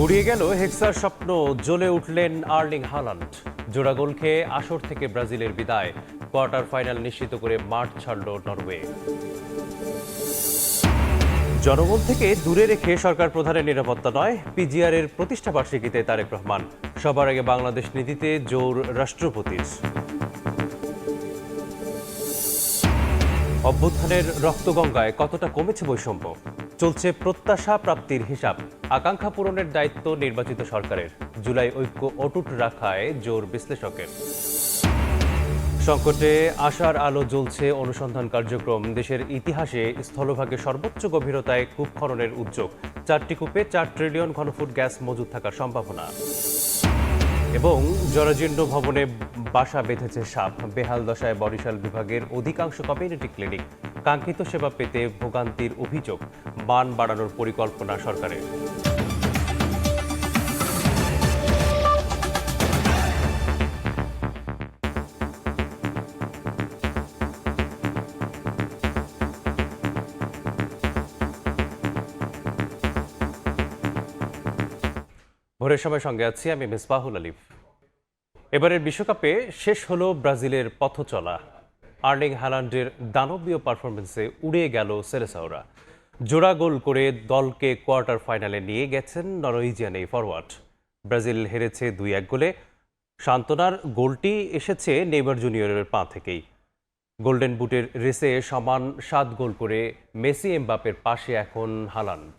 গুড়িয়ে গেল হেক্সার স্বপ্ন, জ্বলে উঠলেন আর্লিং হালান্ড। জোড়া গোল খেয়ে আসর থেকে ব্রাজিলের বিদায়, কোয়ার্টার ফাইনাল নিশ্চিত করে মাঠ ছাড়ল নরওয়ে। জনগণ থেকে দূরে রেখে সরকার প্রধানের নিরাপত্তা নয়, পিজিআর এর প্রতিষ্ঠা বার্ষিকীতে তারেক রহমান। সবার আগে বাংলাদেশ নীতিতে জোর রাষ্ট্রপতির। অভ্যুত্থানের রক্তগঙ্গায় কতটা কমেছে বৈষম্য? চলছে প্রত্যাশা প্রাপ্তির হিসাব। আকাঙ্ক্ষা পূরণের দায়িত্ব নির্বাচিত সরকারের। জুলাই ঐক্য অটুট রাখায় জোর বিশ্লেষকের। সংকটে আশার আলো জ্বলছে অনুসন্ধান কার্যক্রম। দেশের ইতিহাসে স্থলভাগে সর্বোচ্চ গভীরতায় কূপ খননের উদ্যোগ। 4টি কূপে 4 ট্রিলিয়ন ঘনফুট গ্যাস মজুদ থাকার সম্ভাবনা। এবং জরাজীর্ণ ভবনে বাসা বেঁধেছে সাপ। বেহাল দশায় বরিশাল বিভাগের অধিকাংশ কমিউনিটি ক্লিনিক। কাঙ্ক্ষিত সেবা পেতে ভোগান্তির অভিযোগ। মান বাড়ানোর পরিকল্পনা সরকারের। ভোরের সময় সঙ্গে আছি আমি মিসবাহুল আলিফ। এবারের বিশ্বকাপে শেষ হলো ব্রাজিলের পথ চলা। আর্লিং হালান্ডের দানবীয় পারফরমেন্সে উড়ে গেল সেলেসাওরা। জোড়া গোল করে দলকে কোয়ার্টার ফাইনালে নিয়ে গেছেন নরওয়েজিয়ান এই ফরওয়ার্ড। ব্রাজিল হেরেছে 2-1 গোলে। সান্ত্বনার গোলটি এসেছে নেইমার জুনিয়রের পা থেকেই। গোল্ডেন বুটের রেসে সমান 7 গোল করে মেসি এমবাপের পাশে এখন হালান্ড।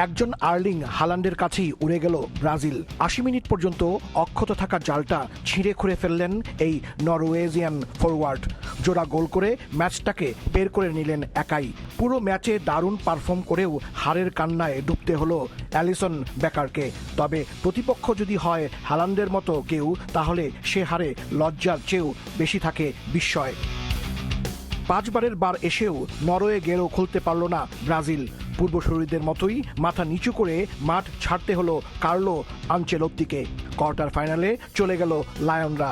একজন আর্লিং হালান্ডের কাছেই উড়ে গেল ব্রাজিল। 80 মিনিট পর্যন্ত অক্ষত থাকা জালটা ছিঁড়ে খুঁড়ে ফেললেন এই নরওয়েজিয়ান ফরওয়ার্ড। জোড়া গোল করে ম্যাচটাকে বের করে নিলেন একাই। পুরো ম্যাচে দারুণ পারফর্ম করেও হারের কান্নায় ডুবতে হলো অ্যালিসন বেকারকে। তবে প্রতিপক্ষ যদি হয় হালান্ডের মতো কেউ, তাহলে সে হারে লজ্জার চেয়েও বেশি থাকে বিস্ময়। 5 বারের বার এসেও নরওয়ে গেরও খুলতে পারল না ব্রাজিল। পূর্বসূরীদের মতোই মাথা নিচু করে মাঠ ছাড়তে হলো কার্লো আনচেলত্তিকে। কোয়ার্টার ফাইনালে চলে গেল লায়নরা।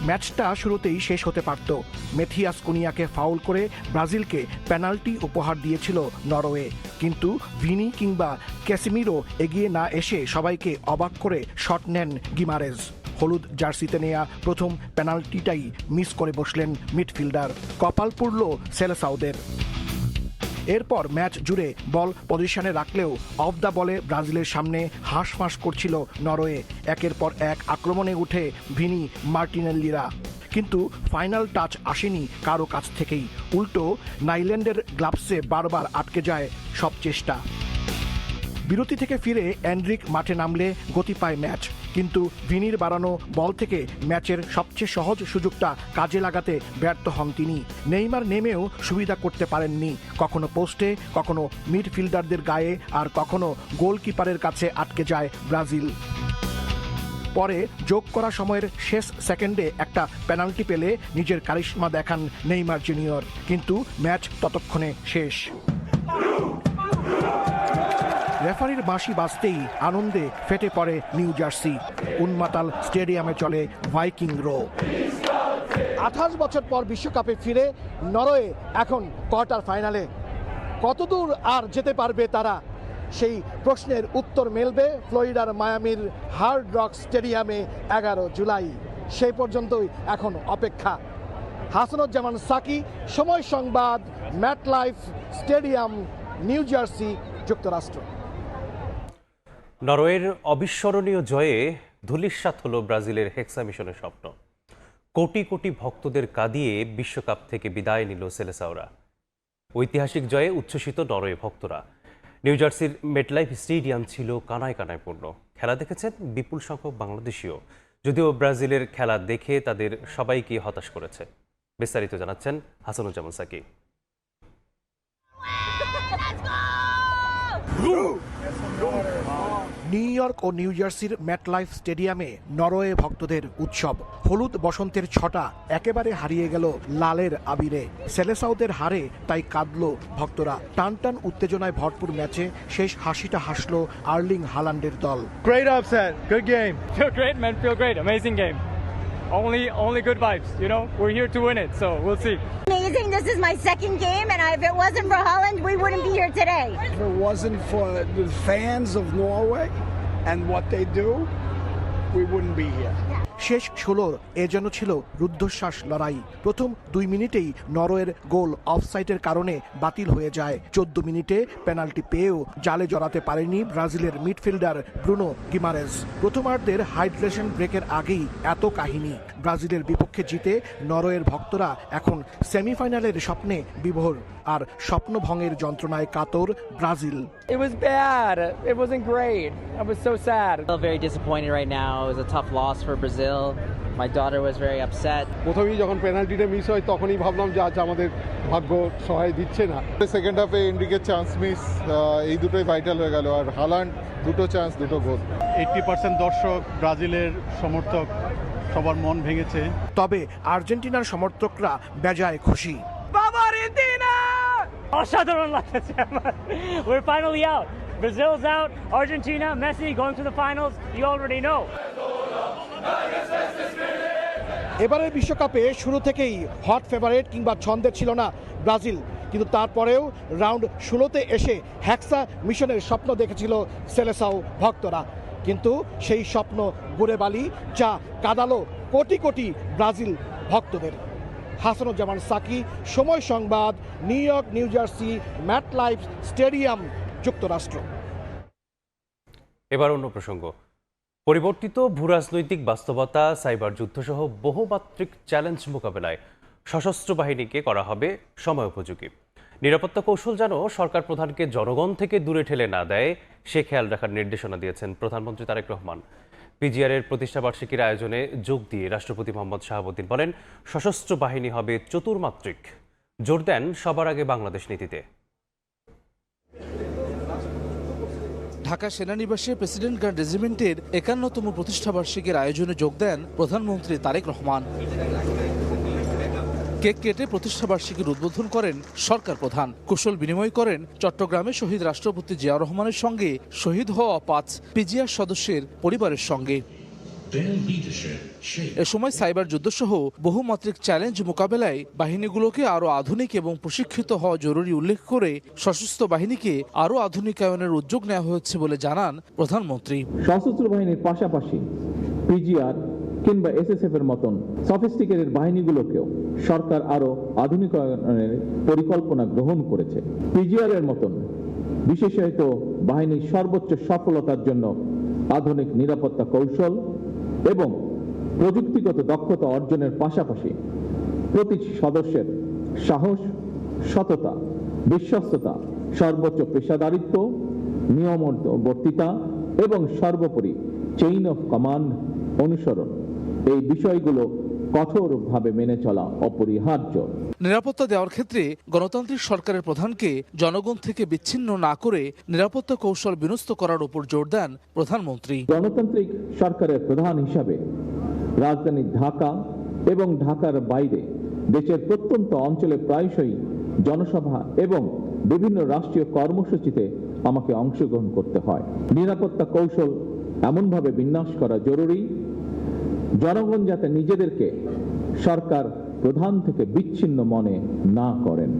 ম্যাচটা শুরুতেই শেষ হতে পারত। মেথিয়াস কুনিয়াকে ফাউল করে ব্রাজিলকে পেনাল্টি উপহার দিয়েছিল নরওয়ে, কিন্তু ভিনি কিংবা ক্যাসিমিরো এগিয়ে না এসে সবাইকে অবাক করে শট নেন গিমারেজ। হলুদ জার্সিতে নেয়া প্রথম পেনাল্টিটাই মিস করে বসলেন মিডফিল্ডার। কপাল পুড়ল সেলেসাওদের। এরপর ম্যাচ জুড়ে বল পজিশনে রাখলেও অফ দ্য বলে ব্রাজিলের সামনে হাঁসফাঁস করছিল নরওয়ে। একের পর এক আক্রমণে উঠে ভিনি মার্টিনেল্লিরা, কিন্তু ফাইনাল টাচ আসেনি কারো কাছ থেকেই। উল্টো নাইল্যান্ডের গ্লাভসে বারবার আটকে যায় সব চেষ্টা। বিরতি থেকে ফিরে এন্ড্রিক মাঠে নামলে গতি পায় ম্যাচ, কিন্তু ভিনির বাড়ানো বল থেকে ম্যাচের সবচেয়ে সহজ সুযোগটা কাজে লাগাতে ব্যর্থ হন তিনি। নেইমার নেমেও সুবিধা করতে পারেননি, কখনো পোস্টে, কখনো মিডফিল্ডারদের গায়ে, আর কখনো গোলকিপারের কাছে আটকে যায় ব্রাজিল। পরে যোগ করা সময়ের শেষ সেকেন্ডে একটা পেনাল্টি পেলে নিজের কারিশমা দেখান নেইমার জুনিয়র, কিন্তু ম্যাচ ততক্ষণে শেষ। রেফারির বাঁশি বাজতেই আনন্দে ফেটে পড়ে নিউ জার্সি। উন্মাতাল স্টেডিয়ামে চলে ভাইকিং রো। 28 বছর পর বিশ্বকাপে ফিরে নরওয়ে এখন কোয়ার্টার ফাইনালে। কতদূর আর যেতে পারবে তারা, সেই প্রশ্নের উত্তর মেলবে ফ্লোরিডার মায়ামির হার্ড রক স্টেডিয়ামে 11 জুলাই। সেই পর্যন্তই এখন অপেক্ষা। হাসানুজ্জামান সাকি, সময় সংবাদ, ম্যাটলাইফ স্টেডিয়াম, নিউ জার্সি, যুক্তরাষ্ট্র। নরওয়ের অবিস্মরণীয় জয়ে ধূলিসাৎ হলো ব্রাজিলের হেক্সা মিশনের স্বপ্ন। কোটি কোটি ভক্তদের কাঁদিয়ে বিশ্বকাপ থেকে বিদায় নিল সেলেসাওরা। ঐতিহাসিক জয়ে উচ্ছ্বসিত নরওয়ে ভক্তরা। নিউ জার্সির মেটলাইফ স্টেডিয়াম ছিল কানায় কানায় পূর্ণ। খেলা দেখেছেন বিপুল সংখ্যক বাংলাদেশিও, যদিও ব্রাজিলের খেলা দেখে তাদের সবাইকে হতাশ করেছে। বিস্তারিত জানাচ্ছেন হাসানুজ্জামান সাকি। নিউ ইয়র্ক ও নিউ জার্সির ম্যাটলাইফ স্টেডিয়ামে নরওয়ে ভক্তদের উৎসব। হলুদ বসন্তের ছটা একেবারে হারিয়ে গেল লালের আবিরে। সেলেসাওদের হারে তাই কাঁদল ভক্তরা। টান টান উত্তেজনায় ভরপুর ম্যাচে শেষ হাসিটা হাসলো আর্লিং হালান্ডের দল। Great upset. Good game. Feel great, man. Feel great. Amazing game. Only good vibes, you know. We're here to win it, so we'll see. Amazing. This is my second game, and if it wasn't for Holland, we wouldn't be here today. If it wasn't for the fans of Norway and what they do, we wouldn't be here. শেষ 16 এ যেন ছিল রুদ্ধশ্বাস লড়াই। প্রথম 2 মিনিটেই নরওয়ের গোল অফসাইডের কারণে বাতিল হয়ে যায়। 14 মিনিটে পেনাল্টি পেয়েও জালে জড়াতে পারেনি ব্রাজিলের মিডফিল্ডার ব্রুনো গিমারেজ। প্রথমার্ধের হাইড্রেশন ব্রেকের আগেই এত কাহিনী। ব্রাজিলের বিপক্ষে জিতে নরওয়ের ভক্তরা এখন সেমিফাইনালের স্বপ্নে বিভোর, আর স্বপ্নভঙ্গের যন্ত্রণায় কাতর Brazil. It was bad. It wasn't great. I was so sad. I feel very disappointed right now. It was a tough loss for Brazil. My daughter was very upset. প্রথমেই যখন পেনাল্টিটা মিস হয় তখনই ভাবলাম যে আজ আমাদের ভাগ্য সহায় দিচ্ছে না। সেকেন্ড হাফে এন্ড্রিকের চান্স মিস, এই দুটোই ভাইটাল হয়ে গেল। আর হালান্ড দুটো চান্স, দুটো গোল। 80% দর্শক, ব্রাজিলের সমর্থক, সবার মন ভেঙেছে। তবে আর্জেন্টিনার সমর্থকরা বেজায় খুশি। অসাধারণ লাগছে আমার। We're finally out. Brazil's out. Argentina, Messi going to the finals. You already know. এবারের বিশ্বকাপে শুরু থেকেই হট ফেভারিট কিংবা ছন্দে ছিল না ব্রাজিল, কিন্তু তারপরেও রাউন্ড 16তে এসে হ্যাক্সা মিশনের স্বপ্ন দেখেছিল সেলেসাও ভক্তরা। কিন্তু সেই স্বপ্ন গুড়ে বালি, যা কাঁদালো কোটি কোটি ব্রাজিল ভক্তদের। Hasanuzzaman Saki, Somoy Sangbad, New York, New Jersey, MetLife stadium, যুক্তরাষ্ট্র। এবার অন্য প্রসঙ্গ। পরিবর্তিত ভূরাজনৈতিক বাস্তবতা, সাইবার যুদ্ধসহ বহুমাত্রিক চ্যালেঞ্জ মোকাবেলায় সশস্ত্র বাহিনীকে করা হবে সময় উপযোগী। নিরাপত্তা কৌশল যেন সরকার প্রধানকে জনগণ থেকে দূরে ঠেলে না দেয়, সে খেয়াল রাখার নির্দেশনা দিয়েছেন প্রধানমন্ত্রী তারেক রহমান। পিজিআরের প্রতিষ্ঠাবার্ষিকীর আয়োজনে যোগ দিয়ে রাষ্ট্রপতি মোহাম্মদ শাহাবুদ্দিন বলেন, সশস্ত্র বাহিনী হবে চতুর্মাত্রিক। জোর দেন সবার আগে বাংলাদেশ নীতিতে। ঢাকা সেনানিবাসে প্রেসিডেন্ট গার্ড রেজিমেন্টের 51তম প্রতিষ্ঠাবার্ষিকীর আয়োজনে যোগ দেন প্রধানমন্ত্রী তারেক রহমান। কেক কেটে প্রতিষ্ঠাবার্ষিকীর উদ্বোধন করেন সরকার প্রধান। কুশল বিনিময় করেন চট্টগ্রামে শহীদ রাষ্ট্রপতি জিয়া রহমানের সঙ্গে শহীদ হওয়া 5 পিজিআর সদস্যের পরিবারের সঙ্গে। এ সময় সাইবার যুদ্ধসহ বহুমাত্রিক চ্যালেঞ্জ মোকাবেলায় বাহিনীগুলোকে আরও আধুনিক এবং প্রশিক্ষিত হওয়া জরুরি উল্লেখ করে সশস্ত্র বাহিনীকে আরও আধুনিকায়নের উদ্যোগ নেওয়া হয়েছে বলে জানান প্রধানমন্ত্রী। সশস্ত্র বাহিনীর পাশাপাশি পিজিআর কিংবা এসএসএফ এর মতন সফিস্টিকেটেড বাহিনীগুলোকেও সরকার আরও আধুনিকায়নের পরিকল্পনা গ্রহণ করেছে। পিজিআর এর মতন বিশেষায়িত বাহিনীর সর্বোচ্চ সফলতার জন্য আধুনিক নিরাপত্তা কৌশল এবং প্রযুক্তিগত দক্ষতা অর্জনের পাশাপাশি প্রতি সদস্যের সাহস, সততা, বিশ্বস্ততা, সর্বোচ্চ পেশাদারিত্ব, নিয়মবর্তিতা এবং সর্বোপরি চেইন অফ কমান্ড অনুসরণ, এই বিষয়গুলো কঠোরভাবে মেনে চলা অপরিহার্য। নিরাপত্তা দেওয়ার ক্ষেত্রে গণতান্ত্রিক সরকারের প্রধানকে জনগণ থেকে বিচ্ছিন্ন না করে নিরাপত্তা কৌশল বিন্যস্ত করার উপর জোর দেন প্রধানমন্ত্রী। গণতান্ত্রিক সরকারের প্রধান হিসাবে রাজধানী ঢাকা এবং ঢাকার বাইরে দেশের প্রত্যন্ত অঞ্চলে প্রায়শই জনসভা এবং বিভিন্ন রাষ্ট্রীয় কর্মসূচিতে আমাকে অংশগ্রহণ করতে হয়। নিরাপত্তা কৌশল এমনভাবে বিন্যাস করা জরুরি, জনগণ যাতে নিজেদেরকে সরকার প্রধান থেকে বিচ্ছিন্ন মনে না করেন।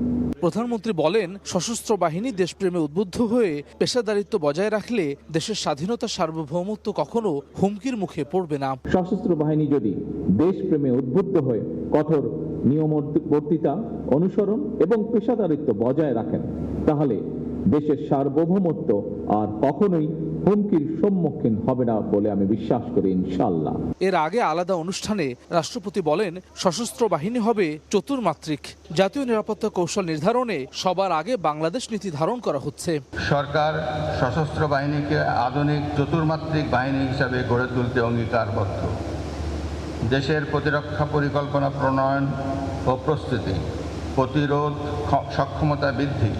প্রধানমন্ত্রী বলেন, সশস্ত্র বাহিনী দেশপ্রেমে উদ্বুদ্ধ হয়ে পেশাদারিত্ব বজায় রাখলে দেশের স্বাধীনতা, সার্বভৌমত্ব কখনো হুমকির মুখে পড়বে না। সশস্ত্র বাহিনী যদি দেশপ্রেমে উদ্বুদ্ধ হয়ে কঠোর নিয়মবর্তিতা অনুসরণ এবং পেশাদারিত্ব বজায় রাখেন, তাহলে দেশের সার্বভৌমত্ব আর কখনোই হুমকির সম্মুখীন হবে না বলে আমি বিশ্বাস করি, ইনশাআল্লাহ। এর আগে আলাদা অনুষ্ঠানে রাষ্ট্রপতি বলেন, সশস্ত্র বাহিনী হবে চতুর্মাত্রিক। জাতীয় নিরাপত্তা কৌশল নির্ধারণে সবার আগে বাংলাদেশ নীতি ধারণ করা হচ্ছে। সরকার সশস্ত্র বাহিনীকে আধুনিক চতুর্মাত্রিক বাহিনী হিসাবে গড়ে তুলতে অঙ্গীকারবদ্ধ। দেশের প্রতিরক্ষা পরিকল্পনা প্রণয়ন ও প্রস্তুতি, প্রতিরোধ সক্ষমতা বৃদ্ধি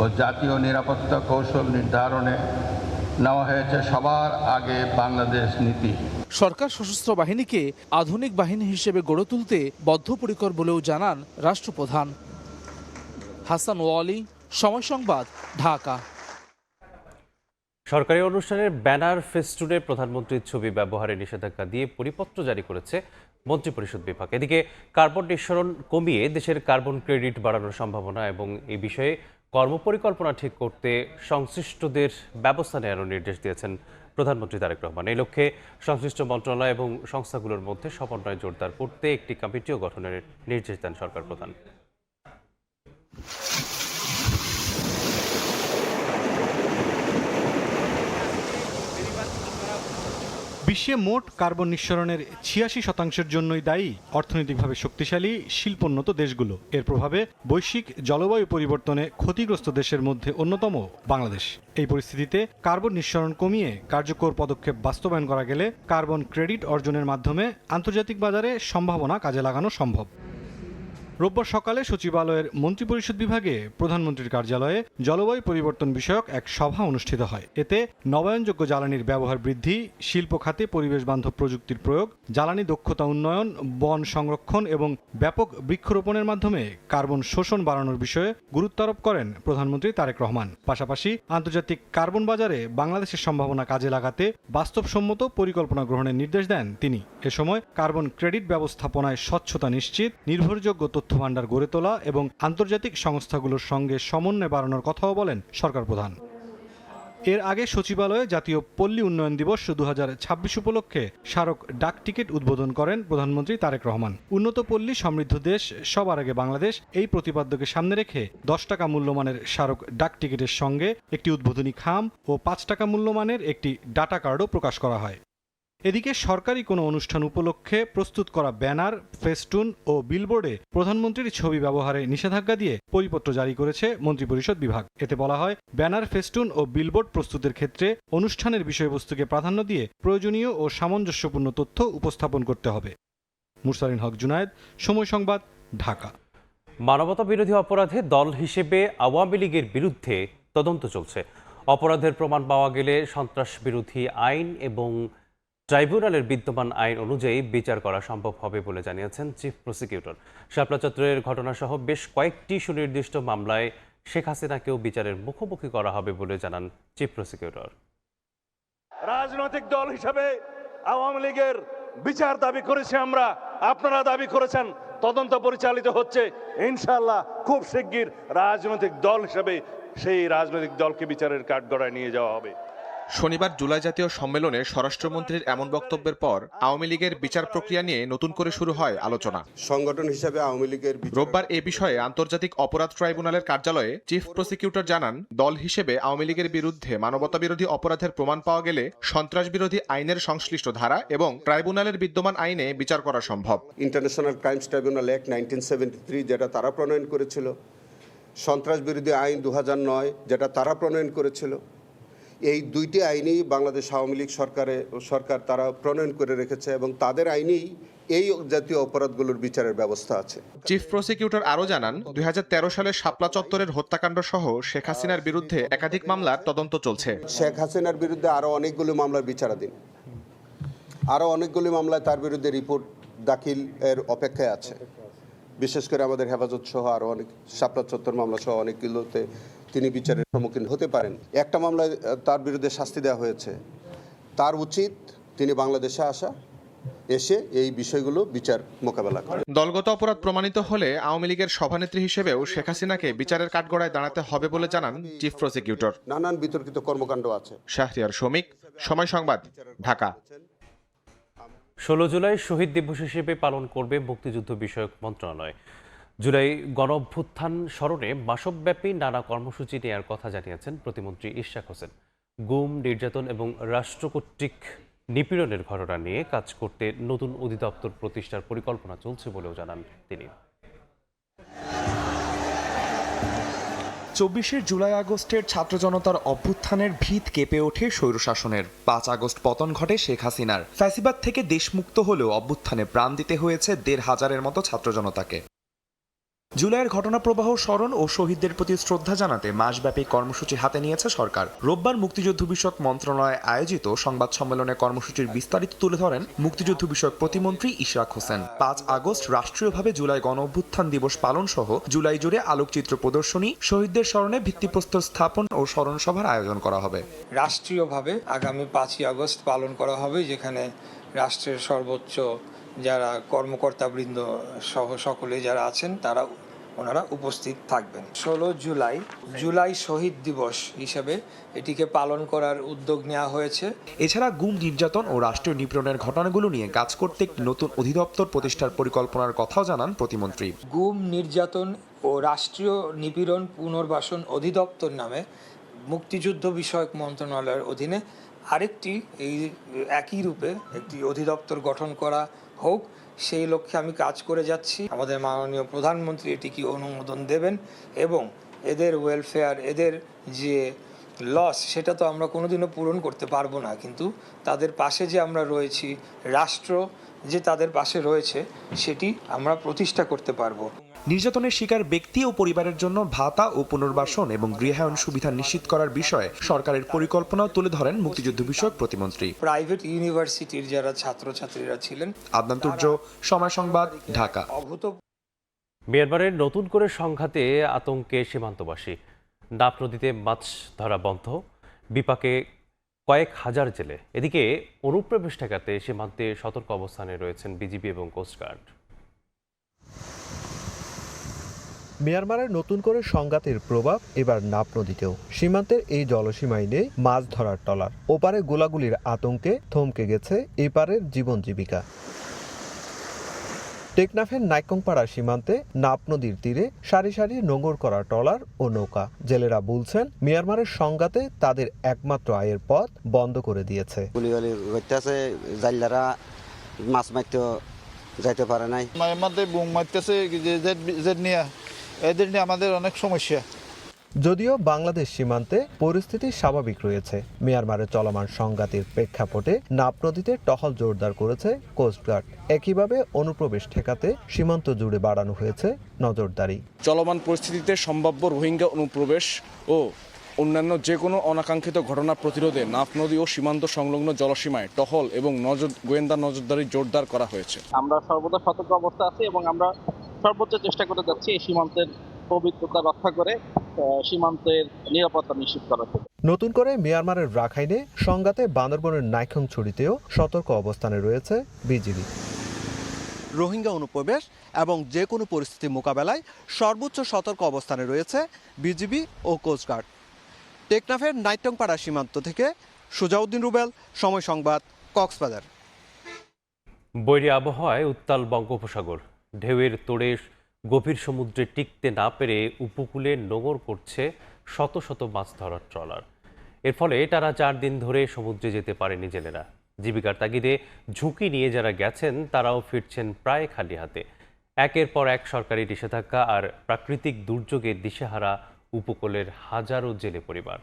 ও জাতীয় নিরাপত্তা কৌশল নির্ধারণে নেওয়া হয়েছে সবার আগে বাংলাদেশ নীতি। সরকার সশস্ত্র বাহিনীকে আধুনিক বাহিনী হিসেবে গড়ে তুলতে বদ্ধপরিকর বলেও জানান রাষ্ট্রপ্রধান। হাসান ওয়ালি, সময় সংবাদ, ঢাকা। সরকারি অনুষ্ঠানের ব্যানার ফেস্টুনে প্রধানমন্ত্রীর ছবি ব্যবহারে নিষেধাজ্ঞা দিয়ে পরিপত্র জারি করেছে মন্ত্রিপরিষদ বিভাগ। এদিকে কার্বন নিঃসরণ কমিয়ে দেশের কার্বন ক্রেডিট বাড়ানোর সম্ভাবনা এবং এই বিষয়ে কর্মপরিকল্পনা ঠিক করতে সংশ্লিষ্টদের ব্যবস্থা নেওয়ার নির্দেশ দিয়েছেন প্রধানমন্ত্রী তারেক রহমান। এই লক্ষ্যে সংশ্লিষ্ট মন্ত্রণালয় এবং সংস্থাগুলোর মধ্যে সমন্বয় জোরদার করতে একটি কমিটিও গঠনের নির্দেশ দেন সরকার প্রধান। বিশ্বে মোট কার্বন নিঃসরণের ৮৬% জন্যই দায়ী অর্থনৈতিকভাবে শক্তিশালী শিল্পোন্নত দেশগুলো। এর প্রভাবে বৈশ্বিক জলবায়ু পরিবর্তনে ক্ষতিগ্রস্ত দেশের মধ্যে অন্যতম বাংলাদেশ। এই পরিস্থিতিতে কার্বন নিঃসরণ কমিয়ে কার্যকর পদক্ষেপ বাস্তবায়ন করা গেলে কার্বন ক্রেডিট অর্জনের মাধ্যমে আন্তর্জাতিক বাজারে সম্ভাবনা কাজে লাগানো সম্ভব। রোববার সকালে সচিবালয়ের মন্ত্রিপরিষদ বিভাগে প্রধানমন্ত্রীর কার্যালয়ে জলবায়ু পরিবর্তন বিষয়ক এক সভা অনুষ্ঠিত হয়। এতে নবায়নযোগ্য জ্বালানির ব্যবহার বৃদ্ধি, শিল্প খাতে পরিবেশ বান্ধব প্রযুক্তির প্রয়োগ, জ্বালানি দক্ষতা উন্নয়ন, বন সংরক্ষণ এবং ব্যাপক বৃক্ষরোপণের মাধ্যমে কার্বন শোষণ বাড়ানোর বিষয়ে গুরুত্ব আরোপ করেন প্রধানমন্ত্রী তারেক রহমান। পাশাপাশি আন্তর্জাতিক কার্বন বাজারে বাংলাদেশের সম্ভাবনা কাজে লাগাতে বাস্তবসম্মত পরিকল্পনা গ্রহণের নির্দেশ দেন তিনি। এ সময় কার্বন ক্রেডিট ব্যবস্থাপনায় স্বচ্ছতা নিশ্চিত, নির্ভরযোগ্য তথ্য ভাণ্ডার গড়ে তোলা এবং আন্তর্জাতিক সংস্থাগুলোর সঙ্গে সমন্বয় বাড়ানোর কথাও বলেন সরকার প্রধান। এর আগে সচিবালয়ে জাতীয় পল্লী উন্নয়ন দিবস 2026 উপলক্ষে স্মারক ডাক টিকিট উদ্বোধন করেন প্রধানমন্ত্রী তারেক রহমান। উন্নত পল্লী সমৃদ্ধ দেশ সবার আগে বাংলাদেশ এই প্রতিপাদ্যকে সামনে রেখে 10 টাকা মূল্যমানের স্মারক ডাক টিকিটের সঙ্গে একটি উদ্বোধনী খাম ও 5 টাকা মূল্যমানের একটি ডাটা কার্ডও প্রকাশ করা হয়। এদিকে সরকারি কোনো অনুষ্ঠান উপলক্ষে প্রস্তুত করা ব্যানার, ফেস্টুন ও বিলবোর্ডে প্রধানমন্ত্রীর ছবি ব্যবহারে নিষেধাজ্ঞা দিয়ে পরিপত্র জারি করেছে মন্ত্রিপরিষদ বিভাগ। এতে বলা হয়, ব্যানার, ফেস্টুন ও বিলবোর্ড প্রস্তুতের ক্ষেত্রে অনুষ্ঠানের বিষয়বস্তুকে প্রাধান্য দিয়ে প্রয়োজনীয় ও সামঞ্জস্যপূর্ণ তথ্য উপস্থাপন করতে হবে। মুরসালিন হক জুনায়েদ, সময় সংবাদ, ঢাকা। মানবতা বিরোধী অপরাধে দল হিসেবে আওয়ামী লীগের বিরুদ্ধে তদন্ত চলছে। অপরাধের প্রমাণ পাওয়া গেলে সন্ত্রাস বিরোধী আইন এবং ট্রাইব্যুনালের বিদ্যমান আইন অনুযায়ী বিচার করা সম্ভব হবে বলে জানিয়েছেন চিফ প্রসিকিউটর। শাপলা চত্বরের ঘটনাসহ বেশ কয়েকটি সুনির্দিষ্ট মামলায় শেখ হাসিনাকেও বিচারের মুখোমুখি করা হবে বলে জানান চিফ প্রসিকিউটর। রাজনৈতিক দল হিসেবে আওয়ামী লীগের বিচার দাবি করেছি আমরা, আপনারা দাবি করেছেন, তদন্ত পরিচালিত হচ্ছে। ইনশাআল্লাহ খুব শিগগির রাজনৈতিক দল হিসেবে সেই রাজনৈতিক দলকে বিচারের কাঠগড়ায় নিয়ে যাওয়া হবে। শনিবার জুলাই জাতীয় সম্মেলনে স্বরাষ্ট্রমন্ত্রীর এমন বক্তব্যের পর আওয়ামী লীগের বিচার প্রক্রিয়া নিয়ে নতুন করে শুরু হয় আলোচনা। সংগঠন হিসেবে আওয়ামী লীগের রোববার এ বিষয়ে আন্তর্জাতিক অপরাধ ট্রাইব্যুনালের কার্যালয়ে চিফ প্রসিকিউটর জানান, দল হিসেবে আওয়ামী লীগের বিরুদ্ধে মানবতা বিরোধী অপরাধের প্রমাণ পাওয়া গেলে সন্ত্রাস বিরোধী আইনের সংশ্লিষ্ট ধারা এবং ট্রাইব্যুনালের বিদ্যমান আইনে বিচার করা সম্ভব। ইন্টারন্যাশনাল ক্রাইমস ট্রাইব্যুনাল অ্যাক্ট 1973 যেটা তারা প্রণয়ন করেছিল, সন্ত্রাস বিরোধী আইন 2009 যেটা তারা প্রণয়ন করেছিল, এই দুইটি আইনেই বাংলাদেশ আওয়ামী লীগ সরকার তারা প্রণয়ন করে রেখেছে এবং তাদের আইনেই এই জাতীয় অপরাধগুলোর বিচারের ব্যবস্থা আছে। চিফ প্রসিকিউটর আরও জানান, 2013 সালে শাপলা চত্বরের হত্যাকাণ্ড সহ শেখ হাসিনার বিরুদ্ধে একাধিক মামলার তদন্ত চলছে। শেখ হাসিনার বিরুদ্ধে আরও অনেকগুলো মামলার বিচারাধীন, আরও অনেকগুলি মামলায় তার বিরুদ্ধে রিপোর্ট দাখিল এর অপেক্ষায় আছে। বিশেষ করে আমাদের হেফাজত সহ আরও অনেক, শাপলা চত্বর মামলা সহ অনেকগুলোতে তিনি বিচারের সম্মুখীন হতে পারেন। একটা মামলায় তার বিরুদ্ধে শাস্তি দেওয়া হয়েছে, তার উচিত তিনি বাংলাদেশে এসে এই বিষয়গুলো বিচার মোকাবেলা করেন। দলগত অপরাধ প্রমাণিত হলে আওয়ামী লীগের সভানেত্রী হিসেবেও শেখ হাসিনাকে বিচারের কাঠগড়ায় দাঁড়াতে হবে বলে জানান চিফ প্রসিকিউটর। নানান বিতর্কিত কর্মকাণ্ড আছে। শাহরিয়ার শমিক, সময় সংবাদ, ঢাকা। 16 জুলাই শহীদ দিবস হিসেবে পালন করবে মুক্তিযুদ্ধ বিষয়ক মন্ত্রণালয়। জুলাই গণঅভ্যুত্থান স্মরণে মাসব্যাপী নানা কর্মসূচি নেওয়ার কথা জানিয়েছেন প্রতিমন্ত্রী ইশরাক হোসেন। গুম, নির্যাতন এবং রাষ্ট্রকর্তৃক নিপীড়নের ঘটনা নিয়ে কাজ করতে নতুন অধিদপ্তর প্রতিষ্ঠার পরিকল্পনা চলছে বলেও জানান তিনি। 24 জুলাই আগস্টের ছাত্র জনতার অভ্যুত্থানের ভিত কেঁপে ওঠে স্বৈরশাসনের। 5 আগস্ট পতন ঘটে শেখ হাসিনার। ফ্যাসিবাদ থেকে দেশমুক্ত হলেও অভ্যুত্থানে প্রাণ দিতে হয়েছে 1,500-এর মতো ছাত্র জনতাকে। জুলাইয়ের ঘটনা প্রবাহ স্মরণ ও শহীদদের প্রতি শ্রদ্ধা জানাতে মাসব্যাপী কর্মসূচি হাতে নিয়েছে সরকার। রোববার মুক্তিযুদ্ধ বিষয়ক মন্ত্রণালয় আয়োজিত সংবাদ সম্মেলনে কর্মসূচির বিস্তারিত তুলে ধরেন মুক্তিযুদ্ধ বিষয়ক প্রতিমন্ত্রী ইশরাক হোসেন। 5 আগস্ট রাষ্ট্রীয়ভাবে জুলাই গণঅভ্যুত্থান দিবস পালন সহ জুলাই জুড়ে আলোকচিত্র প্রদর্শনী, শহীদদের স্মরণে ভিত্তিপ্রস্তর স্থাপন ও স্মরণ সভার আয়োজন করা হবে। রাষ্ট্রীয়ভাবে আগামী 5 আগস্ট পালন করা হবে, যেখানে রাষ্ট্রের সর্বোচ্চ যারা কর্মকর্তাবৃন্দ সহ সকলে যারা আছেন ওনারা উপস্থিত থাকবেন। 16 জুলাই শহীদ দিবস হিসেবে এটিকে পালন করার উদ্যোগ নেওয়া হয়েছে। এছাড়া গুম, নির্যাতন ও রাষ্ট্রীয় নিপীড়নের ঘটনাগুলো নিয়ে কাজ করতে একটি নতুন অধিদপ্তর প্রতিষ্ঠার পরিকল্পনার কথাও জানান প্রতিমন্ত্রী। গুম, নির্যাতন ও রাষ্ট্রীয় নিপীড়ন পুনর্বাসন অধিদপ্তর নামে মুক্তিযুদ্ধ বিষয়ক মন্ত্রণালয়ের অধীনে আরেকটি এই একই রূপে একটি অধিদপ্তর গঠন করা হোক, সেই লক্ষ্যে আমি কাজ করে যাচ্ছি। আমাদের মাননীয় প্রধানমন্ত্রী এটিকে অনুমোদন দেবেন এবং এদের ওয়েলফেয়ার, এদের যে লস, সেটা তো আমরা কোনোদিনও পূরণ করতে পারবো না, কিন্তু তাদের পাশে যে আমরা রয়েছি, রাষ্ট্র যে তাদের পাশে রয়েছে, সেটি আমরা প্রতিষ্ঠা করতে পারবো। নির্যাতনের শিকার ব্যক্তি ও পরিবারের জন্য ভাতা ও পুনর্বাসন এবং গৃহায়ন সুবিধা নিশ্চিত করার বিষয়ে সরকারের পরিকল্পনাও তুলে ধরেন মুক্তিযুদ্ধ বিষয়ক প্রতিমন্ত্রী। প্রাইভেট ইউনিভার্সিটির যারা ছাত্রছাত্রীরা ছিলেন। আদনান তুর্য, সময় সংবাদ, ঢাকা। মিয়ানমারের নতুন করে সংঘাতে আতঙ্কে সীমান্তবাসী। নাপ নদীতে মাছ ধরা বন্ধ, বিপাকে কয়েক হাজার জেলে। এদিকে অনুপ্রবেশ ঠেকাতে সীমান্তে সতর্ক অবস্থানে রয়েছেন বিজিবি এবং কোস্টগার্ড। মিয়ানমারের নতুন করে সংঘাতের প্রভাব এবার নাপ নদীতেও। সীমান্তের এই জলসীমায় নেই মাছ ধরার ট্রলার। ওপারে গোলাগুলির আতঙ্কে থমকে গেছে এপারের জীবন জীবিকা। টেকনাফের নাইকংপাড়া সীমান্তে নাপ নদীর তীরে সারি সারি নোঙর করা ট্রলার ও নৌকা। জেলেরা বলছেন মিয়ানমারের সংঘাতে তাদের একমাত্র আয়ের পথ বন্ধ করে দিয়েছে। মাছ মারতে যাইতে পারে নাই, মাঝে বুম মারতেছে, এদের নিয়ে আমাদের অনেক সমস্যা। যদিও বাংলাদেশ সীমান্তে পরিস্থিতি স্বাভাবিক রয়েছে, মিয়ানমারের চলমান সংঘাতের প্রেক্ষাপটে নাপ নদীতে টহল জোরদার করেছে কোস্টগার্ড। একইভাবে অনুপ্রবেশ ঠেকাতে সীমান্ত জুড়ে বাড়ানো হয়েছে নজরদারি। চলমান পরিস্থিতিতে সম্ভাব্য রোহিঙ্গা অনুপ্রবেশ ও অন্যান্য যে কোনো অনাকাঙ্ক্ষিত ঘটনা প্রতিরোধে নাপ নদী ও সীমান্ত সংলগ্ন জলসীমায় টহল এবং গোয়েন্দা নজরদারি জোরদার করা হয়েছে। আমরা সর্বদা সতর্ক অবস্থা আছি এবং আমরা সর্বোচ্চ চেষ্টা করে যাচ্ছি এই সীমান্তের পবিত্রতা রক্ষা করে সীমান্তের নিরাপত্তা নিশ্চিত করার। নতুন করে মিয়ানমারের রাখাইনে সংঘাতে বান্দরবনের নাইখংছড়িতেও সতর্ক অবস্থানে রয়েছে বিজিবি। রোহিঙ্গা অনুপ্রবেশ এবং যে কোনো পরিস্থিতি মোকাবেলায় সর্বোচ্চ সতর্ক অবস্থানে রয়েছে বিজিবি ও কোস্টগার্ড। টেকনাফের নাইটংপাড়া সীমান্ত থেকে সুজাউদ্দিন রুবেল, সময় সংবাদ, কক্সবাজার। বৈরী আবহাওয়ায় উত্তাল বঙ্গোপসাগর। ঢেউয়ের তোড়ে গভীর সমুদ্রে টিকতে না পেরে উপকূলে নোঙর করছে শত শত মাছ ধরার ট্রলার। এর ফলে টানা 4 দিন ধরে সমুদ্রে যেতে পারেনি জেলেরা। জীবিকার তাগিদে ঝুঁকি নিয়ে যারা গেছেন তারাও ফিরছেন প্রায় খালি হাতে। একের পর এক সরকারি নিষেধাজ্ঞা আর প্রাকৃতিক দুর্যোগে দিশেহারা উপকূলের হাজারো জেলে পরিবার।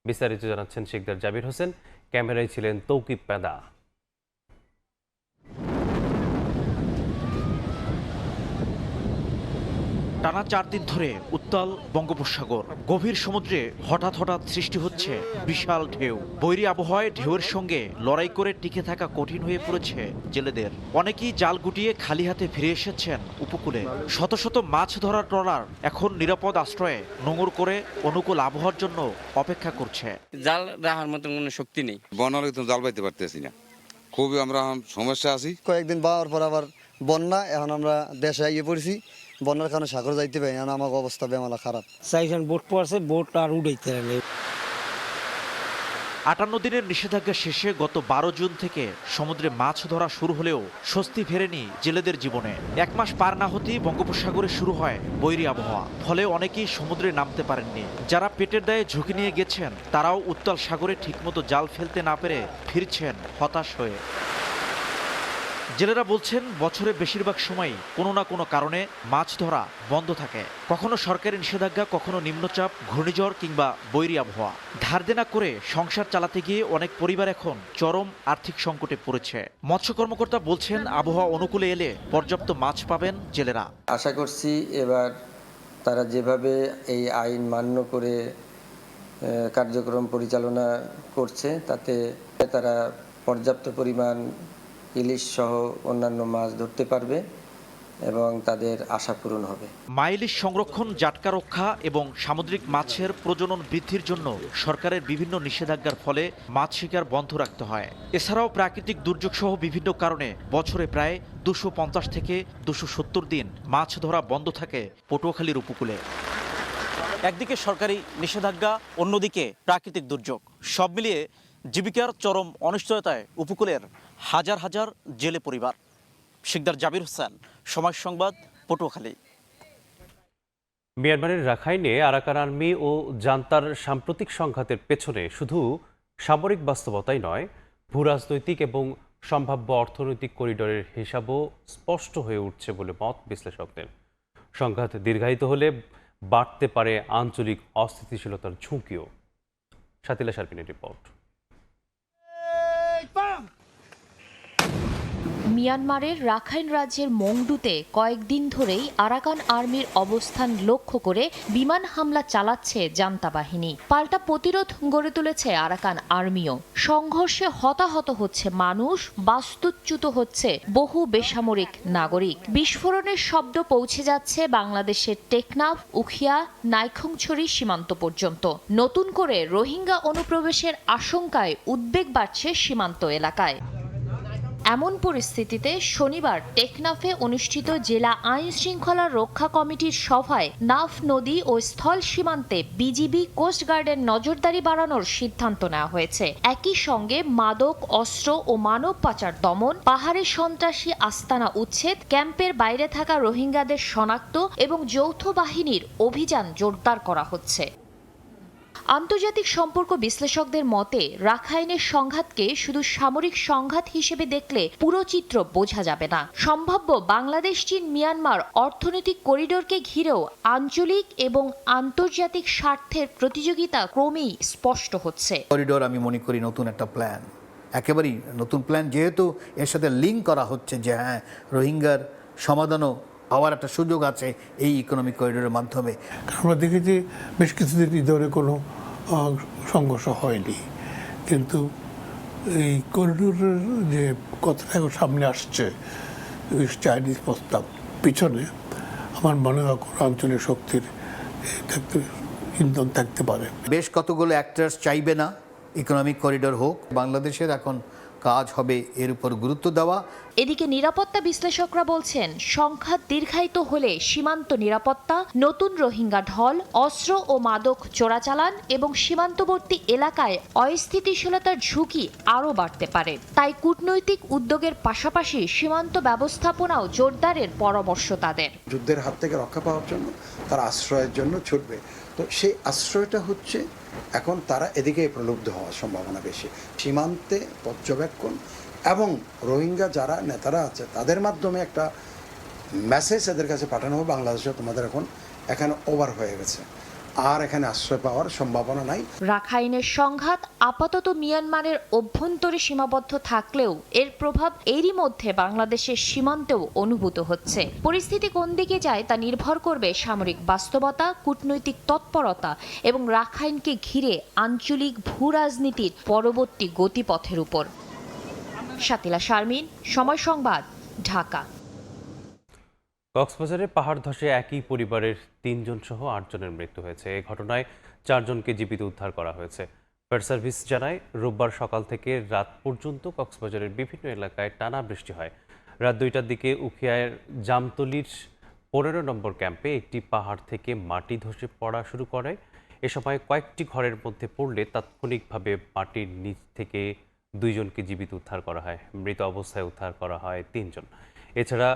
বিস্তারিত জানাচ্ছেন শেখদার জাবির হোসেন, ক্যামেরায় ছিলেন তৌকিব পেদা। টানা 4 দিন ধরে উত্তাল বঙ্গোপসাগর। গভীর সমুদ্রে হঠাৎ হঠাৎ সৃষ্টি হচ্ছে বিশাল ঢেউ। বৈরী আবহাওয়ায় ঢেউয়ের সঙ্গে লড়াই করে টিকে থাকা কঠিন হয়ে পড়েছে জেলেদের। অনেকেই জাল গুটিয়ে খালি হাতে ফিরে এসেছেন উপকূলে। শত শত মাছ ধরার ট্রলার এখন নিরাপদ আশ্রয়ে নোঙর করে অনুকূল আবহাওয়ার জন্য অপেক্ষা করছে। জাল রাখার মতো কোনো শক্তি নেই, বন্যার তো জাল পাইতে পারতেছি না, খুবই আমরা সমস্যা আছি। কয়েকদিন পাওয়ার পর আবার বন্যা, এখন আমরা দেশে এগিয়ে পড়েছি, বন্যার কারণে সাগর যাইতে পারি না, আমার অবস্থা বেমালা খারাপ। চাইছেন বোট পড়ছে, বোট আর উড়াইতে নেই। 58 দিনের নিষেধাজ্ঞা শেষে গত 12 জুন থেকে সমুদ্রে মাছ ধরা শুরু হলেও স্বস্তি ফেরেনি জেলেদের জীবনে। 1 মাস পার না হতেই বঙ্গোপসাগরে শুরু হয় বৈরী আবহাওয়া। ফলে অনেকেই সমুদ্রে নামতে পারেননি। যারা পেটের দায়ে ঝুঁকি নিয়ে গেছেন তারাও উত্তাল সাগরে ঠিকমতো জাল ফেলতে না পেরে ফিরছেন হতাশ হয়ে। জেলেরা বলছেন বছরের বেশিরভাগ সময়ই কোনো না কোনো কারণে মাছ ধরা বন্ধ থাকে। কখনো সরকারি নিষেধাজ্ঞা, কখনো নিম্নচাপ, ঘূর্ণিঝড় কিংবা বৈরী আবহাওয়া। ধার দেনা করে সংসার চালাতে গিয়ে অনেক পরিবার এখন চরম আর্থিক সংকটে পড়েছে। মৎস্য কর্মকর্তা বলছেন আবহাওয়া অনুকূলে এলে পর্যাপ্ত মাছ পাবেন জেলেরা। আশা করছি এবার তারা যেভাবে এই আইন মান্য করে কার্যক্রম পরিচালনা করছে তাতে তারা পর্যাপ্ত পরিমাণ ইলিশ সহ অন্যান্য মাছ ধরতে পারবে এবং তাদের আশা পূরণ হবে। মাইলিশ সংরক্ষণ, জাটকা রক্ষা এবং সামুদ্রিক মাছের প্রজনন বৃদ্ধির জন্য সরকারের বিভিন্ন নিষেধাজ্ঞার ফলে মাছ শিকার বন্ধ রাখতে হয়। এছাড়াও প্রাকৃতিক দুর্যোগ সহ বিভিন্ন কারণে বছরে প্রায় 250 থেকে 270 দিন মাছ ধরা বন্ধ থাকে পটুয়াখালীর উপকূলে। একদিকে সরকারি নিষেধাজ্ঞা, অন্যদিকে প্রাকৃতিক দুর্যোগ, সব মিলিয়ে জীবিকার চরম অনিশ্চয়তায় উপকূলের হাজার হাজার জেলে পরিবার। শিকদার জাবির হোসেন, সময় সংবাদ, পটুয়াখালী। মিয়ানমারের রাখাইনে আরাকান আর্মি ও জান্তার সাম্প্রতিক সংঘাতের পেছনে শুধু সামরিক বাস্তবতাই নয়, ভূরাজনৈতিক এবং সম্ভাব্য অর্থনৈতিক করিডোরের হিসাবও স্পষ্ট হয়ে উঠছে বলে মত বিশ্লেষকদের। সংঘাত দীর্ঘায়িত হলে বাড়তে পারে আঞ্চলিক অস্থিতিশীলতার ঝুঁকিও। শাতিলা শারপিনের রিপোর্ট। মিয়ানমারের রাখাইন রাজ্যের মংডুতে কয়েকদিন ধরেই আরাকান আর্মির অবস্থান লক্ষ্য করে বিমান হামলা চালাচ্ছে জান্তা বাহিনী। পাল্টা প্রতিরোধ গড়ে তুলেছে আরাকান আর্মিও। সংঘর্ষে হতাহত হচ্ছে মানুষ, বাস্তুচ্যুত হচ্ছে বহু বেসামরিক নাগরিক। বিস্ফোরণের শব্দ পৌঁছে যাচ্ছে বাংলাদেশের টেকনাফ, উখিয়া, নাইখংছড়ি সীমান্ত পর্যন্ত। নতুন করে রোহিঙ্গা অনুপ্রবেশের আশঙ্কায় উদ্বেগ বাড়ছে সীমান্ত এলাকায়। এমন পরিস্থিতিতে শনিবার টেকনাফে অনুষ্ঠিত জেলা আইন শৃঙ্খলা রক্ষা কমিটির সভায় নাফ নদী ও স্থল সীমান্তে বিজিবি, কোস্টগার্ডের নজরদারি বাড়ানোর সিদ্ধান্ত নেওয়া হয়েছে। একই সঙ্গে মাদক, অস্ত্র ও মানব পাচার দমন, পাহাড়ে সন্ত্রাসী আস্তানা উচ্ছেদ, ক্যাম্পের বাইরে থাকা রোহিঙ্গাদের শনাক্ত এবং যৌথ বাহিনীর অভিযান জোরদার করা হচ্ছে। আন্তর্জাতিক সম্পর্ক বিশ্লেষকদের মতে রাখাইনের সংঘাতকে শুধু সামরিক সংঘাত হিসেবে দেখলে পুরো চিত্র বোঝা যাবে না। সম্ভাব্য বাংলাদেশ, চীন, মিয়ানমার অর্থনৈতিক করিডোরকে ঘিরেও আঞ্চলিক এবং আন্তর্জাতিক স্বার্থের প্রতিযোগিতা ক্রমেই স্পষ্ট হচ্ছে। করিডোর আমি মনে করি নতুন একটা প্ল্যান, একেবারেই নতুন প্ল্যান, যেহেতু এর সাথে লিঙ্ক করা হচ্ছে যে হ্যাঁ, রোহিঙ্গার সমাধানও হওয়ার একটা সুযোগ আছে এই ইকোনমিক করিডোরের মাধ্যমে। আমরা দেখেছি বেশ কিছুদিন ধরে কোনো সংঘর্ষ হয়নি, কিন্তু এই করিডোরের যে কথাটা এখন সামনে আসছে, চাইনিজ প্রস্তাব পিছনে আমার মনে হয় কোনো আঞ্চলিক শক্তির ইন্ধন থাকতে পারে। বেশ কতগুলো অ্যাক্টার্স চাইবে না ইকোনমিক করিডোর হোক। বাংলাদেশের এখন কাজ হবে এর উপর গুরুত্ব দেওয়া। এদিকে নিরাপত্তা বিশ্লেষকরা বলছেন সংঘাত দীর্ঘায়িত হলে সীমান্ত নিরাপত্তা, নতুন রোহিঙ্গা ঢল, অস্ত্র ও মাদক চোরাচালান এবং সীমান্তবর্তী এলাকায় অস্থিতিশীলতার ঝুঁকি আরও বাড়তে পারে। তাই কূটনৈতিক উদ্যোগের পাশাপাশি সীমান্ত ব্যবস্থাপনাও জোরদারের পরামর্শ তাদের। যুদ্ধের হাত থেকে রক্ষা পাওয়ার জন্য তারা আশ্রয়ের জন্য ছুটবে, তো সেই আশ্রয়টা হচ্ছে এখন তারা এদিকে প্রলুব্ধ হওয়ার সম্ভাবনা বেশি। সীমান্তে পর্যবেক্ষণ এবং রোহিঙ্গা যারা নেতারা আছে তাদের মাধ্যমে একটা মেসেজ এদের কাছে পাঠানো হবে, বাংলাদেশে তোমাদের এখন এখানে ওভার হয়ে গেছে, আর এখানে আশ্রয় পাওয়ার সম্ভাবনা নাই। রাখাইনের সংঘাত আপাতত মিয়ানমারের অভ্যন্তরে সীমাবদ্ধ থাকলেও এর প্রভাব এরই মধ্যে বাংলাদেশের সীমান্তেও অনুভূত হচ্ছে। পরিস্থিতি কোন দিকে যায় তা নির্ভর করবে সামরিক বাস্তবতা, কূটনৈতিক তৎপরতা এবং রাখাইনকে ঘিরে আঞ্চলিক ভূরাজনীতির পরবর্তী গতিপথের উপর। শাতিলা শারমিন, সময় সংবাদ, ঢাকা। কক্সবাজারে পাহাড় ধসে একই পরিবারের 3 জন সহ 8 জনের মৃত্যু হয়েছে। এই ঘটনায় 4 জনকে জীবিত উদ্ধার করা হয়েছে। ফায়ার সার্ভিস জানায়, রোববার সকাল থেকে রাত পর্যন্ত কক্সবাজারের বিভিন্ন এলাকায় টানা বৃষ্টি হয়। রাত 2টার দিকে উখিয়ার জামতলির 15 নম্বর ক্যাম্পে একটি পাহাড় থেকে মাটি ধসে পড়া শুরু করে। এ সময় কয়েকটি ঘরের মধ্যে পড়লে তাৎক্ষণিকভাবে মাটির নিচ থেকে 2 জনকে জীবিত উদ্ধার করা হয়। মৃত অবস্থায় উদ্ধার করা হয় 3 জন। এছাড়া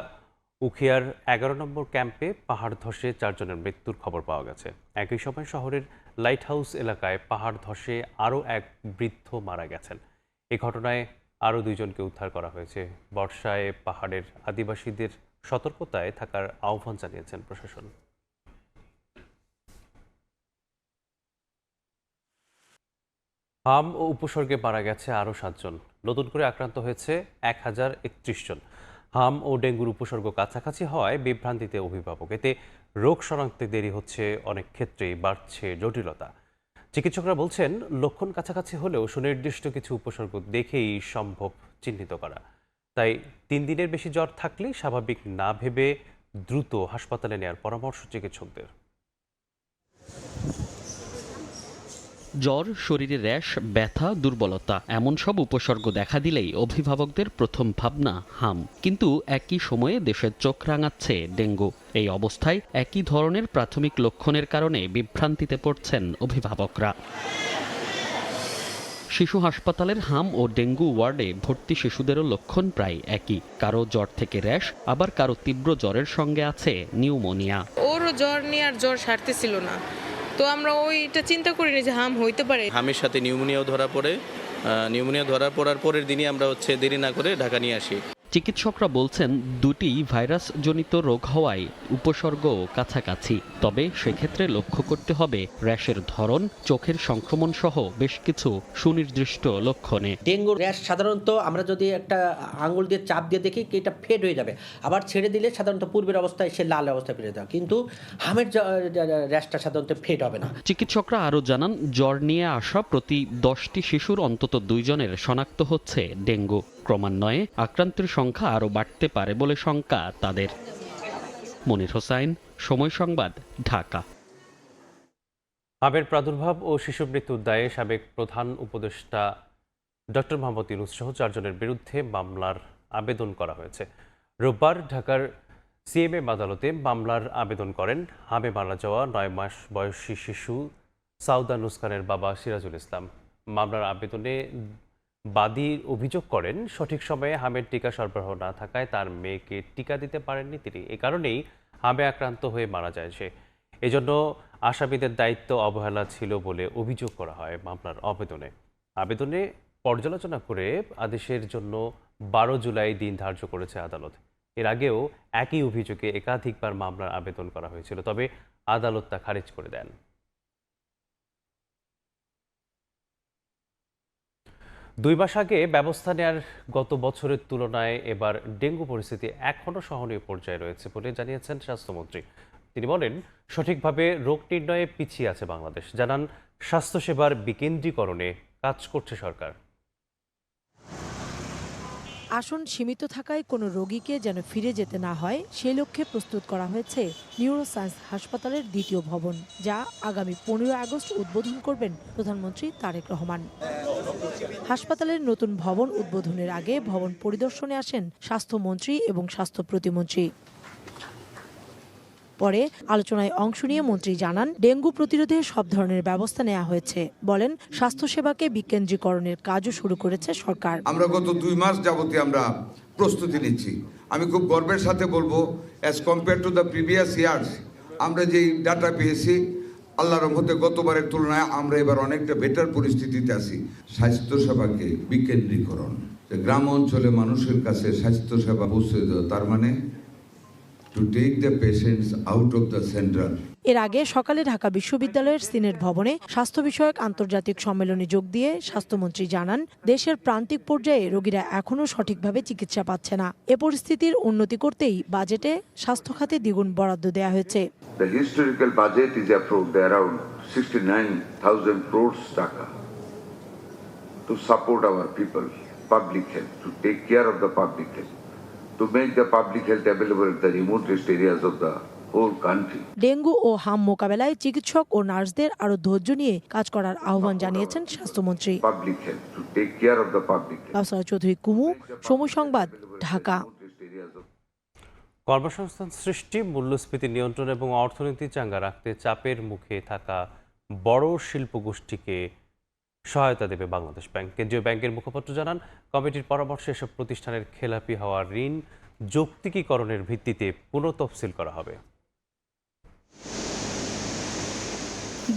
উখিয়ার 11 নম্বর ক্যাম্পে পাহাড় ধসে 4 জনের মৃত্যুর খবর পাওয়া গেছে। একই সময় শহরের লাইট হাউস এলাকায় পাহাড় ধসে আরও এক বৃদ্ধ মারা গেছেন। এই ঘটনায় আরও 2 জনকে উদ্ধার করা হয়েছে। বর্ষায় পাহাড়ের আদিবাসীদের সতর্কতায় থাকার আহ্বান জানিয়েছেন প্রশাসন। হাম ও উপসর্গে মারা গেছে আরও 7 জন। নতুন করে আক্রান্ত হয়েছে 1031 জন। হাম ও ডেঙ্গুর উপসর্গ কাছাকাছি হওয়ায় বিভ্রান্তিতে অভিভাবক। এতে রোগ শনাক্তে দেরি হচ্ছে, অনেক ক্ষেত্রেই বাড়ছে জটিলতা। চিকিৎসকরা বলছেন, লক্ষণ কাছাকাছি হলেও সুনির্দিষ্ট কিছু উপসর্গ দেখেই সম্ভব চিহ্নিত করা। তাই 3 দিনের বেশি জ্বর থাকলে স্বাভাবিক না ভেবে দ্রুত হাসপাতালে নেওয়ার পরামর্শ চিকিৎসকদের। জ্বর, শরীরে র্যাশ, ব্যথা, দুর্বলতা এমন সব উপসর্গ দেখা দিলেই অভিভাবকদের প্রথম ভাবনা হাম। কিন্তু একই সময়ে দেশের চোখ রাঙাচ্ছে ডেঙ্গু। এই অবস্থায় একই ধরনের প্রাথমিক লক্ষণের কারণে বিভ্রান্তিতে পড়ছেন অভিভাবকরা। শিশু হাসপাতালের হাম ও ডেঙ্গু ওয়ার্ডে ভর্তি শিশুদেরও লক্ষণ প্রায় একই। কারো জ্বর থেকে র্যাশ, আবার কারো তীব্র জ্বরের সঙ্গে আছে নিউমোনিয়া। ওরও জ্বর নিয়ে আর জ্বর সারতেছিল না, তো আমরা ওইটা চিন্তা করিনি যে হাম হইতে পারে। হামের সাথে নিউমোনিয়াও ধরা পড়ে। নিউমোনিয়া ধরা পড়ার পরের দিনই আমরা দেরি না করে ঢাকা নিয়ে আসি। চিকিৎসকরা বলছেন দুটি ভাইরাসজনিত রোগ হওয়ায় উপসর্গ কাছাকাছি। তবে সেক্ষেত্রে লক্ষ্য করতে হবে র্যাশের ধরন, চোখের সংক্রমণ সহ বেশ কিছু সুনির্দিষ্ট লক্ষণে। ডেঙ্গুর র্যাশ সাধারণত আমরা যদি একটা আঙুল দিয়ে চাপ দিয়ে দেখি কি এটা ফেড হয়ে যাবে, আবার ছেড়ে দিলে সাধারণত পূর্বের অবস্থায় সে লাল অবস্থায় ফিরে যাবে, কিন্তু হামের র্যাশটা সাধারণত ফেড হবে না। চিকিৎসকরা আরও জানান, জ্বর নিয়ে আসা প্রতি 10টি শিশুর অন্তত 2 জনের শনাক্ত হচ্ছে ডেঙ্গু। ক্রমান্বয়ে আক্রান্তের সংখ্যা আরও বাড়তে পারে বলে শঙ্কা তাদের। মনির হোসাইন, সময় সংবাদ, ঢাকা। হামের প্রাদুর্ভাব ও শিশু মৃত্যুর দায়ে সাবেক প্রধান উপদেষ্টা ডক্টর মোহাম্মদ ইউনূস সহ 4 জনের বিরুদ্ধে মামলার আবেদন করা হয়েছে। রোববার ঢাকার সিএমএম আদালতে মামলার আবেদন করেন হামে মারা যাওয়া 9 মাস বয়সী শিশু সাউদা নুসকানের বাবা সিরাজুল ইসলাম। মামলার আবেদনে বাদী অভিযোগ করেন, সঠিক সময়ে হামের টিকা সরবরাহ না থাকায় তার মেয়েকে টিকা দিতে পারেননি তিনি। এ কারণেই হামে আক্রান্ত হয়ে মারা যায় সে। এজন্য আসামিদের দায়িত্ব অবহেলা ছিল বলে অভিযোগ করা হয় মামলার আবেদনে পর্যালোচনা করে আদেশের জন্য 12 জুলাই দিন ধার্য করেছে আদালত। এর আগেও একই অভিযোগে একাধিকবার মামলার আবেদন করা হয়েছিল, তবে আদালত তা খারিজ করে দেন। 2 মাস আগে ব্যবস্থা নেয়ার গত বছরের তুলনায় এবার ডেঙ্গু পরিস্থিতি এখনও সহনীয় পর্যায়ে রয়েছে বলে জানিয়েছেন স্বাস্থ্যমন্ত্রী। তিনি বলেন, সঠিকভাবে রোগ নির্ণয়ে পিছিয়ে আছে বাংলাদেশ। জানান, স্বাস্থ্যসেবার বিকেন্দ্রীকরণে কাজ করছে সরকার। আসন সীমিত থাকায় কোনো রোগীকে যেন ফিরে যেতে না হয় সেই লক্ষ্যে প্রস্তুত করা হয়েছে নিউরোসায়েন্স হাসপাতালের 2য় ভবন, যা আগামী 15 আগস্ট উদ্বোধন করবেন প্রধানমন্ত্রী তারেক রহমান। হাসপাতালের নতুন ভবন উদ্বোধনের আগে ভবন পরিদর্শনে আসেন স্বাস্থ্যমন্ত্রী এবং স্বাস্থ্য প্রতিমন্ত্রী। পরে আলোচনায় অংশ নিয়ে মন্ত্রী জানান, ডেঙ্গু প্রতিরোধে সব ধরনের ব্যবস্থা নেওয়া হয়েছে। বলেন, স্বাস্থ্যসেবাকে বিকেন্দ্রীকরণের কাজও শুরু করেছে সরকার। আমরা গত 2 মাস যাবতীয় আমরা প্রস্তুতি নিচ্ছি। আমি খুব গর্বের সাথে বলবো, as compare to the previous years, আমরা যেই ডাটা পেয়েছি আল্লাহর রহমতে গতবারের তুলনায় আমরা এবার অনেকটা বেটার পরিস্থিতিতে আছি। স্বাস্থ্যসেবাকে বিকেন্দ্রীকরণ, গ্রাম অঞ্চলে মানুষের কাছে স্বাস্থ্যসেবা পৌঁছে দেওয়া, তার মানে to take the patients out of the central. এর আগে সকালে ঢাকা বিশ্ববিদ্যালয়ের সিনেট ভবনে স্বাস্থ্য বিষয়ক আন্তর্জাতিক সম্মেলনে যোগ দিয়ে স্বাস্থ্যমন্ত্রী জানান, দেশের প্রান্তিক পর্যায়ে রোগীরা এখনও সঠিকভাবে চিকিৎসা পাচ্ছে না। এ পরিস্থিতির উন্নতি করতেই বাজেটে স্বাস্থ্য খাতে দ্বিগুণ বরাদ্দ দেওয়া হয়েছে। The historical budget is approved around 69,000 crores টাকা to support our people, public health, to take care of the public health, to make the public health available at the remotest areas of the whole country. Dengue ও হাম মোকাবেলায় চিকিৎসক ও নার্সদের আরো ধৈর্য নিয়ে কাজ করার আহ্বান জানিয়েছেন স্বাস্থ্যমন্ত্রী। Public health, to take care of the public health. কাউসার চৌধুরী কুমু, সময় সংবাদ, ঢাকা। কর্মসংস্থান সৃষ্টি, মূল্যস্ফীতি নিয়ন্ত্রণ এবং অর্থনীতি চাঙ্গা রাখতে চাপের মুখে থাকা বড় শিল্পগোষ্ঠীকে সহায়তা দেবে বাংলাদেশ ব্যাংক। কেন্দ্রীয় ব্যাংকের মুখপাত্র জানান, কমিটির পরামর্শে এসব প্রতিষ্ঠানের খেলাপি হওয়া ঋণ যৌক্তিকীকরণের ভিত্তিতে পুনঃতফসিল করা হবে।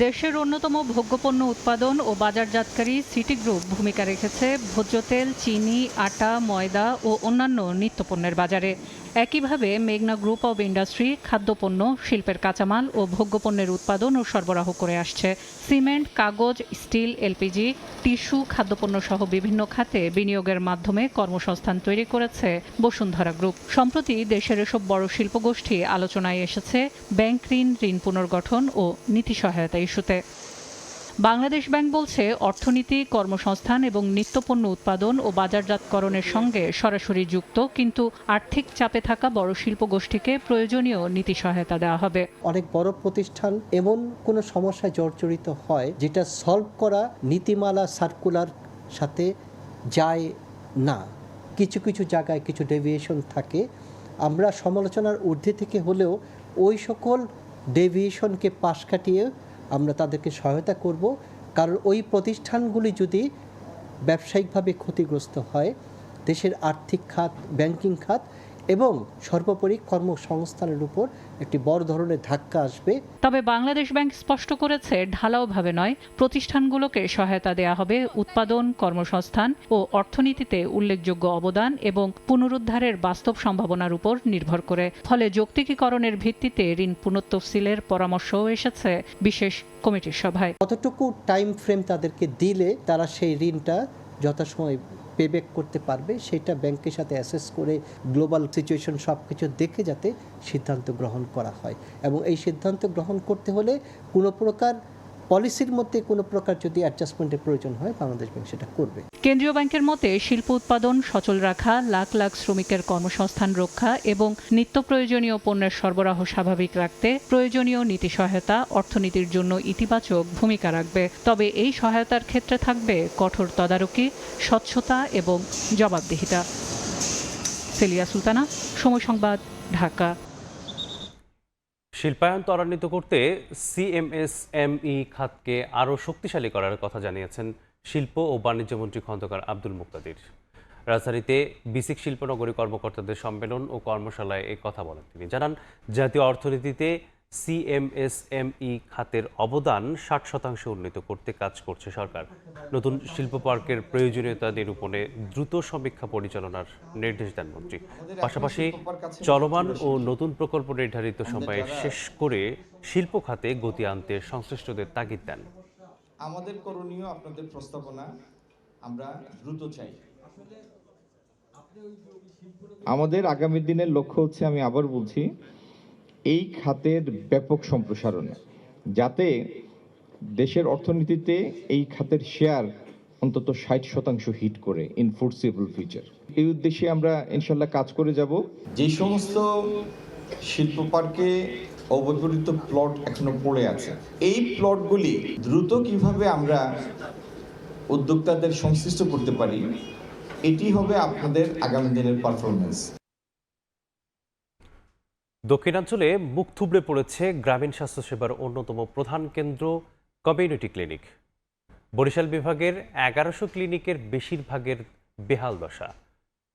দেশের অন্যতম ভোগ্যপণ্য উৎপাদন ও বাজারজাতকারী সিটি গ্রুপ ভূমিকা রেখেছে ভোজ্য তেল, চিনি, আটা, ময়দা ও অন্যান্য নিত্যপণ্যের বাজারে। একইভাবে মেঘনা গ্রুপ অব ইন্ডাস্ট্রি খাদ্যপণ্য, শিল্পের কাঁচামাল ও ভোগ্যপণ্যের উৎপাদন ও সরবরাহ করে আসছে। সিমেন্ট, কাগজ, স্টিল, এলপিজি, টিস্যু, খাদ্যপণ্য সহ বিভিন্ন খাতে বিনিয়োগের মাধ্যমে কর্মসংস্থান তৈরি করেছে বসুন্ধরা গ্রুপ। সম্প্রতি দেশের এসব বড় শিল্পগোষ্ঠী আলোচনায় এসেছে ব্যাংক ঋণ পুনর্গঠন ও নীতি সহায়তা ইস্যুতে। বাংলাদেশ ব্যাংক বলছে, অর্থনীতি, কর্মসংস্থান এবং নিত্যপণ্য উৎপাদন ও বাজারজাতকরণের সঙ্গে সরাসরি যুক্ত, কিন্তু আর্থিক চাপে থাকা বড় শিল্প গোষ্ঠীকে প্রয়োজনীয় নীতি সহায়তা দেওয়া হবে। অনেক বড় প্রতিষ্ঠান এমন কোনো সমস্যায় জর্জরিত হয় যেটা সলভ করা নীতিমালা সার্কুলার সাথে যায় না। কিছু কিছু জায়গায় কিছু ডেভিয়েশন থাকে। আমরা সমালোচনার ঊর্ধ্বে থেকে হলেও ওই সকল ডেভিয়েশনকে পাশ কাটিয়ে আমরা তাদেরকে সহায়তা করব, কারণ ওই প্রতিষ্ঠানগুলি যদি ব্যবসায়িকভাবে ক্ষতিগ্রস্ত হয়, দেশের আর্থিক খাত, ব্যাংকিং খাত এবং সর্বোপরি কর্মসংস্থানের উপর একটি বড় ধরনের ধাক্কা আসবে। তবে বাংলাদেশ ব্যাংক স্পষ্ট করেছে, ঢালাওভাবে নয়, প্রতিষ্ঠানগুলোকে সহায়তা দেওয়া হবে উৎপাদন, কর্মসংস্থান ও অর্থনীতিতে উল্লেখযোগ্য অবদান এবং পুনরুদ্ধারের বাস্তব সম্ভাবনার উপর নির্ভর করে। ফলে যৌক্তিকীকরণের ভিত্তিতে ঋণ পুনঃতফসিলের পরামর্শও এসেছে বিশেষ কমিটির সভায়। কতটুকু টাইম ফ্রেম তাদেরকে দিলে তারা সেই ঋণটা যথাসময় পেব্যাক করতে পারবে, সেটা ব্যাংকের সাথে অ্যাসেস করে গ্লোবাল সিচুয়েশন সব কিছু দেখে যাতে সিদ্ধান্ত গ্রহণ করা হয়। এবং এই সিদ্ধান্ত গ্রহণ করতে হলে কোনো প্রকার পলিসির মধ্যে কোনো প্রকার যদি অ্যাডজাস্টমেন্টের প্রয়োজন হয়, বাংলাদেশ ব্যাংক সেটা করবে। কেন্দ্রীয় ব্যাংকের মতে, শিল্প উৎপাদন সচল রাখা, লাখ লাখ শ্রমিকের কর্মসংস্থান রক্ষা এবং নিত্য প্রয়োজনীয় পণ্যের সরবরাহ স্বাভাবিক রাখতে প্রয়োজনীয় নীতি সহায়তা অর্থনীতির জন্য ইতিবাচক ভূমিকা রাখবে। তবে এই সহায়তার ক্ষেত্রে থাকবে কঠোর তদারকি, স্বচ্ছতা এবং জবাবদিহিতা। সেলিয়া সুলতানা, সময় সংবাদ, ঢাকা। শিল্পায়ন ত্বরান্বিত করতে সিএমএসএমই খাতকে আরও শক্তিশালী করার কথা জানিয়েছেন শিল্প ও বাণিজ্য মন্ত্রী খন্দকার আব্দুল মুক্তাদির। রাজধানীতে বিসিক শিল্পনগরী কর্মকর্তাদের সম্মেলন ও কর্মশালায় এই কথা বলেন তিনি। জানান, জাতীয় অর্থনীতিতে সিএমএসএমই খাতের অবদান 60% উন্নীত করতে কাজ করছে সরকার। নতুন শিল্প পার্কের প্রয়োজনীয়তা নিরূপণে দ্রুত সমীক্ষা পরিচালনার নির্দেশ দেন মন্ত্রী। পাশাপাশি চলমান ও নতুন প্রকল্প নির্ধারিত সময়ে শেষ করে শিল্প খাতে গতি আনতে সংশ্লিষ্টদের তাগিদ দেন। আমাদের করণীয়, আপনাদের প্রস্তাবনা আমরা দ্রুত চাই। আমাদের আগামী দিনের লক্ষ্য হচ্ছে, আমি আবার বলছি, এই খাতের ব্যাপক সম্প্রসারণ, যাতে দেশের অর্থনীতিতে এই খাতের শেয়ার অন্তত 60% হিট করে ইন ফোরসিবল ফিউচার। এই উদ্দেশ্যে আমরা ইনশাল্লাহ কাজ করে যাব। যে সমস্ত শিল্প পার্কে অব্যবহৃত প্লট এখনো পড়ে আছে, এই প্লটগুলি দ্রুত কিভাবে আমরা উদ্যোক্তাদের সংশ্লিষ্ট করতে পারি, এটি হবে আপনাদের আগামী দিনের পারফরমেন্স। দক্ষিণাঞ্চলে মুখ থুবড়ে পড়েছে গ্রামীণ স্বাস্থ্যসেবার অন্যতম প্রধান কেন্দ্র কমিউনিটি ক্লিনিক। বরিশাল বিভাগের 1100 ক্লিনিকের বেশিরভাগের বেহাল দশা।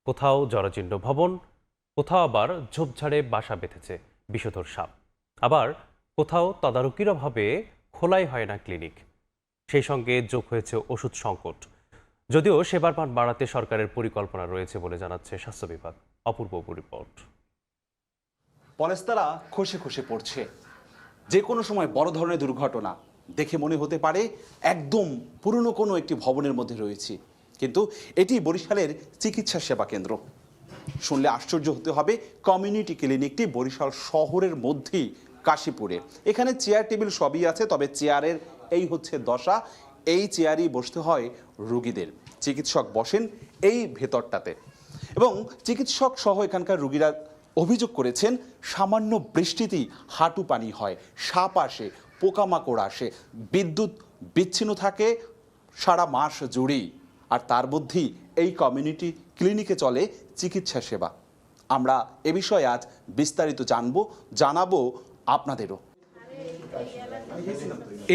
কোথাও জরাজীর্ণ ভবন, কোথাও আবার ঝোপঝাড়ে বাসা বেঁধেছে বিষধর সাপ, আবার কোথাও তদারকির অভাবে খোলাই হয় না ক্লিনিক। সেই সঙ্গে যোগ হয়েছে ওষুধ সংকট। যদিও সেবার মান বাড়াতে সরকারের পরিকল্পনা রয়েছে বলে জানাচ্ছে স্বাস্থ্য বিভাগ। অপূর্ব রিপোর্ট। পলেস্তারা খসে খসে পড়ছে। যে কোনো সময় বড় ধরনের দুর্ঘটনা দেখে মনে হতে পারে একদম পুরনো কোনো একটি ভবনের মধ্যে রয়েছে, কিন্তু এটি বরিশালের চিকিৎসা সেবা কেন্দ্র। শুনলে আশ্চর্য হতে হবে, কমিউনিটি ক্লিনিকটি বরিশাল শহরের মধ্যেই কাশীপুরে। এখানে চেয়ার টেবিল সবই আছে, তবে চেয়ারের এই হচ্ছে দশা। এই চেয়ারই বসতে হয় রোগীদের। চিকিৎসক বসেন এই ভেতরটাতে, এবং চিকিৎসক সহ এখানকার রোগীরা অভিযোগ করেছেন, সামান্য বৃষ্টিতেই হাঁটু পানি হয়, সাপ আসে, পোকামাকড় আসে, বিদ্যুৎ বিচ্ছিন্ন থাকে সারা মাস জুড়েই। আর তার মধ্যেই এই কমিউনিটি ক্লিনিকে চলে চিকিৎসা সেবা। আমরা এ বিষয়ে আজ বিস্তারিত জানাবো আপনাদেরও।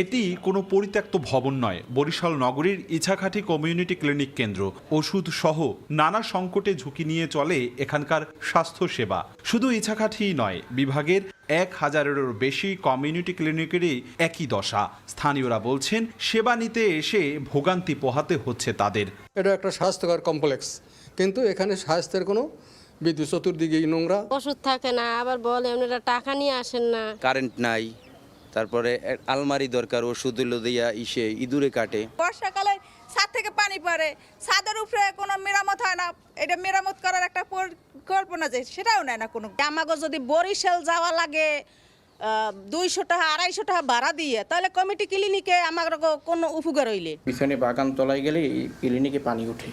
এটি কোনো পরিত্যক্ত ভবন নয়, বরিশাল নগরীর ইছাখাটি কমিউনিটি ক্লিনিক কেন্দ্র। ওষুধ সহ নানা সংকটে ঝুঁকি নিয়ে চলে এখানকার স্বাস্থ্য সেবা। শুধু ইছাখাটিই নয়, বিভাগের 1000-এরও বেশি কমিউনিটি ক্লিনিকেরই একই দশা। স্থানীয়রা বলছেন, সেবা নিতে এসে ভোগান্তি পোহাতে হচ্ছে তাদের। এটা একটা স্বাস্থ্যকর কমপ্লেক্স, কিন্তু এখানে স্বাস্থ্যের কোনো বিদ্যুৎ, চতুর্দিকেই নোংরা, ওষুধ থাকে না, আবার বলে আপনারা টাকা নিয়ে আসেন না, কারেন্ট নাই, তারপরে আলমারি দরকার, ওষুধ দিয়া ইঁদুরে কাটে। বর্ষাকালে ছাদ থেকে পানি পড়ে, ছাদের উপরে কোনো মেরামত হয় না। এটা মেরামত করার একটা পরিকল্পনা যে সেটাও নেয় না কোনো। আমাকে যদি বরিশাল যাওয়া লাগে 200 টাকা 250 টাকা ভাড়া দিয়ে, তাহলে কমিটি ক্লিনিকে আমার কোনো উপকার হইলে? পিছনে বাগান তলায় গেলে ক্লিনিকে পানি ওঠে,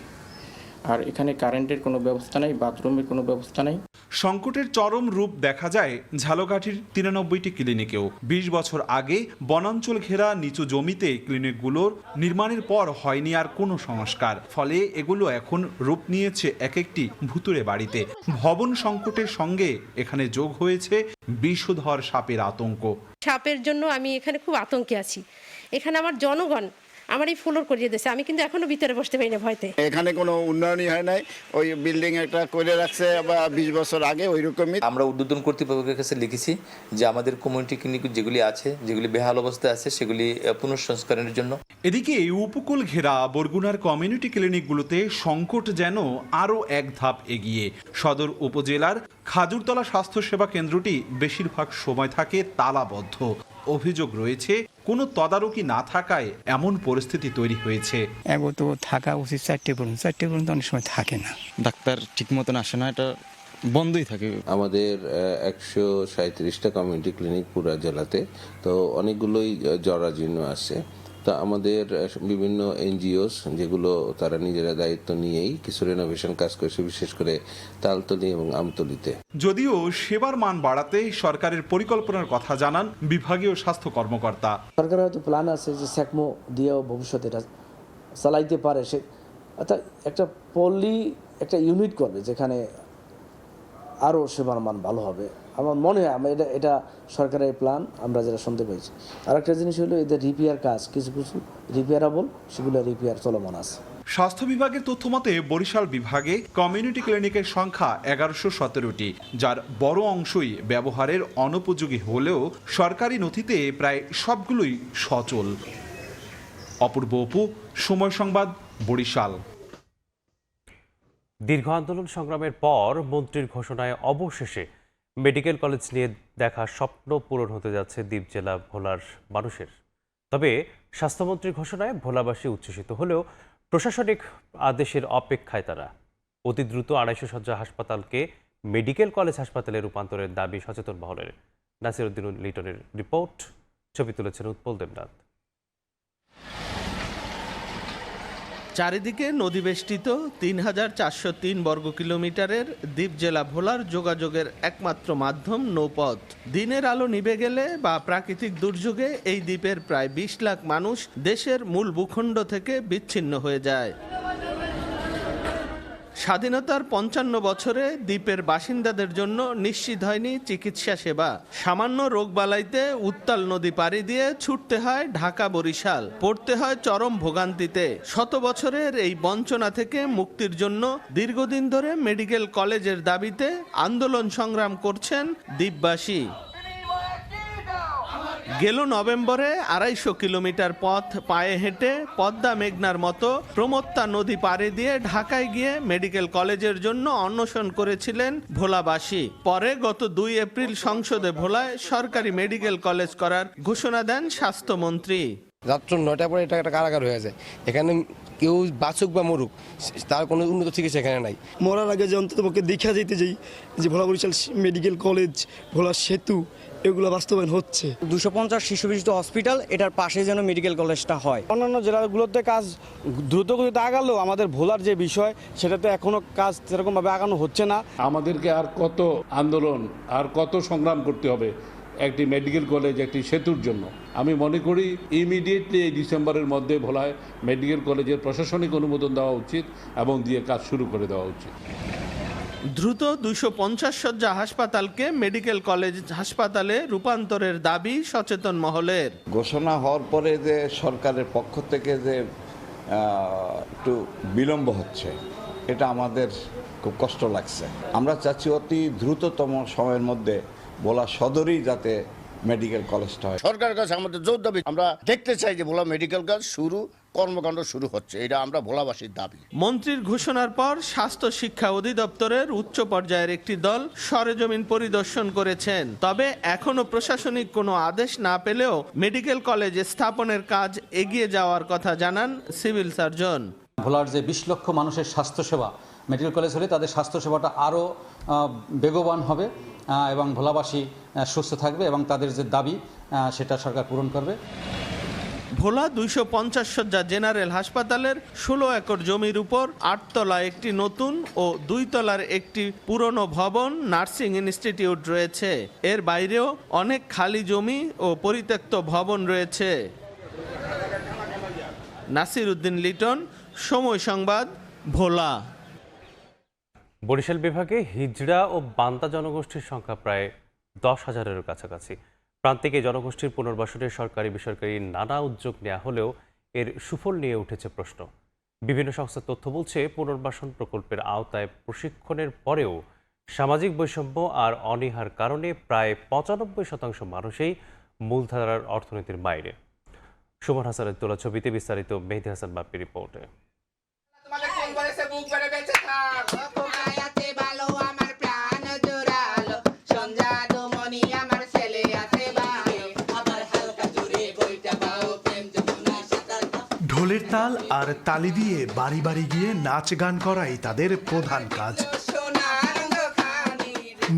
আর এখানে কারেন্টের কোনো ব্যবস্থা নেই, বাথরুমের কোনো ব্যবস্থা নেই। সংকটের চরম রূপ দেখা যায় ঝালকাঠির 93টি ক্লিনিকেও। 20 বছর আগে বনাঞ্চল ঘেরা নিচু জমিতে ক্লিনিকগুলোর নির্মাণের পর হয়নি আর কোনো সংস্কার, ফলে এগুলো এখন রূপ নিয়েছে এক একটি ভুতুড়ে বাড়িতে। ভবন সংকটের সঙ্গে এখানে যোগ হয়েছে বিষধর সাপের আতঙ্ক। সাপের জন্য আমি এখানে খুব আতঙ্কে আছি। এখানে আমার জনগণ আমার এই ফ্লোর করিয়ে দিয়েছে, আমি কিন্তু এখনো ভিতরে বসতে পারি না ভয়তে। এখানে কোনো উন্নয়নই হয় নাই, ওই বিল্ডিং একটা করে রাখছে বা 20 বছর আগে ওই রকমই। আমরা ঊর্ধ্বতন কর্তৃপক্ষের কাছে লিখেছি যে আমাদের কমিউনিটি ক্লিনিক যেগুলি আছে, যেগুলি বেহাল অবস্থায় আছে, সেগুলি পুনঃসংস্কারের জন্য। এদিকে উপকূল ঘেরা বরগুনার কমিউনিটি ক্লিনিকগুলোতে সংকট যেন আরও এক ধাপ এগিয়ে। সদর উপজেলার খাজুরতলা স্বাস্থ্যসেবা কেন্দ্রটি বেশিরভাগ সময় থাকে তালাবদ্ধ। অভিযোগ রয়েছে কোনো তদারকি না থাকায় এমন পরিস্থিতি তৈরি হয়েছে। তো থাকা উচিত 4টে পর্যন্ত অনেক সময় থাকে না, ডাক্তার ঠিক মতন আসে না, এটা বন্ধই থাকে। আমাদের 137টা কমিউনিটি ক্লিনিক পুরা জেলাতে, তো অনেকগুলোই জরাজীর্ণ আছে। তা আমাদের বিভিন্ন এনজিওস যেগুলো তারা নিজেরা দায়িত্ব নিয়েই কিছু রেনোভেশন কাজ করেছে, বিশেষ করে তালতলি এবং আমতলিতে। যদিও সেবার মান বাড়াতে সরকারের পরিকল্পনার কথা জানান বিভাগীয় স্বাস্থ্য কর্মকর্তা। সরকারের হয়তো প্ল্যান আছে যে স্যাকমো দিয়েও ভবিষ্যতে এটা চালাইতে পারে, সে অর্থাৎ একটা একটা ইউনিট করবে যেখানে আরও সেবার মান ভালো হবে। আমার মনে হয় এটা সরকারের প্ল্যান, আমরা যেটা শুনতে পেয়েছি। আর একটা জিনিস হলো এদের রিপেয়ার কাজ, কিছু কিছু রিপেয়ারেবল, সেগুলো রিপেয়ার চলমান আছে। স্বাস্থ্য বিভাগের তথ্য মতে বরিশাল বিভাগে কমিউনিটি ক্লিনিকের সংখ্যা 1117টি, যার বড় অংশই ব্যবহারের অনুপযোগী হলেও সরকারি নথিতে প্রায় সবগুলোই সচল। অপূর্ব অপু, সময় সংবাদ, বরিশাল। দীর্ঘ আন্দোলন সংগ্রামের পর মন্ত্রীর ঘোষণায় অবশেষে মেডিকেল কলেজ নিয়ে দেখা স্বপ্ন পূরণ হতে যাচ্ছে দ্বীপ জেলা ভোলার মানুষের। তবে স্বাস্থ্যমন্ত্রীর ঘোষণায় ভোলাবাসী উচ্ছ্বসিত হলেও প্রশাসনিক আদেশের অপেক্ষায় তারা। অতি দ্রুত 250 শয্যা হাসপাতালকে মেডিকেল কলেজ হাসপাতালে রূপান্তরের দাবি সচেতন মহলের। নাসিরউদ্দিন লিটনের রিপোর্ট, ছবি তুলেছেন উৎপল দেবনাথ। চারিদিকে নদীবেষ্টিত 3403 বর্গ কিলোমিটারের দ্বীপ জেলা ভোলার যোগাযোগের একমাত্র মাধ্যম নৌপথ। দিনের আলো নিভে গেলে বা প্রাকৃতিক দুর্যোগে এই দ্বীপের প্রায় 20 লাখ মানুষ দেশের মূল ভূখণ্ড থেকে বিচ্ছিন্ন হয়ে যায়। স্বাধীনতার 55 বছরে দ্বীপের বাসিন্দাদের জন্য নিশ্চিত হয়নি চিকিৎসা সেবা। সামান্য রোগবালাইতে উত্তাল নদী পাড়ি দিয়ে ছুটতে হয় ঢাকা বরিশাল, পড়তে হয় চরম ভোগান্তিতে। 100 বছরের এই বঞ্চনা থেকে মুক্তির জন্য দীর্ঘদিন ধরে মেডিকেল কলেজের দাবিতে আন্দোলন সংগ্রাম করছেন দ্বীপবাসী। গেল নভেম্বরে 250 কিলোমিটার পথ পায়ে হেঁটে পদ্মা মেঘনার মতো প্রমত্তা নদী পাড়ে দিয়ে ঢাকায় গিয়ে মেডিকেল কলেজের জন্য অন্বেষণ করেছিলেন ভোলাবাসী। পরে গত 2 এপ্রিল সংসদে ভোলায় সরকারি মেডিকেল কলেজ করার ঘোষণা দেন স্বাস্থ্যমন্ত্রী। রাত্র 9টার পরে এটা একটা কারাগার হয়ে যায়। এখানে কেউ বাঁচুক বা মরুক, তার কোনো উন্নত চিকিৎসা এখানে নাই। মরার আগে যে অন্তত পক্ষে দেখা যেতে যাই যে ভোলা বরিশাল মেডিকেল কলেজ, ভোলা সেতু, এগুলো বাস্তবায়ন হচ্ছে। 250 শিশু বিশিষ্ট হসপিটাল, এটার পাশে যেন মেডিকেল কলেজটা হয়। অন্যান্য জেলাগুলোতে কাজ দ্রুত গতিতে আগালেও আমাদের ভোলার যে বিষয়, সেটাতে এখনো কাজ সেরকমভাবে আগানো হচ্ছে না। আমাদেরকে আর কত আন্দোলন আর কত সংগ্রাম করতে হবে একটি মেডিকেল কলেজ, একটি সেতুর জন্য। আমি মনে করি ইমিডিয়েটলি এই ডিসেম্বরের মধ্যে ভোলায় মেডিকেল কলেজের প্রশাসনিক অনুমোদন দেওয়া উচিত এবং দিয়ে কাজ শুরু করে দেওয়া উচিত। দ্রুত 250 শয্যা হাসপাতালকে মেডিকেল কলেজ হাসপাতালে রূপান্তরের দাবি সচেতন মহলের। ঘোষণা হওয়ার পরে যে সরকারের পক্ষ থেকে যে একটু বিলম্ব হচ্ছে, এটা আমাদের খুব কষ্ট লাগছে। আমরা চাচ্ছি অতি দ্রুততম সময়ের মধ্যে ভোলা সদরেই যাতে মেডিকেল কলেজটা হয়। সরকারের কাছে আমাদের জোর দাবি, আমরা দেখতে চাই যে ভোলা মেডিকেল কলেজ কর্মকাণ্ড শুরু হচ্ছে, এটা আমরা ভোলাবাসীর দাবি। মন্ত্রীর ঘোষণার পর স্বাস্থ্য শিক্ষা অধিদপ্তরের উচ্চ পর্যায়ের একটি দল সরেজমিন পরিদর্শন করেছেন। তবে এখনো প্রশাসনিক কোনো আদেশ না পেলেও মেডিকেল কলেজ স্থাপনের কাজ এগিয়ে যাওয়ার কথা জানান সিভিল সার্জন। ভোলার যে 20 লক্ষ মানুষের স্বাস্থ্যসেবা, মেডিকেল কলেজ হলে তাদের স্বাস্থ্যসেবাটা আরও বেগবান হবে এবং ভোলাবাসী সুস্থ থাকবে এবং তাদের যে দাবি সেটা সরকার পূরণ করবে। ভোলা 250 শয্যা জেনারেল হাসপাতালের 16 একর জমির উপর 8 তলা একটি নতুন ও 2 তলার একটি পুরনো ভবন নার্সিং ইনস্টিটিউট রয়েছে। এর বাইরেও অনেক খালি জমি ও পরিত্যক্ত ভবন রয়েছে। নাসির উদ্দিন লিটন, সময় সংবাদ, ভোলা। বরিশাল বিভাগে হিজড়া ও বান্তা জনগোষ্ঠীর সংখ্যা প্রায় 10,000-এর কাছাকাছি। প্রান্তিক এই জনগোষ্ঠীর পুনর্বাসনে সরকারি বেসরকারি নানা উদ্যোগ নেওয়া হলেও এর সুফল নিয়ে উঠেছে প্রশ্ন। বিভিন্ন সংস্থার তথ্য বলছে, পুনর্বাসন প্রকল্পের আওতায় প্রশিক্ষণের পরেও সামাজিক বৈষম্য আর অনীহার কারণে প্রায় 95% মানুষই মূলধারার অর্থনীতির বাইরে। সুমন হাসানের তোলা ছবিতে বিস্তারিত মেহেদী হাসান বাপ্পির রিপোর্টে। ঢোলের তাল আর তালি দিয়ে বাড়ি বাড়ি গিয়ে নাচ গান করাই তাদের প্রধান কাজ।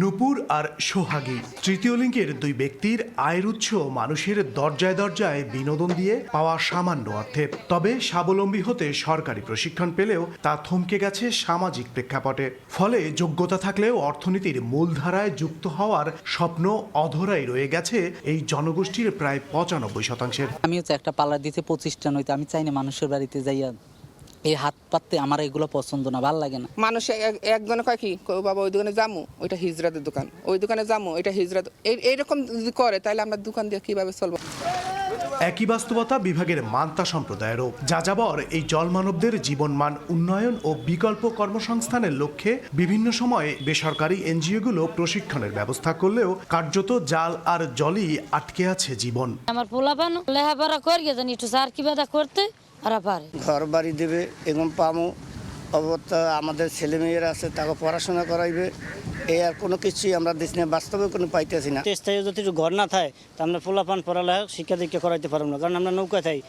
নূপুর আর সোহাগী তৃতীয় লিঙ্গের দুই ব্যক্তির আয়ের উৎস মানুষের দরজায় দরজায় বিনোদন দিয়ে পাওয়া সামান্য অর্থে। তবে স্বাবলম্বী হতে সরকারি প্রশিক্ষণ পেলেও তা থমকে গেছে সামাজিক প্রেক্ষাপটে। ফলে যোগ্যতা থাকলেও অর্থনীতির মূলধারায় যুক্ত হওয়ার স্বপ্ন অধরাই রয়ে গেছে এই জনগোষ্ঠীর প্রায় 95%। আমি হচ্ছে একটা পার্লার দিতে 25টা নইতে আমি চাই না মানুষের বাড়িতে যাইয়া এই হাত পাততে। আমার এগুলো পছন্দ না, ভালো লাগে না। মানুষ একজনে কয় কি বাবা ওই দোকানে যামু, ওইটা হিজরাদের দোকান, ওই দোকানে যামু, এটা হিজরাত, এইরকম যদি করে তাহলে আমরা দোকান দিয়ে কিভাবে চলবো? একই বাস্তবতা বিভাগের মান্তা সম্প্রদায়েরও। যাযাবর এই জলমানবদের জীবনমান উন্নয়ন ও বিকল্প কর্মসংস্থানের লক্ষ্যে বিভিন্ন সময়ে বেসরকারি এনজিওগুলো প্রশিক্ষণের ব্যবস্থা করলেও কার্যত জাল আর জলই আটকে আছে জীবন। আমার পোলাপান লেখাপড়া করিয়ে জানি একটু সার কি বাধা করতে ঘর বাড়ি দেবে এরকম পামো অবস্থা। আমাদের ছেলে মেয়েরা আছে তাকে পড়াশোনা করাইবে, এই আর কোনো কিছুই আমরা দেশ নিয়ে বাস্তবে কোনো পাইতেছি না। স্থায়ী যদি ঘর না থাকে তা আমরা পোলাপান পড়ালেখা শিক্ষা দীক্ষা করাইতে পারবো না, কারণ আমরা নৌকায় থাকি।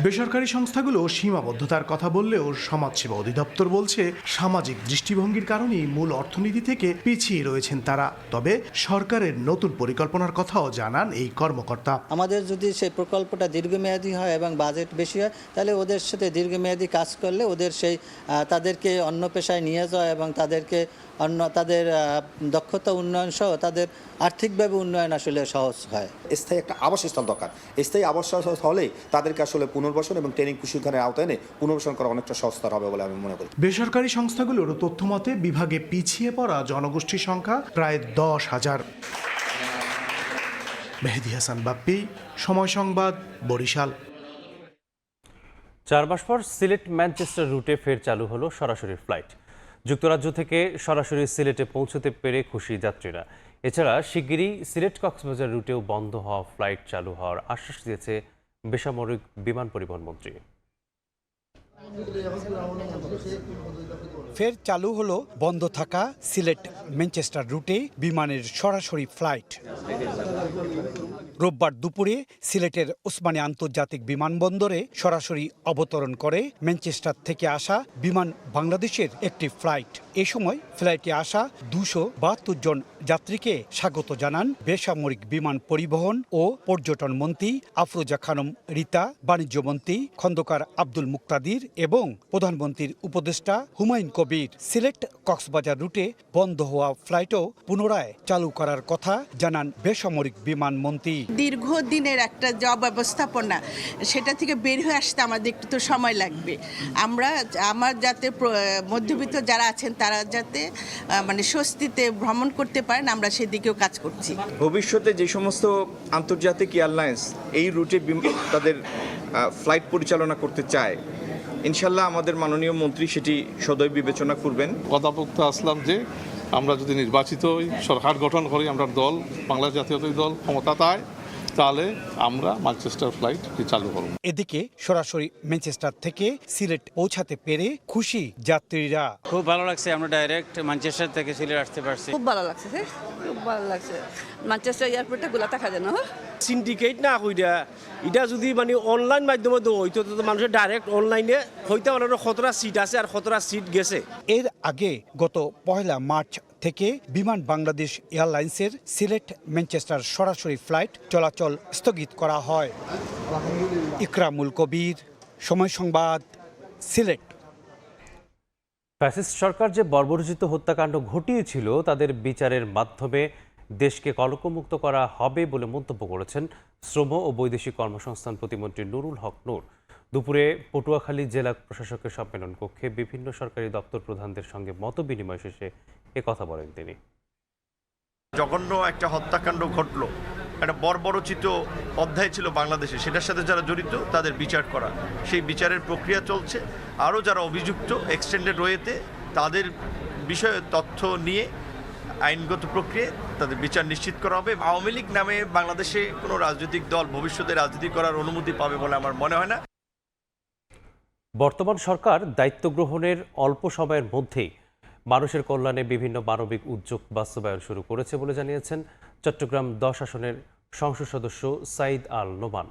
বেসরকারি সংস্থাগুলো সীমাবদ্ধতার কথা বললেও সমাজসেবা অধিদপ্তর বলছে সামাজিক দৃষ্টিভঙ্গির কারণেই মূল অর্থনীতি থেকে পিছিয়ে রয়েছেন তারা। তবে সরকারের নতুন পরিকল্পনার কথাও জানান এই কর্মকর্তা। আমাদের যদি সেই প্রকল্পটা দীর্ঘমেয়াদী হয় এবং বাজেট বেশি হয় তাহলে ওদের সাথে দীর্ঘমেয়াদী কাজ করলে ওদের সেই তাদেরকে অন্য পেশায় নিয়ে যাওয়া এবং তাদেরকে তাদের দক্ষতা উন্নয়ন সহ তাদের আর্থিকভাবে উন্নয়ন আসলে সহজ হয়। স্থায়ী একটা আবাসস্থল দরকার। স্থায়ী আবাসস্থল হলেই তাদেরকে আসলে পুনর্বাসন এবং ট্রেনিং প্রশিক্ষণের আওতায় এনে পুনর্বাসন করা অনেকটা সহজতর হবে বলে আমি মনে করি। বেসরকারি সংস্থাগুলোর তথ্য মতে বিভাগে পিছিয়ে পড়া জনগোষ্ঠীর সংখ্যা প্রায় 10,000। মেহেদী হাসান বাপ্পি, সময় সংবাদ, বরিশাল। 4 মাস পর সিলেট ম্যানচেস্টার রুটে ফের চালু হলো সরাসরি ফ্লাইট। যুক্তরাজ্য থেকে সরাসরি সিলেটে পৌঁছতে পেরে খুশি যাত্রীরা। এছাড়া শিগগিরই সিলেট কক্সবাজার রুটেও বন্ধ হওয়া ফ্লাইট চালু হওয়ার আশ্বাস দিয়েছে বেসামরিক বিমান পরিবহন মন্ত্রী। ফের চালু হলো বন্ধ থাকা সিলেট ম্যানচেস্টার রুটে বিমানের সরাসরি ফ্লাইট। রোববার দুপুরে সিলেটের ওসমানী আন্তর্জাতিক বিমানবন্দরে সরাসরি অবতরণ করে ম্যানচেস্টার থেকে আসা বিমান বাংলাদেশের একটি ফ্লাইট। এ সময় ফ্লাইটে আসা 272 জন যাত্রীকে স্বাগত জানান বেসামরিক বিমান পরিবহন ও পর্যটন মন্ত্রী আফরোজা খানম রিতা, বাণিজ্য মন্ত্রী খন্দকার আব্দুল মুক্তাদির এবং প্রধানমন্ত্রীর উপদেষ্টা হুমায়ুন কবির। সিলেট কক্সবাজার রুটে বন্ধ হওয়া ফ্লাইটও পুনরায় চালু করার কথা জানান বেসামরিক বিমান মন্ত্রী। দীর্ঘদিনের একটা জব ব্যবস্থাপনা, সেটা থেকে বের হয়ে আসতে আমাদের একটু তো সময় লাগবে। আমার যাতে মধ্যবিত্ত যারা আছেন তারা যাতে মানে স্বস্তিতে ভ্রমণ করতে পারেন, আমরা সেদিকেও কাজ করছি। ভবিষ্যতে যে সমস্ত আন্তর্জাতিক এয়ারলাইন্স এই রুটে তাদের ফ্লাইট পরিচালনা করতে চায়, ইনশাল্লাহ আমাদের মাননীয় মন্ত্রী সেটি সদয় বিবেচনা করবেন। কথাপোক্ত আসলাম যে আমরা যদি নির্বাচিত হই, সরকার গঠন করি, আমরা দল বাংলাদেশ জাতীয়তাবাদী দল ক্ষমতায়, তাহলে আমরা ম্যানচেস্টার ফ্লাইট চালু করব। এদিকে সরাসরি ম্যানচেস্টার থেকে সিলেট পৌঁছাতে পেরে খুশি যাত্রীরা। খুব ভালো লাগছে, আমরা ডাইরেক্ট ম্যানচেস্টার থেকে সিলেট আসতে পারছি। খুব ভালো লাগছে স্যার, খুব ভালো লাগছে। ম্যানচেস্টার এয়ারপোর্টে গুলা থাকা যায় না, সিন্ডিকেট না কইরা এটা যদি মানে অনলাইন মাধ্যমে হইতো তো মানুষের ডাইরেক্ট অনলাইনে হইতে অনেক 17টা সিট আছে আর 17টা সিট গেছে। এর আগে গত 1 মার্চ থেকে বিমান বাংলাদেশ এয়ারলাইন্সের সিলেট ম্যানচেস্টার সরাসরি ফ্লাইট চলাচল স্থগিত করা হয়। ইকরামুল কবির, সময় সংবাদ, সিলেট। ফ্যাসিস্ট সরকার যে বর্বরোচিত হত্যাকাণ্ড ঘটিয়েছিল তাদের বিচারের মাধ্যমে দেশকে কলঙ্কমুক্ত করা হবে বলে মন্তব্য করেছেন শ্রম ও বৈদেশিক কর্মসংস্থান প্রতিমন্ত্রী নুরুল হক নূর। দুপুরে পটুয়াখালী জেলা প্রশাসকের সম্মেলন কক্ষে বিভিন্ন সরকারি দপ্তর প্রধানদের সঙ্গে মতবিনিময় শেষে কথা বলেন তিনি। জঘন্য একটা হত্যাকাণ্ড ঘটলো, একটা বর্বরচিত অধ্যায় ছিল বাংলাদেশে, সেটার সাথে যারা জড়িত তাদের বিচার করা, সেই বিচারের প্রক্রিয়া চলছে। আরও যারা অভিযুক্ত এক্সটেন্ডেড ওয়েতে তাদের বিষয়ে তথ্য নিয়ে আইনগত প্রক্রিয়ায় তাদের বিচার নিশ্চিত করা হবে। আওয়ামী লীগ নামে বাংলাদেশে কোনো রাজনৈতিক দল ভবিষ্যতে রাজনীতি করার অনুমতি পাবে বলে আমার মনে হয় না। বর্তমান সরকার দায়িত্ব গ্রহণের অল্প সময়ের মধ্যেই মানুষের কল্যাণে বিভিন্ন মানবিক উদ্যোগ বাস্তবায়ন শুরু করেছে বলে জানিয়েছেন চট্টগ্রাম 10 আসনের সংসদ সদস্য সাইদ আল নোমান।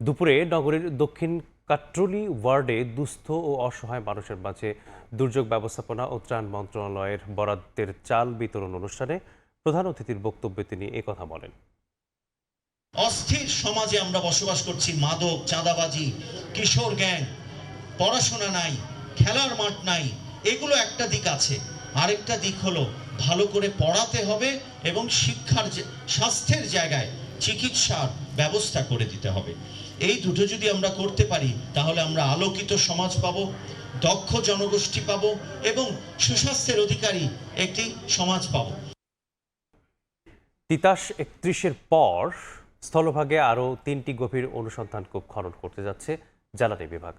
দুপুরে নগরীর দক্ষিণ কাট্রলি ওয়ার্ডে দুস্থ ও অসহায় মানুষের মাঝে দুর্যোগ ব্যবস্থাপনা ও ত্রাণ মন্ত্রণালয়ের বরাদ্দের চাল বিতরণ অনুষ্ঠানে প্রধান অতিথির বক্তব্যে তিনি একথা বলেন। অস্থির সমাজে আমরা বসবাস করছি। মাদক, চাঁদাবাজি, কিশোর গ্যাং, পড়াশোনা নাই, খেলার মাঠ নাই, এগুলো একটা দিক আছে। আরেকটা দিক হলো ভালো করে পড়াতে হবে এবং শিক্ষার স্বাস্থ্যের জায়গায় চিকিৎসার ব্যবস্থা করে দিতে হবে। এই দুটো যদি আমরা করতে পারি তাহলে আমরা আলোকিত সমাজ পাবো, দক্ষ জনগোষ্ঠী পাবো এবং সুস্বাস্থ্যের অধিকারী একটি সমাজ পাবো। তিতাস 31-এর পর স্থলভাগে আরও 3টি গভীর অনুসন্ধান কূপ খনন করতে যাচ্ছে জ্বালানি বিভাগ।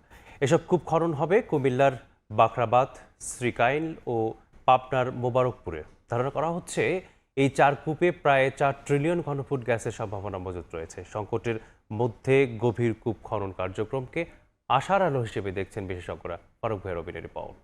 এসব কূপ খনন হবে কুমিল্লার বাখরাবাদ, শ্রীকাইল ও পাবনার মোবারকপুরে। ধারণা করা হচ্ছে এই 4 কূপে প্রায় 4 ট্রিলিয়ন ঘনফুট গ্যাসের সম্ভাবনা মজুত রয়েছে। সংকটের মধ্যে গভীর কূপ খনন কার্যক্রমকে আশার আলো হিসেবে দেখছেন বিশেষজ্ঞরা। ফারুক ভাই রবিনের রিপোর্ট।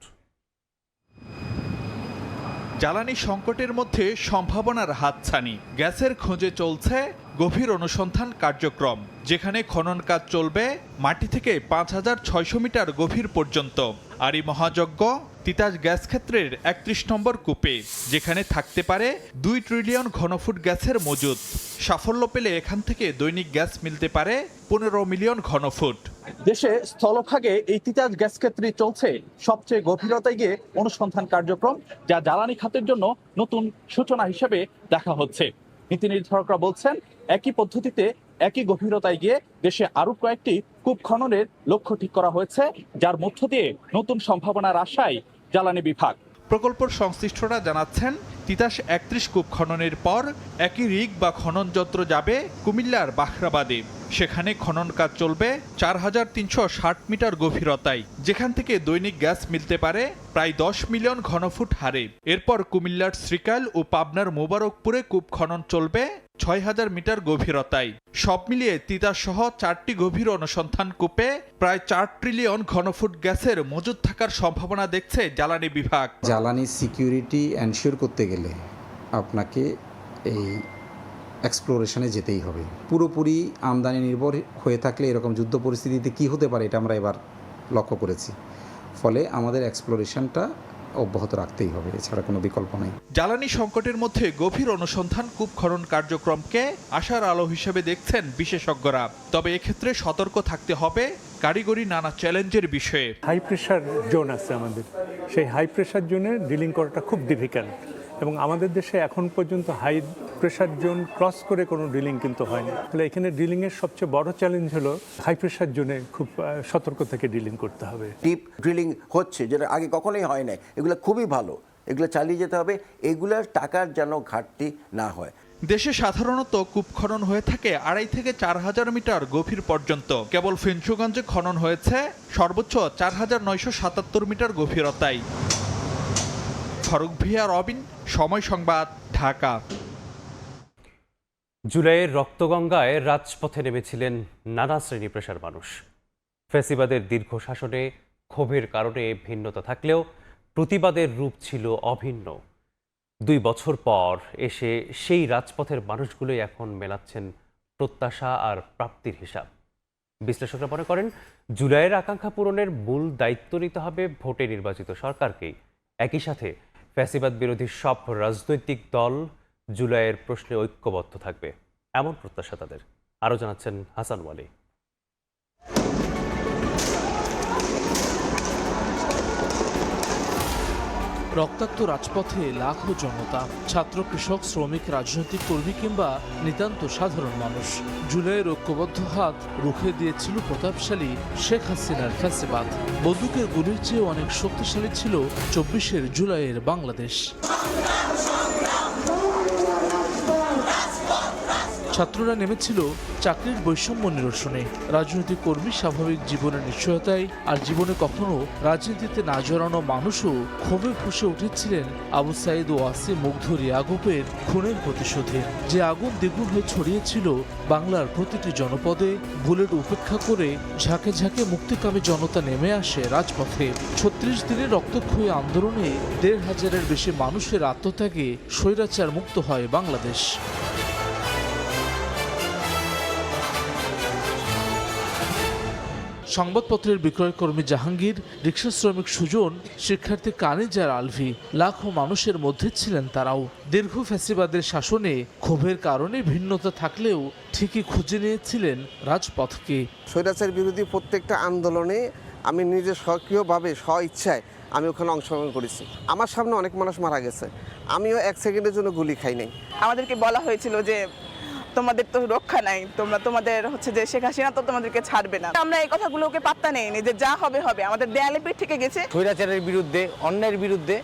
জ্বালানি সংকটের মধ্যে সম্ভাবনার হাতছানি। গ্যাসের খোঁজে চলছে গভীর অনুসন্ধান কার্যক্রম, যেখানে খনন কাজ চলবে মাটি থেকে 5600 মিটার গভীর পর্যন্ত। আর এই মহাযজ্ঞ তিতাস গ্যাস ক্ষেত্রের 31 নম্বর কূপে, যেখানে থাকতে পারে 2 ট্রিলিয়ন ঘনফুট গ্যাসের মজুদ। সাফল্য পেলে এখান থেকে দৈনিক গ্যাস মিলতে পারে 15 মিলিয়ন ঘনফুট। দেশে স্থলভাগে এই তিতাস গ্যাস ক্ষেত্রে চলছে সবচেয়ে গভীরতায় গিয়ে অনুসন্ধান কার্যক্রম, যা জ্বালানি খাতের জন্য নতুন সূচনা হিসেবে দেখা হচ্ছে। নীতি নির্ধারকরা বলছেন একই পদ্ধতিতে একই গভীরতায় গিয়ে দেশে আরো কয়েকটি কূপ খননের লক্ষ্য ঠিক করা হয়েছে, যার মধ্য দিয়ে নতুন সম্ভাবনার আশায় জ্বালানি বিভাগ। প্রকল্পের সংশ্লিষ্টরা জানাচ্ছেন তিতাস 31 কূপ খননের পর একই রিগ বা খনন যন্ত্র যাবে কুমিল্লার বাখরাবাদে। সেখানে খনন কাজ চলবে 4360 মিটার গভীরতায়, যেখান থেকে দৈনিক গ্যাস মিলতে পারে প্রায় 10 মিলিয়ন ঘনফুট হারে। এরপর কুমিল্লার শ্রীকাইল ও পাবনার মোবারকপুরে কূপ খনন চলবে 6000 মিটার গভীরতায়। সব মিলিয়ে তিতাস সহ 4টি গভীর অনুসন্ধান কূপে প্রায় 4 ট্রিলিয়ন ঘনফুট গ্যাসের মজুদ থাকার সম্ভাবনা দেখছে জ্বালানি বিভাগ। জ্বালানি সিকিউরিটি এনশিওর করতে গেলে আপনাকে এই এক্সপ্লোরেশনে যেতেই হবে। পুরোপুরি আমদানি নির্ভর হয়ে থাকলে এরকম যুদ্ধ পরিস্থিতিতে কি হতে পারে এটা আমরা এবার লক্ষ্য করেছি। ফলে আমাদের এক্সপ্লোরেশনটা অব্যাহত রাখতেই হবে, এছাড়া কোনো বিকল্প নেই। জ্বালানি সংকটের মধ্যে গভীর অনুসন্ধান কূপ খনন কার্যক্রমকে আশার আলো হিসেবে দেখছেন বিশেষজ্ঞরা। তবে এক্ষেত্রে সতর্ক থাকতে হবে কারিগরি নানা চ্যালেঞ্জের বিষয়ে। হাই প্রেশার জোন আছে আমাদের, সেই হাই প্রেশার জোনে ডিলিং করাটা খুব ডিফিকাল্ট, এবং আমাদের দেশে এখন পর্যন্ত হাই প্রেশার জোন ক্রস করে কোনো ড্রিলিং কিন্তু হয়নি। তাহলে এখানে ড্রিলিংয়ের সবচেয়ে বড় চ্যালেঞ্জ হলো হাই প্রেশার জোনে খুব সতর্ক থেকে ড্রিলিং করতে হবে। ডিপ ড্রিলিং হচ্ছে, যেটা আগে কখনোই হয় না, এগুলো খুবই ভালো, এগুলো চালিয়ে যেতে হবে, এগুলার টাকার যেন ঘাটতি না হয়। দেশে সাধারণত কূপ খনন হয়ে থাকে 2.5 থেকে 4000 মিটার গভীর পর্যন্ত। কেবল ফেঞ্চুগঞ্জে খনন হয়েছে সর্বোচ্চ 4977 মিটার গভীরতায়। ফারুক ভিয়া রবিন, সময় সংবাদ, ঢাকা। জুলাইয়ের রক্তগঙ্গায় রাজপথে নেমেছিলেন নানা শ্রেণী পেশার মানুষ। ফ্যাসিবাদের দীর্ঘ শাসনে ক্ষোভের কারণে ভিন্নতা থাকলেও প্রতিবাদের রূপ ছিল অভিন্ন। 2 বছর পর এসে সেই রাজপথের মানুষগুলোই এখন মেলাচ্ছেন প্রত্যাশা আর প্রাপ্তির হিসাব। বিশ্লেষকরা মনে করেন জুলাইয়ের আকাঙ্ক্ষা পূরণের মূল দায়িত্ব নিতে হবে ভোটে নির্বাচিত সরকারকেই। একই সাথে ফ্যাসিবাদ বিরোধী সব রাজনৈতিক দল জুলাইয়ের প্রশ্নে ঐক্যবদ্ধ থাকবে, এমন প্রত্যাশা তাদের। আরও জানাচ্ছেন হাসান ওয়ালি। রক্তাক্ত রাজপথে লাখো জনতা, ছাত্র, কৃষক, শ্রমিক, রাজনৈতিক কর্মী কিংবা নিতান্ত সাধারণ মানুষ। জুলাইয়ের ঐক্যবদ্ধ হাত রুখে দিয়েছিল প্রতাপশালী শেখ হাসিনার ফ্যাসিবাদ। বন্দুকের গুলির চেয়ে অনেক শক্তিশালী ছিল 24 জুলাইয়ের বাংলাদেশ। ছাত্ররা নেমেছিল চাকরির বৈষম্য নিরসনে, রাজনৈতিক কর্মী স্বাভাবিক জীবনের নিশ্চয়তায়, আর জীবনে কখনো রাজনীতিতে না জড়ানো মানুষও ক্ষোভে ফুঁসে উঠেছিলেন আবু সাইদ ও আসিম মুগ্ধ ইয়াকুবের খুনের প্রতিশোধে। যে আগুন দ্বিগুণ হয়ে ছড়িয়েছিল বাংলার প্রতিটি জনপদে, বুলেট উপেক্ষা করে ঝাঁকে ঝাঁকে মুক্তিকামী জনতা নেমে আসে রাজপথে। 36 দিনের রক্তক্ষয়ী আন্দোলনে 1,500-এর বেশি মানুষের আত্মত্যাগে স্বৈরাচার মুক্ত হয় বাংলাদেশ। সংবাদপত্রের বিক্রয়কর্মী জাহাঙ্গীর, রিকশা শ্রমিক সুজন, শিক্ষার্থী কানিজার আলভি, লাখো মানুষের মধ্যে ছিলেন তারাও। দীর্ঘ ফ্যাসিবাদের শাসনে ক্ষোভের কারণে ভিন্নতা থাকলেও ঠিকই খুঁজে নিয়েছিলেন রাজপথকে। স্বৈরাচার বিরোধী প্রত্যেকটা আন্দোলনে আমি নিজে সক্রিয়ভাবে স্ব-ইচ্ছায় আমি ওখানে অংশগ্রহণ করেছি। আমার সামনে অনেক মানুষ মারা গেছে, আমিও 1 সেকেন্ডের জন্য গুলি খাই নাই। আমাদেরকে বলা হয়েছিল যে তোমাদের তো রক্ষা নাই, তোমাদের হচ্ছে যে শেখ হাসিনা তো তোমাদেরকে ছাড়বে না। আমরা এই কথাগুলোকে পাত্তা নেইনি, যে যা হবে হবে, আমাদের দেয়ালে পিঠ থেকে গেছে। স্বৈরাচারের বিরুদ্ধে, অন্যায়ের বিরুদ্ধে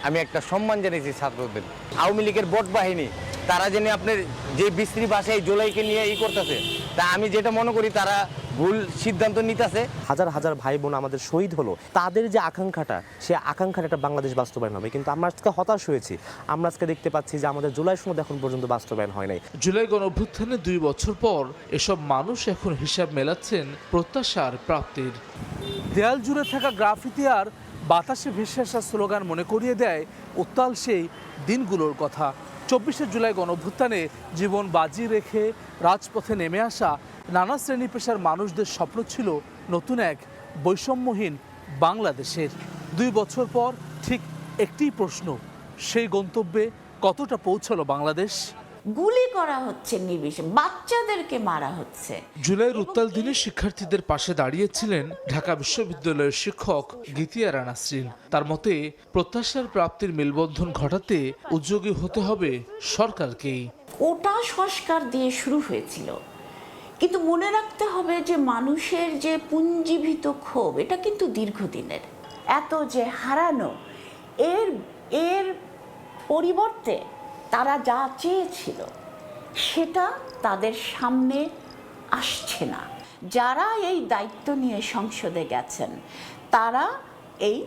আমি একটা সম্মান জানিয়েছি ছাত্রদের। আওয়ামী লীগের বট বাহিনী তারা জেনে আপনার যে বিশ্রী ভাষায় জুলাইকে নিয়ে করতেছে, তা আমি যেটা মনে করি তারা ভুল সিদ্ধান্ত নিতেছে। হাজার হাজার ভাই বোন আমাদের শহীদ হলো, তাদের যে আকাঙ্ক্ষাটা, সে আকাঙ্ক্ষাটা একটা বাংলাদেশ বাস্তবায়ন হবে, কিন্তু আমরা আজকে হতাশ হয়েছি। আমরা আজকে দেখতে পাচ্ছি যে আমাদের জুলাই সনদ এখন পর্যন্ত বাস্তবায়ন হয় নাই। জুলাই গণঅভ্যুত্থানে 2 বছর পর এসব মানুষ এখন হিসাব মেলাচ্ছেন প্রত্যাশার প্রাপ্তির। দেয়াল জুড়ে থাকা গ্রাফিতি আর বাতাসে ভেসে আসা স্লোগান মনে করিয়ে দেয় উত্তাল সেই দিনগুলোর কথা। 24 জুলাই গণঅভ্যুত্থানে জীবন বাজি রেখে রাজপথে নেমে আসা নানা শ্রেণী পেশার মানুষদের স্বপ্ন ছিল নতুন এক বৈষম্যহীন বাংলাদেশের। 2 বছর পর ঠিক একটি প্রশ্ন, সেই গন্তব্যে কতটা পৌঁছালো বাংলাদেশ? গুলি করা হচ্ছে নির্বিশেষে, বাচ্চাদেরকে মারা হচ্ছে। জুলাইয়ের উত্তাল দিনে শিক্ষার্থীদের পাশে দাঁড়িয়েছিলেন ঢাকা বিশ্ববিদ্যালয়ের শিক্ষক গীতিয়ারা নাসরিন। তার মতে প্রত্যাশার প্রাপ্তির মেলবন্ধন ঘটাতে উদ্যোগী হতে হবে সরকারকেই। কোটা সংস্কার দিয়ে শুরু হয়েছিল, কিন্তু মনে রাখতে হবে যে মানুষের যে পুঞ্জীভূত ক্ষোভ, এটা কিন্তু দীর্ঘদিনের। এত যে হারানো, এর পরিবর্তে তারা যা চেয়েছিল সেটা তাদের সামনে আসছে না। যারা এই দায়িত্ব নিয়ে সংসদে গেছেন তারা এই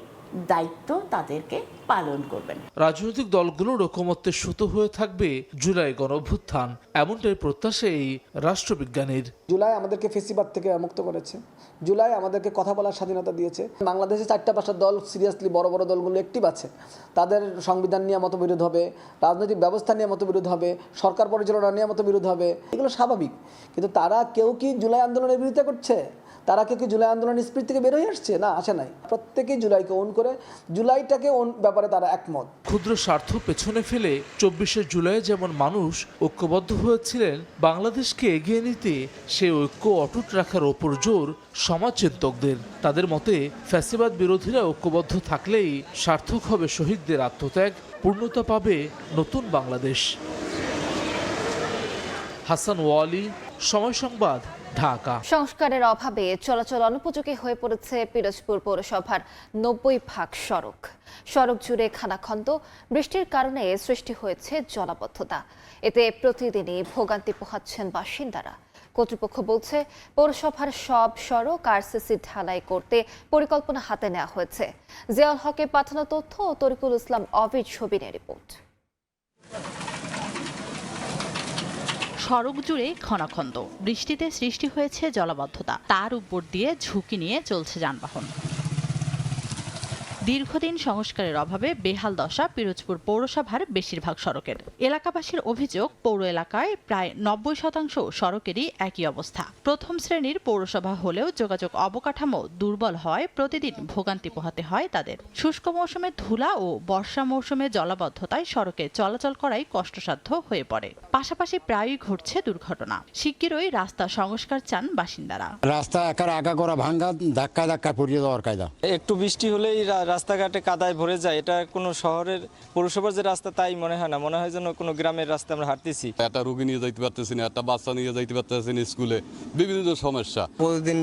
দায়িত্ব তাদেরকে পালন করবেন। রাজনৈতিক দলগুলোর ঐকমত্যে সুতো হয়ে থাকবে জুলাই গণঅভ্যুত্থান, এমনটাই প্রত্যাশা এই রাষ্ট্রবিজ্ঞানীর। জুলাই আমাদেরকে ফেসিবাদ থেকে মুক্ত করেছে, জুলাই আমাদেরকে কথা বলার স্বাধীনতা দিয়েছে। বাংলাদেশে 4টা দল সিরিয়াসলি, বড় বড় দলগুলো অ্যাক্টিভ আছে। তাদের সংবিধান নিয়ে মতবিরোধ হবে, রাজনৈতিক ব্যবস্থা নিয়ে মতবিরোধ হবে, সরকার পরিচালনা নিয়ে মতবিরোধ হবে, এগুলো স্বাভাবিক। কিন্তু তারা কেউ কি জুলাই আন্দোলনের বিরোধিতা করছে? তারা কেউ কি জুলাই আন্দোলনের স্পিরিট থেকে বের হয়ে আসছে? না, আসে নাই। প্রত্যেকেই জুলাইকে ওন করে, জুলাইটাকে ওন ব্যাপারে তারা একমত। ক্ষুদ্র স্বার্থ পেছনে ফেলে 24 জুলাই যেমন মানুষ ঐক্যবদ্ধ হয়েছিলেন বাংলাদেশকে এগিয়ে নিতে, সে ঐক্য অটুট রাখার ওপর জোর সমাজচিন্তকদের। তাদের মতে ফ্যাসিবাদ বিরোধীরা ঐক্যবদ্ধ থাকলেই সার্থক হবে শহীদদের আত্মত্যাগ, পূর্ণতা পাবে নতুন বাংলাদেশ। হাসান ওয়ালি, সময় সংবাদ, ঢাকা। সংস্কারের অভাবে চলাচল অনুপযোগী হয়ে পড়েছে পিরোজপুর পৌরসভার 90% সড়ক। সড়ক জুড়ে খানাখন্দ, বৃষ্টির কারণে সৃষ্টি হয়েছে জলাবদ্ধতা। এতে প্রতিদিনই ভোগান্তি পোহাচ্ছেন বাসিন্দারা। কর্তৃপক্ষ বলছে পৌরসভার সব সড়ক আরসিসি ঢালাই করতে পরিকল্পনা হাতে নেওয়া হয়েছে। জিয়াউল হকের পাঠানো তথ্য ও তরিকুল ইসলাম অবিজ ছবিনের রিপোর্ট। সড়ক জুড়ে খনাখন্দ, বৃষ্টিতে সৃষ্টি হয়েছে জলাবদ্ধতা, তার উপর দিয়ে ঝুঁকি নিয়ে চলছে যানবাহন। দীর্ঘদিন সংস্কারের অভাবে বেহাল দশা পিরোজপুর পৌরসভার বেশিরভাগ সড়কের। এলাকাবাসীর অভিযোগ, পৌর এলাকায় প্রায় 90% সড়কেরই একই অবস্থা। প্রথম শ্রেণীর পৌরসভা হলেও যোগাযোগ অবকাঠামো দুর্বল হওয়ায় প্রতিদিন ভোগান্তি পোহাতে হয় তাদের। শুষ্ক মৌসুমে ধুলা ও বর্ষা মৌসুমে জলাবদ্ধতায় সড়কে চলাচল করাই কষ্টসাধ্য হয়ে পড়ে। পাশাপাশি প্রায়ই ঘটছে দুর্ঘটনা। শিগগিরই রাস্তা সংস্কার চান বাসিন্দারা। রাস্তা একার আগা করা ভাঙ্গা, ধাক্কা ধাক্কা পড়িয়ে দেওয়ার কায়দা। একটু বৃষ্টি হলেই রাস্তাঘাটে কাদায় ভরে যায়। এটা কোনো শহরের পৌরসভার যে রাস্তা তাই মনে হয় না, মনে হয় যেন কোনো গ্রামের রাস্তা আমরা হাঁটতেছি। একটা রোগী নিয়ে যাইতে পারতেছি না, একটা বাচ্চা নিয়ে যাইতে পারতেছি না স্কুলে, বিভিন্ন সমস্যা। প্রতিদিন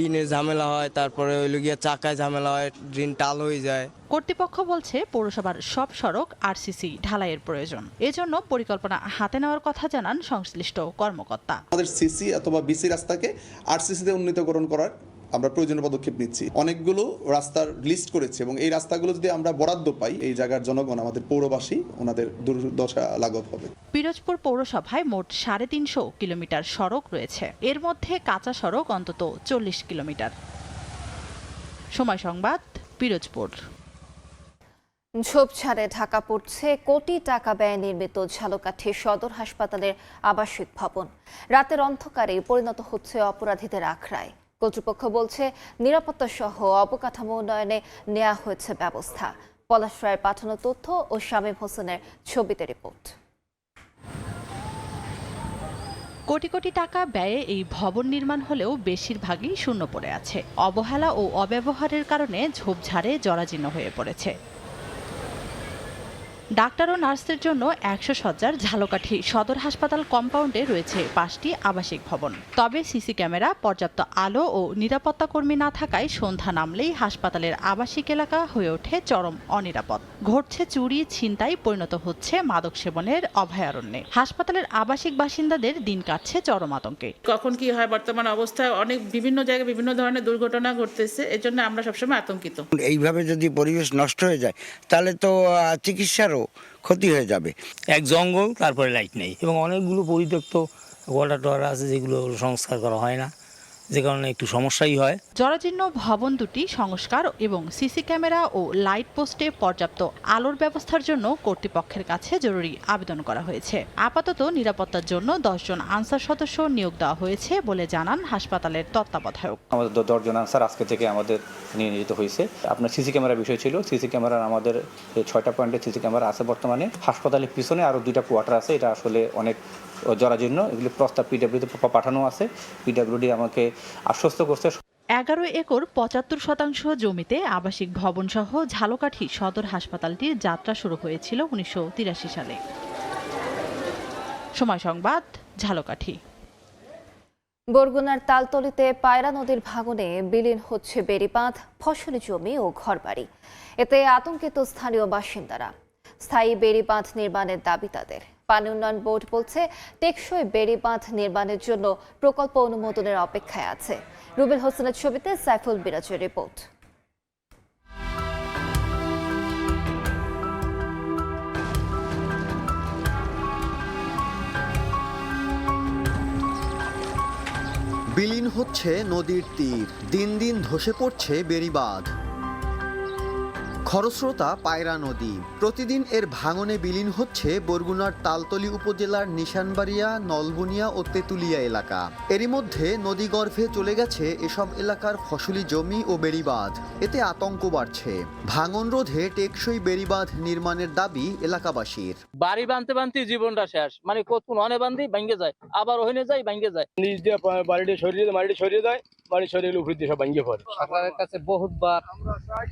ঋণের ঝামেলা হয়, তারপরে হইল গিয়া চাকায় ঝামেলা হয়, ঋণ টাল হয়ে যায়। কর্তৃপক্ষ বলছে পৌরসভার সব সড়ক আরসিসি ঢালাইয়ের প্রয়োজন। এজন্য পরিকল্পনা হাতে নেওয়ার কথা জানান সংশ্লিষ্ট কর্মকর্তা। আমাদের সিসি অথবা বিসি রাস্তাকে আরসিসিতে উন্নীতকরণ করার আমরা প্রয়োজনীয় পদক্ষেপ নিচ্ছি। অনেকগুলো রাস্তার লিস্ট করেছে এবং এই রাস্তাগুলো যদি আমরা বরাদ্দ পাই, এই জায়গার জনগণ, আমাদের পৌরবাসী, ওনাদের দুর্দশা লাঘব হবে। পিরোজপুর পৌরসভায় মোট 350 কিলোমিটার সড়ক রয়েছে। এর মধ্যে কাঁচা সড়ক অন্তত 40 কিলোমিটার। সময় সংবাদ, পিরোজপুর। ঝোপঝাড়ে ঢাকা পড়ছে কোটি টাকা ব্যয়ে নির্মিত ঝালকাঠি সদর হাসপাতালের আবাসিক ভবন। রাতের অন্ধকারে পরিণত হচ্ছে অপরাধীদের আখড়ায়। কর্তৃপক্ষ বলছে নিরাপত্তা সহ অবকাঠামো উন্নয়নে নেওয়া হয়েছে ব্যবস্থা। পলাশ রায়ের পাঠানো তথ্য ও শামীম হোসেনের ছবিতে রিপোর্ট। কোটি কোটি টাকা ব্যয়ে এই ভবন নির্মাণ হলেও বেশিরভাগই শূন্য পড়ে আছে। অবহেলা ও অব্যবহারের কারণে ঝোপঝাড়ে জরাজীর্ণ হয়ে পড়েছে। ডাক্তার ও নার্সদের জন্য 100 শয্যার ঝালকাঠি সদর হাসপাতাল কম্পাউন্ডে রয়েছে 5টি আবাসিক ভবন। তবে সিসি ক্যামেরা, পর্যাপ্ত আলো ও নিরাপত্তা কর্মী না থাকায় সন্ধ্যা নামলেই হাসপাতালের আবাসিক এলাকা হয়ে ওঠে চরম অনিরাপদ। ঘটছে চুরি, ছিনতাই, পরিণত হচ্ছে মাদক সেবনের অভয়ারণ্যে। হাসপাতালের আবাসিক বাসিন্দাদের দিন কাটছে চরম আতঙ্কে। কখন কি হয় বর্তমান অবস্থায় অনেক বিভিন্ন জায়গায় বিভিন্ন ধরনের দুর্ঘটনা ঘটতেছে, এজন্য আমরা সবসময় আতঙ্কিত। এইভাবে যদি পরিবেশ নষ্ট হয়ে যায় তাহলে তো চিকিৎসারও ক্ষতি হয়ে যাবে। এক জঙ্গল, তারপরে লাইট নেই এবং অনেকগুলো পরিত্যক্ত গোয়ালা টোয়ারা আছে যেগুলো সংস্কার করা হয় না, যে কারণে একটু সমস্যাই হয়। জরাজীর্ণ ভবন দুটি সংস্কার এবং সিসি ক্যামেরা ও লাইট পোস্টে পর্যাপ্ত আলোর ব্যবস্থার জন্য কর্তৃপক্ষের কাছে জরুরি আবেদন করা হয়েছে। আপাতত নিরাপত্তার জন্য 10 জন আনসার সদস্য নিয়োগ দেওয়া হয়েছে বলে জানান হাসপাতালের তত্ত্বাবধায়ক। আমাদের 10 জন আনসার আজকে থেকে আমাদের নিয়োজিত হয়েছে। আপনার সিসি ক্যামেরার বিষয় ছিল, সিসি ক্যামেরার আমাদের 6টা পয়েন্টে সিসি ক্যামেরা আছে বর্তমানে। হাসপাতালের পিছনে আরও 2টা কোয়ার্টার আছে, এটা আসলে অনেক জরাজীর্ণ। এগুলি প্রস্তাব পিডব্লিউতে পাঠানো আছে। পিডব্লিউডি আমাকে আশ্বস্ত করছে 11 একর 75% জমিতে আবাসিক ভবন সহ ঝালকাঠি সদর হাসপাতালটির যাত্রা শুরু হয়েছিল 1983 সালে। সময় সংবাদ, ঝালকাঠি। বরগুনার তালতলিতে পায়রা নদীর ভাঙনে বিলীন হচ্ছে বেড়িবাঁধ, ফসলি জমি ও ঘরবাড়ি। এতে আতঙ্কিত স্থানীয় বাসিন্দারা। স্থায়ী বেড়িবাঁধ নির্মাণের দাবি তাদের। পানি উন্নয়ন বোর্ড বলছে টেকসই বেড়িবাঁধ নির্মাণের জন্য প্রকল্প অনুমোদনের অপেক্ষায় আছে। রুবেল হোসেনের ছবিতে সাইফুল বিরাজের রিপোর্ট। বিলীন হচ্ছে নদীর তীর, দিন দিন ধসে পড়ছে বেড়িবাঁধ। খরস্রোতা পায়রা নদী, প্রতিদিন এর ভাঙনে বিলীন হচ্ছে বরগুনার তালতলি উপজেলার নিশানবাড়িয়া, নলবুনিয়া ও তেঁতুলিয়া এলাকা। এরই মধ্যে নদীগর্ভে চলে গেছে এসব এলাকার ফসলি জমি ও বেড়িবাঁধ। এতে আতঙ্ক বাড়ছে। ভাঙন রোধে টেকসই বেড়িবাঁধ নির্মাণের দাবি এলাকাবাসীর। বাড়ি বাঁধতে বাঁধতে জীবনটা শেষ, মানে কতক্ষণ অনে বাঁধি ভাঙ্গে যায়, আবার ওখানে যায় ভাঙ্গে যায়, নিচ দিয়ে বাড়িটি সরিয়ে যায়, বাড়ি সরিয়ে উপর দিয়ে সব ভাঙ্গে পড়ে। সরকারের কাছে বহুতবার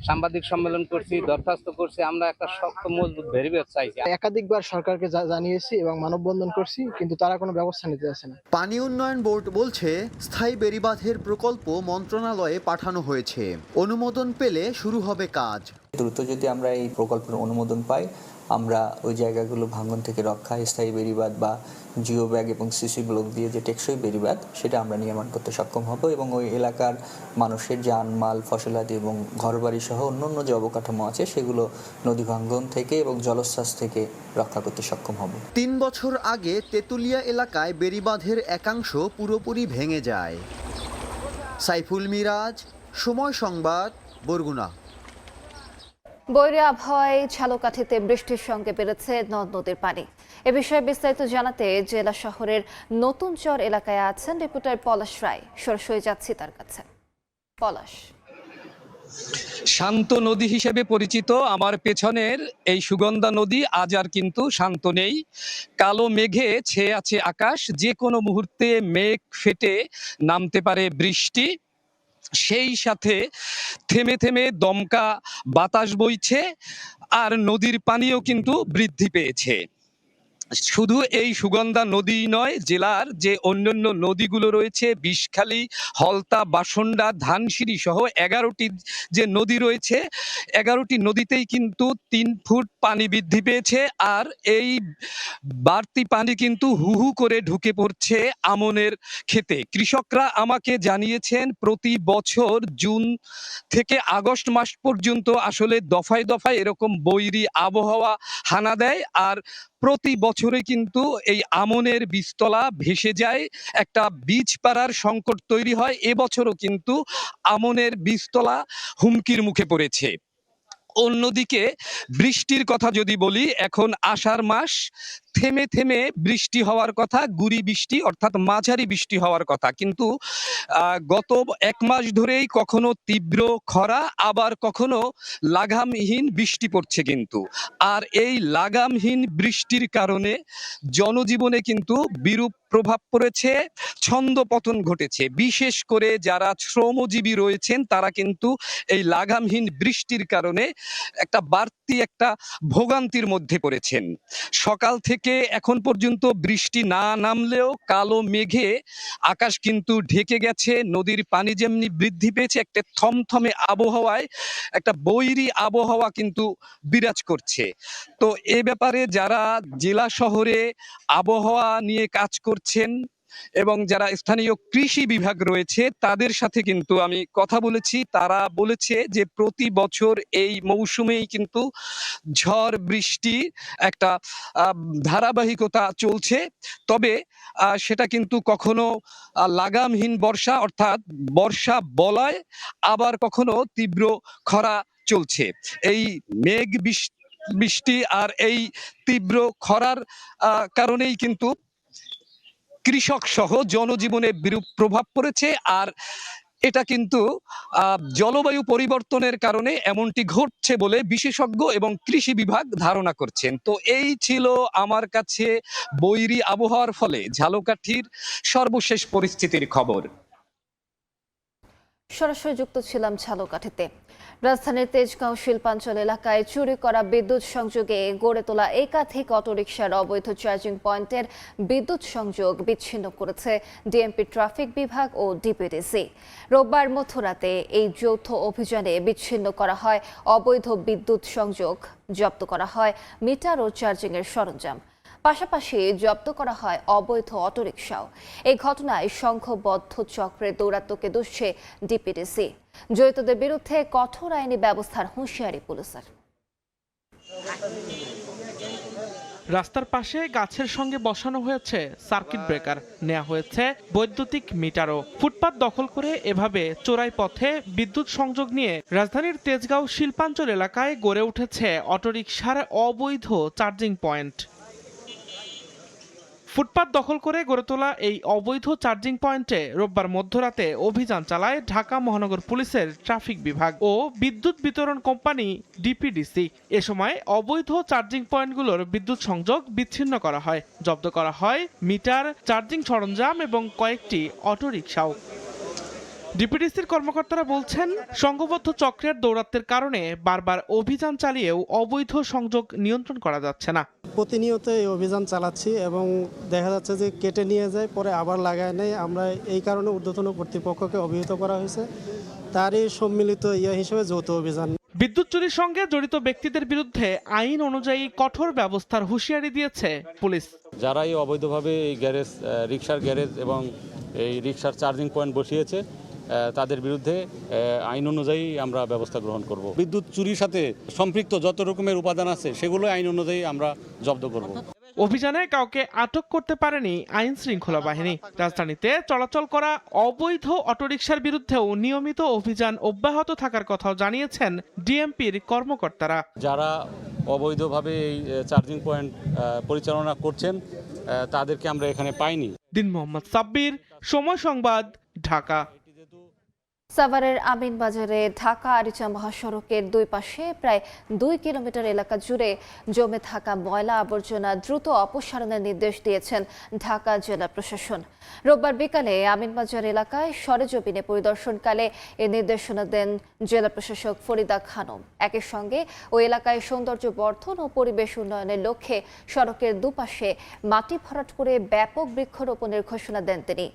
সাংবাদিক সম্মেলন করছি, দরখাস্ত করছি, আমরা একটা শক্ত মজবুত বেড়িবাঁধ চাইছি। একাধিকবার সরকারকে জানিয়েছি এবং মানববন্ধন করছি, কিন্তু তারা কোনো ব্যবস্থা নিতে যাচ্ছে না। পানি উন্নয়ন বোর্ড বলছে স্থায়ী বেড়িবাঁধের প্রকল্প মন্ত্রণালয়ে পাঠানো হয়েছে। অনুমোদন পেলে শুরু হবে কাজ। দ্রুত যদি আমরা এই প্রকল্পের অনুমোদন পাই, আমরা ওই জায়গাগুলো ভাঙন থেকে রক্ষা, স্থায়ী বেড়িবাঁধ বা জিও ব্যাগ এবং সিসি ব্লক দিয়ে যে টেকসই বেড়িবাঁধ সেটা আমরা নির্মাণ করতে সক্ষম হব এবং ওই এলাকার মানুষের জানমাল, ফসলাদি এবং ঘরবাড়ি সহ অন্যান্য যে অবকাঠামো আছে সেগুলো নদী ভাঙ্গন থেকে এবং জলোচ্ছ্বাস থেকে রক্ষা করতে সক্ষম হব। 3 বছর আগে তেঁতুলিয়া এলাকায় বেড়িবাঁধের একাংশ পুরোপুরি ভেঙে যায়। সাইফুল মিরাজ, সময় সংবাদ, বরগুনা। বৈরী আবহাওয়ায় ঝালকাঠিতে বৃষ্টির সঙ্গে বেড়েছে নদ নদীর পানি। এ বিষয়ে বিস্তারিত জানাতে জেলা শহরের নতুন চর এলাকায় আছেন রিপোর্টার পলাশ রায়। সরাসরি যাচ্ছি তার কাছে। পলাশ, শান্ত নদী হিসেবে পরিচিত আমার পেছনের এই সুগন্ধা নদী আজ আর কিন্তু শান্ত নেই। কালো মেঘে ছেয়ে আছে আকাশ, যে কোনো মুহূর্তে মেঘ ফেটে নামতে পারে বৃষ্টি। সেই সাথে থেমে থেমে দমকা বাতাস বইছে, আর নদীর পানিও কিন্তু বৃদ্ধি পেয়েছে। শুধু এই সুগন্ধা নদী নয়, জেলার যে অন্যান্য নদীগুলো রয়েছে, বিষখালী, হলতা, বাসন্ডা, ধানসিঁড়ি সহ 11টি যে নদী রয়েছে, 11টি নদীতেই কিন্তু 3 ফুট পানি বৃদ্ধি পেয়েছে। আর এই বাড়তি পানি কিন্তু হু হু করে ঢুকে পড়ছে আমনের ক্ষেতে। কৃষকরা আমাকে জানিয়েছেন প্রতি বছর জুন থেকে আগস্ট মাস পর্যন্ত আসলে দফায় দফায় এরকম বৈরী আবহাওয়া হানা দেয়, আর প্রতি বছরে কিন্তু এই আমনের বীজতলা ভেসে যায়, একটা বীজ পাড়ার সংকট তৈরি হয়। এবছরও কিন্তু আমনের বীজতলা হুমকির মুখে পড়েছে। অন্যদিকে বৃষ্টির কথা যদি বলি, এখন আষাঢ় মাস, থেমে থেমে বৃষ্টি হওয়ার কথা, গুড়ি বৃষ্টি অর্থাৎ মাঝারি বৃষ্টি হওয়ার কথা, কিন্তু গত 1 মাস ধরেই কখনো তীব্র খরা, আবার কখনো লাগামহীন বৃষ্টি পড়ছে কিন্তু। আর এই লাগামহীন বৃষ্টির কারণে জনজীবনে কিন্তু বিরূপ প্রভাব পড়েছে, ছন্দপতন ঘটেছে। বিশেষ করে যারা শ্রমজীবী রয়েছেন তারা কিন্তু এই লাগামহীন বৃষ্টির কারণে বাড়তি ভোগান্তির মধ্যে পড়েছেন। সকাল থেকে এখন পর্যন্ত বৃষ্টি না নামলেও কালো মেঘে আকাশ কিন্তু ঢেকে গেছে। নদীর পানি যেমনি বৃদ্ধি পেয়েছে, একটা থমথমে আবহাওয়ায় একটা বৈরী আবহাওয়া কিন্তু বিরাজ করছে। তো এ ব্যাপারে যারা জেলা শহরে আবহাওয়া নিয়ে কাজ করছেন এবং যারা স্থানীয় কৃষি বিভাগ রয়েছে তাদের সাথে কিন্তু আমি কথা বলেছি, তারা বলেছে যে প্রতি বছর এই মৌসুমেই কিন্তু ঝড় বৃষ্টি একটা ধারাবাহিকতা চলছে। তবে সেটা কিন্তু কখনো লাগামহীন বর্ষা অর্থাৎ বর্ষা বলয়, আবার কখনো তীব্র খরা চলছে। এই মেঘ বৃষ্টি আর এই তীব্র খরার কারণেই কিন্তু কৃষক সহ জনজীবনে বিরূপ প্রভাব পড়েছে। আর এটা কিন্তু জলবায়ু পরিবর্তনের কারণে এমনটি ঘটছে বলে বিশেষজ্ঞ এবং কৃষি বিভাগ ধারণা করছেন। তো এই ছিল আমার কাছে বৈরী আবহাওয়ার ফলে ঝালকাঠির সর্বশেষ পরিস্থিতির খবর। সরাসরি যুক্ত ছিলাম ঝালকাঠিতে। রাজধানীর তেজগাঁও শিল্পাঞ্চল এলাকায় চুরি করা বিদ্যুৎ সংযোগে গড়ে তোলা একাধিক অটোরিকশার অবৈধ চার্জিং পয়েন্টের বিদ্যুৎ সংযোগ বিচ্ছিন্ন করেছে ডিএমপি ট্রাফিক বিভাগ ও ডিপিডিসি। রোববার মধ্যরাতে এই যৌথ অভিযানে বিচ্ছিন্ন করা হয় অবৈধ বিদ্যুৎ সংযোগ, জব্দ করা হয় মিটার ও চার্জিংয়ের সরঞ্জাম, পাশাপাশি জব্দ করা হয় অবৈধ অটোরিকশাও। এই ঘটনায় সংঘবদ্ধ চক্রের দৌরাত্ম্যকে দুষছে ডিপিডিসি। জড়িতদের বিরুদ্ধে কঠোর আইনি ব্যবস্থার হুঁশিয়ারি পুলিশের। রাস্তার পাশে গাছের সঙ্গে বসানো হয়েছে সার্কিট ব্রেকার, নেওয়া হয়েছে বৈদ্যুতিক মিটারও। ফুটপাত দখল করে এভাবে চোরাই পথে বিদ্যুৎ সংযোগ নিয়ে রাজধানীর তেজগাঁও শিল্পাঞ্চল এলাকায় গড়ে উঠেছে অটোরিকশার অবৈধ চার্জিং পয়েন্ট। ফুটপাত দখল করে গড়ে তোলা এই অবৈধ চার্জিং পয়েন্টে রোববার মধ্যরাতে অভিযান চালায় ঢাকা মহানগর পুলিশের ট্রাফিক বিভাগ ও বিদ্যুৎ বিতরণ কোম্পানি ডিপিডিসি। এ সময় অবৈধ চার্জিং পয়েন্টগুলোর বিদ্যুৎ সংযোগ বিচ্ছিন্ন করা হয়, জব্দ করা হয় মিটার, চার্জিং সরঞ্জাম এবং কয়েকটি অটোরিকশাও। ডিপিডিসির কর্মকর্তারা বলছেন, সংঘবদ্ধ চক্রের দৌরাত্ম্যের কারণে বারবার অভিযান চালিয়েও অবৈধ সংযোগ নিয়ন্ত্রণ করা যাচ্ছে না। প্রতিনিয়ত এই অভিযান চালাচ্ছি এবং দেখা যাচ্ছে যে কেটে নিয়ে যায়, পরে আবার লাগায় নেয়। আমরা এই কারণে ঊর্ধ্বতন কর্তৃপক্ষকে অভিহিত করা হয়েছে, তারই সম্মিলিত হিসেবে যৌথ অভিযান। বিদ্যুৎ চুরির সঙ্গে জড়িত ব্যক্তিদের বিরুদ্ধে আইন অনুযায়ী কঠোর ব্যবস্থার হুঁশিয়ারি দিয়েছে পুলিশ। যারাই অবৈধভাবে এই গ্যারেজ, রিকশার গ্যারেজ এবং এই রিকশার চার্জিং পয়েন্ট বসিয়েছে তাদের বিরুদ্ধে আইন অনুযায়ী আমরা ব্যবস্থা গ্রহণ করব। বিদ্যুৎ চুরির সাথে সম্পৃক্ত যত রকমের উপাদান আছে সেগুলো আইন অনুযায়ী আমরা জব্দ করব। অভিযানে কাউকে আটক করতে পারেনি আইন শৃঙ্খলা বাহিনী। রাজধানীতে চলাচল করা অবৈধ অটোরিকশার বিরুদ্ধেও নিয়মিত অভিযান অব্যাহত থাকার কথাও জানিয়েছেন ডিএমপির কর্মকর্তারা। যারা অবৈধভাবে এই চার্জিং পয়েন্ট পরিচালনা করছেন তাদেরকে আমরা এখানে পাইনি। দিন মোহাম্মদ সাব্বির, সময় সংবাদ, ঢাকা। সাভারের আমিনবাজারে ঢাকা আরিচা মহাসড়কের দুই পাশে প্রায় 2 কিলোমিটার এলাকা জুড়ে জমে থাকা ময়লা আবর্জনা দ্রুত অপসারণের নির্দেশ দিয়েছেন ঢাকা জেলা প্রশাসন। রোববার বিকালে আমিনবাজার এলাকায় সরেজমিনে পরিদর্শনকালে এ নির্দেশনা দেন জেলা প্রশাসক ফরিদা খানম। একই সঙ্গে ওই এলাকায় সৌন্দর্য বর্ধন ও পরিবেশ উন্নয়নের লক্ষ্যে সড়কের দুপাশে মাটি ভরাট করে ব্যাপক বৃক্ষরোপণের ঘোষণা দেন তিনি।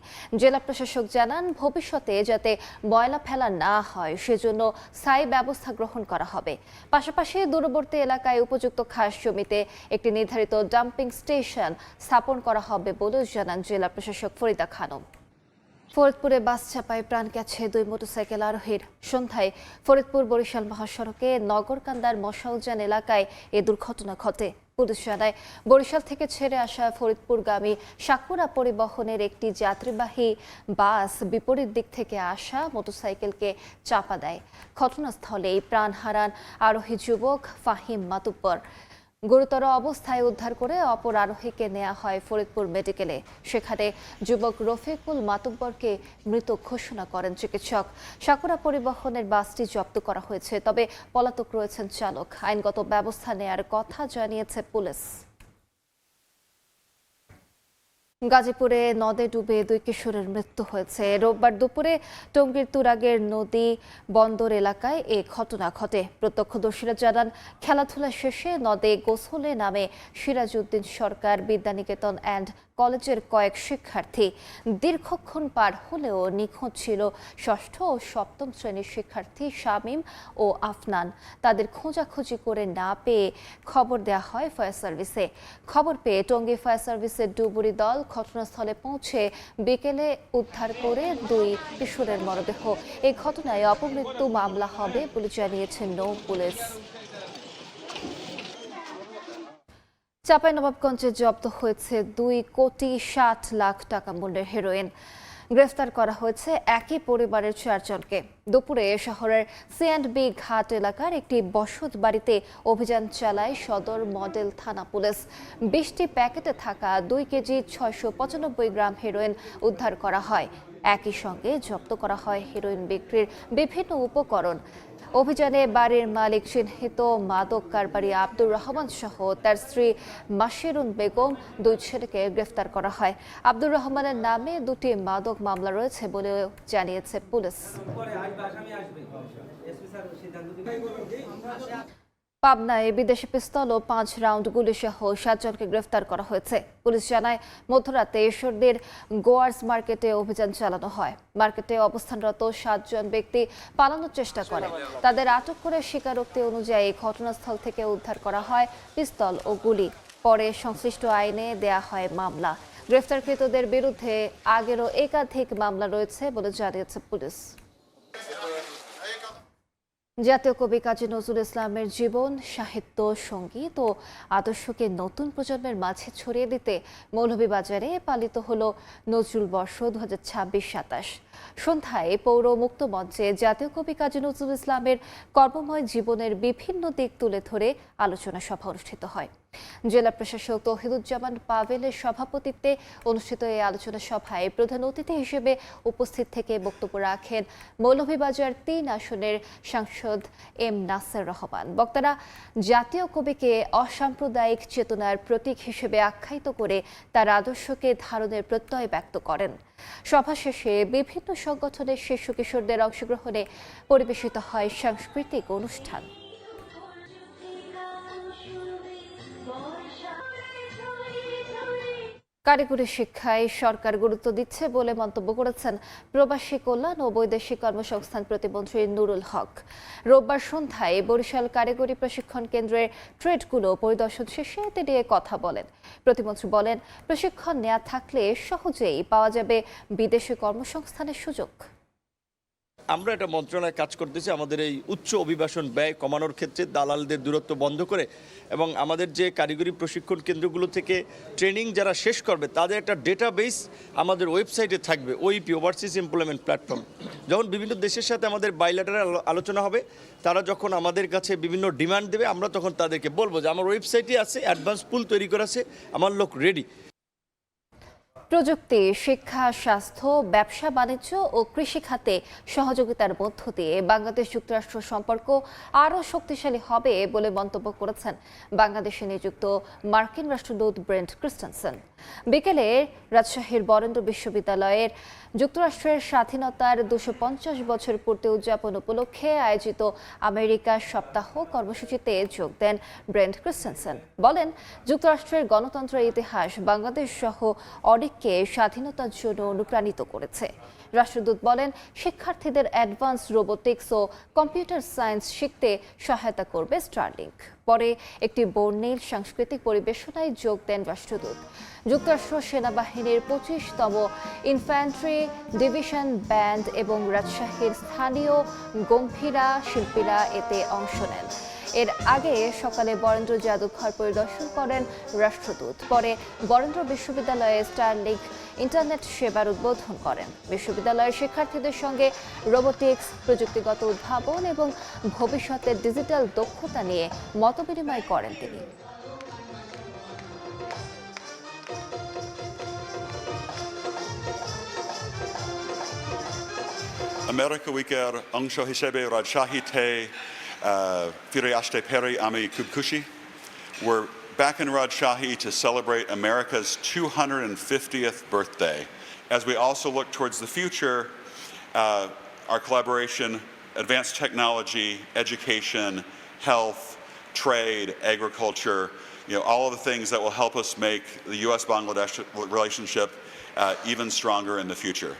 জেলা প্রশাসক জানান, ভবিষ্যতে যাতে ময়লা ফেলা না হয় সেজন্য স্থায়ী ব্যবস্থা গ্রহণ করা হবে। পাশাপাশি দূরবর্তী এলাকায় উপযুক্ত খাস জমিতে একটি নির্ধারিত ডাম্পিং স্টেশন স্থাপন করা হবে বলেও জানান জেলা প্রশাসক ফরিদা খানম। ফরিদপুরে বাস চাপায় প্রাণ গেছে 2 মোটরসাইকেল আরোহীর। সন্ধ্যায় ফরিদপুর বরিশাল মহাসড়কে নগরকান্দার মশাউজান এলাকায় এ দুর্ঘটনা ঘটে। পুলিশ জানায়, বরিশাল থেকে ছেড়ে আসা ফরিদপুরগামী সাকুরা পরিবহনের একটি যাত্রীবাহী বাস বিপরীত দিক থেকে আসা মোটরসাইকেলকে চাপা দেয়। ঘটনাস্থলেই প্রাণ হারান আরোহী যুবক ফাহিম মাতুব্বর। গুরুতর অবস্থায় উদ্ধার করে অপর আরোহীকে নেওয়া হয় ফরিদপুর মেডিকেলে। সেখানে যুবক রফিকুল মাতুব্বরকে মৃত ঘোষণা করেন চিকিৎসক। সাকুরা পরিবহনের বাসটি জব্দ করা হয়েছে, তবে পলাতক রয়েছেন চালক। আইনগত ব্যবস্থা নেয়ার কথা জানিয়েছে পুলিশ। গাজীপুরে নদে ডুবে 2 কিশোরের মৃত্যু হয়েছে। রোববার দুপুরে টঙ্গীর তুরাগের নদী বন্দর এলাকায় এ ঘটনা ঘটে। প্রত্যক্ষদর্শীরা জানান, খেলাধুলা শেষে নদে গোসলে নামে সিরাজউদ্দিন সরকার বিদ্যানিকেতন অ্যান্ড কলেজের কয়েক শিক্ষার্থী। দীর্ঘক্ষণ পার হলেও নিখোঁজ ছিল 6ষ্ঠ ও 7ম শ্রেণীর শিক্ষার্থী শামীম ও আফনান। তাদের খোঁজাখুঁজি করে না পেয়ে খবর দেওয়া হয় ফায়ার সার্ভিসে। খবর পেয়ে টঙ্গী ফায়ার সার্ভিসের ডুবুরি দল ঘটনাস্থলে পৌঁছে বিকেলে উদ্ধার করে 2 কিশোরের মরদেহ। এই ঘটনায় অপমৃত্যু মামলা হবে বলে জানিয়েছেন নৌ পুলিশ। চাঁপাইনবাবগঞ্জে জব্দ হয়েছে 2,60,00,000 টাকা মূল্যের হেরোইন। গ্রেফতার করা হয়েছে একই পরিবারের 4 জনকে। দুপুরে শহরের C&B ঘাট এলাকার একটি বসত বাড়িতে অভিযান চালায় সদর মডেল থানা পুলিশ। 20টি প্যাকেটে থাকা 2 কেজি 695 গ্রাম হেরোইন উদ্ধার করা হয়। একই সঙ্গে জব্দ করা হয় হেরোইন বিক্রির বিভিন্ন উপকরণ। অভিযানে বাড়ির মালিক চিহ্নিত মাদক কারবারি আব্দুর রহমান সহ তার স্ত্রী মাশিরুন বেগম 2 ছেলেকে গ্রেফতার করা হয়। আব্দুর রহমানের নামে 2টি মাদক মামলা রয়েছে বলে জানিয়েছে পুলিশ। পাবনায় বিদেশি পিস্তল ও 5 রাউন্ড গুলি সহ 7 জনকে গ্রেফতার করা হয়েছে। পুলিশ জানায়, মধ্যরাতে ঈশ্বরদীর গোয়ার্স মার্কেটে অভিযান চালানো হয়। মার্কেটে অবস্থানরত 7 জন ব্যক্তি পালানোর চেষ্টা করে। তাদের আটক করে স্বীকারোক্তি অনুযায়ী ঘটনাস্থল থেকে উদ্ধার করা হয় পিস্তল ও গুলি। পরে সংশ্লিষ্ট আইনে দেয়া হয় মামলা। গ্রেফতারকৃতদের বিরুদ্ধে আগেরও একাধিক মামলা রয়েছে বলে জানিয়েছে পুলিশ। জাতীয় কবি কাজী নজরুল ইসলামের জীবন, সাহিত্য, সঙ্গীত ও আদর্শকে নতুন প্রজন্মের মাঝে ছড়িয়ে দিতে মৌলভীবাজারে পালিত হল নজরুল বর্ষ 2026-27। সন্ধ্যায় পৌর মুক্ত মঞ্চে জাতীয় কবি কাজী নজরুল ইসলামের কর্মময় জীবনের বিভিন্ন দিক তুলে ধরে আলোচনা সভা অনুষ্ঠিত হয়। জেলা প্রশাসক তৌহিদুজ্জামান পাভেলের সভাপতিত্বে অনুষ্ঠিত এই আলোচনা সভায় প্রধান অতিথি হিসেবে উপস্থিত থেকে বক্তব্য রাখেন মৌলভীবাজার 3 আসনের সাংসদ এম নাসের রহমান। বক্তারা জাতীয় কবিকে অসাম্প্রদায়িক চেতনার প্রতীক হিসেবে আখ্যায়িত করে তার আদর্শকে ধারণের প্রত্যয় ব্যক্ত করেন। সভা শেষে বিভিন্ন সংগঠনের শিশু কিশোরদের অংশগ্রহণে পরিবেশিত হয় সাংস্কৃতিক অনুষ্ঠান। কারিগরি শিক্ষায় সরকার গুরুত্ব দিচ্ছে বলে মন্তব্য করেছেন প্রবাসী কল্যাণ ও বৈদেশিক কর্মসংস্থান প্রতিমন্ত্রী নুরুল হক। রোববার সন্ধ্যায় বরিশাল কারিগরি প্রশিক্ষণ কেন্দ্রের ট্রেডগুলো পরিদর্শন শেষে তিনি কথা বলেন। প্রতিমন্ত্রী বলেন, প্রশিক্ষণ নেওয়া থাকলে সহজেই পাওয়া যাবে বিদেশি কর্মসংস্থানের সুযোগ। আমরা একটা মন্ত্রণালয়ে কাজ করতেছি আমাদের এই উচ্চ অভিবাসন ব্যয় কমানোর ক্ষেত্রে, দালালদের দূরত্ব বন্ধ করে, এবং আমাদের যে কারিগরি প্রশিক্ষণ কেন্দ্রগুলো থেকে ট্রেনিং যারা শেষ করবে তাদের একটা ডেটাবেস আমাদের ওয়েবসাইটে থাকবে, ওইপি ওভারসিজ এমপ্লয়মেন্ট প্ল্যাটফর্ম। যখন বিভিন্ন দেশের সাথে আমাদের বাইল্যাটারাল আলোচনা হবে, তারা যখন আমাদের কাছে বিভিন্ন ডিমান্ড দেবে, আমরা তখন তাদেরকে বলবো যে আমার ওয়েবসাইটে আছে, অ্যাডভান্স পুল তৈরি করা আছে, আমার লোক রেডি। প্রযুক্তি, শিক্ষা, স্বাস্থ্য, ব্যবসা বাণিজ্য ও কৃষি খাতে সহযোগিতার মধ্য দিয়ে বাংলাদেশ যুক্তরাষ্ট্র সম্পর্ক আরও শক্তিশালী হবে বলে মন্তব্য করেছেন বাংলাদেশে নিযুক্ত মার্কিন রাষ্ট্রদূত ব্রেন্ট ক্রিস্টেনসেন। বিকেলে রাজশাহীর বরেন্দ্র বিশ্ববিদ্যালয়ের যুক্তরাষ্ট্রের স্বাধীনতার 250 বছর পূর্তি উদযাপন উপলক্ষে আয়োজিত আমেরিকা সপ্তাহ কর্মসূচিতে যোগ দেন ব্রেন্ট ক্রিস্টেনসেন। বলেন, যুক্তরাষ্ট্রের গণতন্ত্রের ইতিহাস বাংলাদেশ সহ অনেককে স্বাধীনতার জন্য অনুপ্রাণিত করেছে। রাষ্ট্রদূত বলেন, শিক্ষার্থীদের অ্যাডভান্স রোবোটিক্স ও কম্পিউটার সায়েন্স শিখতে সহায়তা করবে স্টারলিংক। পরে একটি বর্ণিল সাংস্কৃতিক পরিবেশনায় যোগ দেন রাষ্ট্রদূত। যুক্তরাষ্ট্র সেনাবাহিনীর 25তম ইনফ্যান্ট্রি ডিভিশন ব্যান্ড এবং রাজশাহীর স্থানীয় গম্ভীরা শিল্পীরা এতে অংশ নেন। এর আগে সকালে বরেন্দ্র জাদুঘর পরিদর্শন করেন রাষ্ট্রদূত। পরে বরেন্দ্র বিশ্ববিদ্যালয়ে স্টারলিংক ইন্টারনেট সেবার উদ্বোধন করেন। বিশ্ববিদ্যালয়ের শিক্ষার্থীদের সঙ্গে রোবোটিক্স, প্রযুক্তিগত উদ্ভাবন এবং ভবিষ্যতের ডিজিটাল দক্ষতা নিয়ে মতবিনিময় করেন তিনি। আমেরিকা উইকের অংশ হিসেবে রাজশাহীতে ফিরে আসতে পেরে আমি খুব খুশি। We're back in Rajshahi to celebrate America's 250th birthday. As we also look towards the future, our collaboration, advanced technology, education, health, trade, agriculture, all of the things that will help us make the U.S.-Bangladesh relationship even stronger in the future.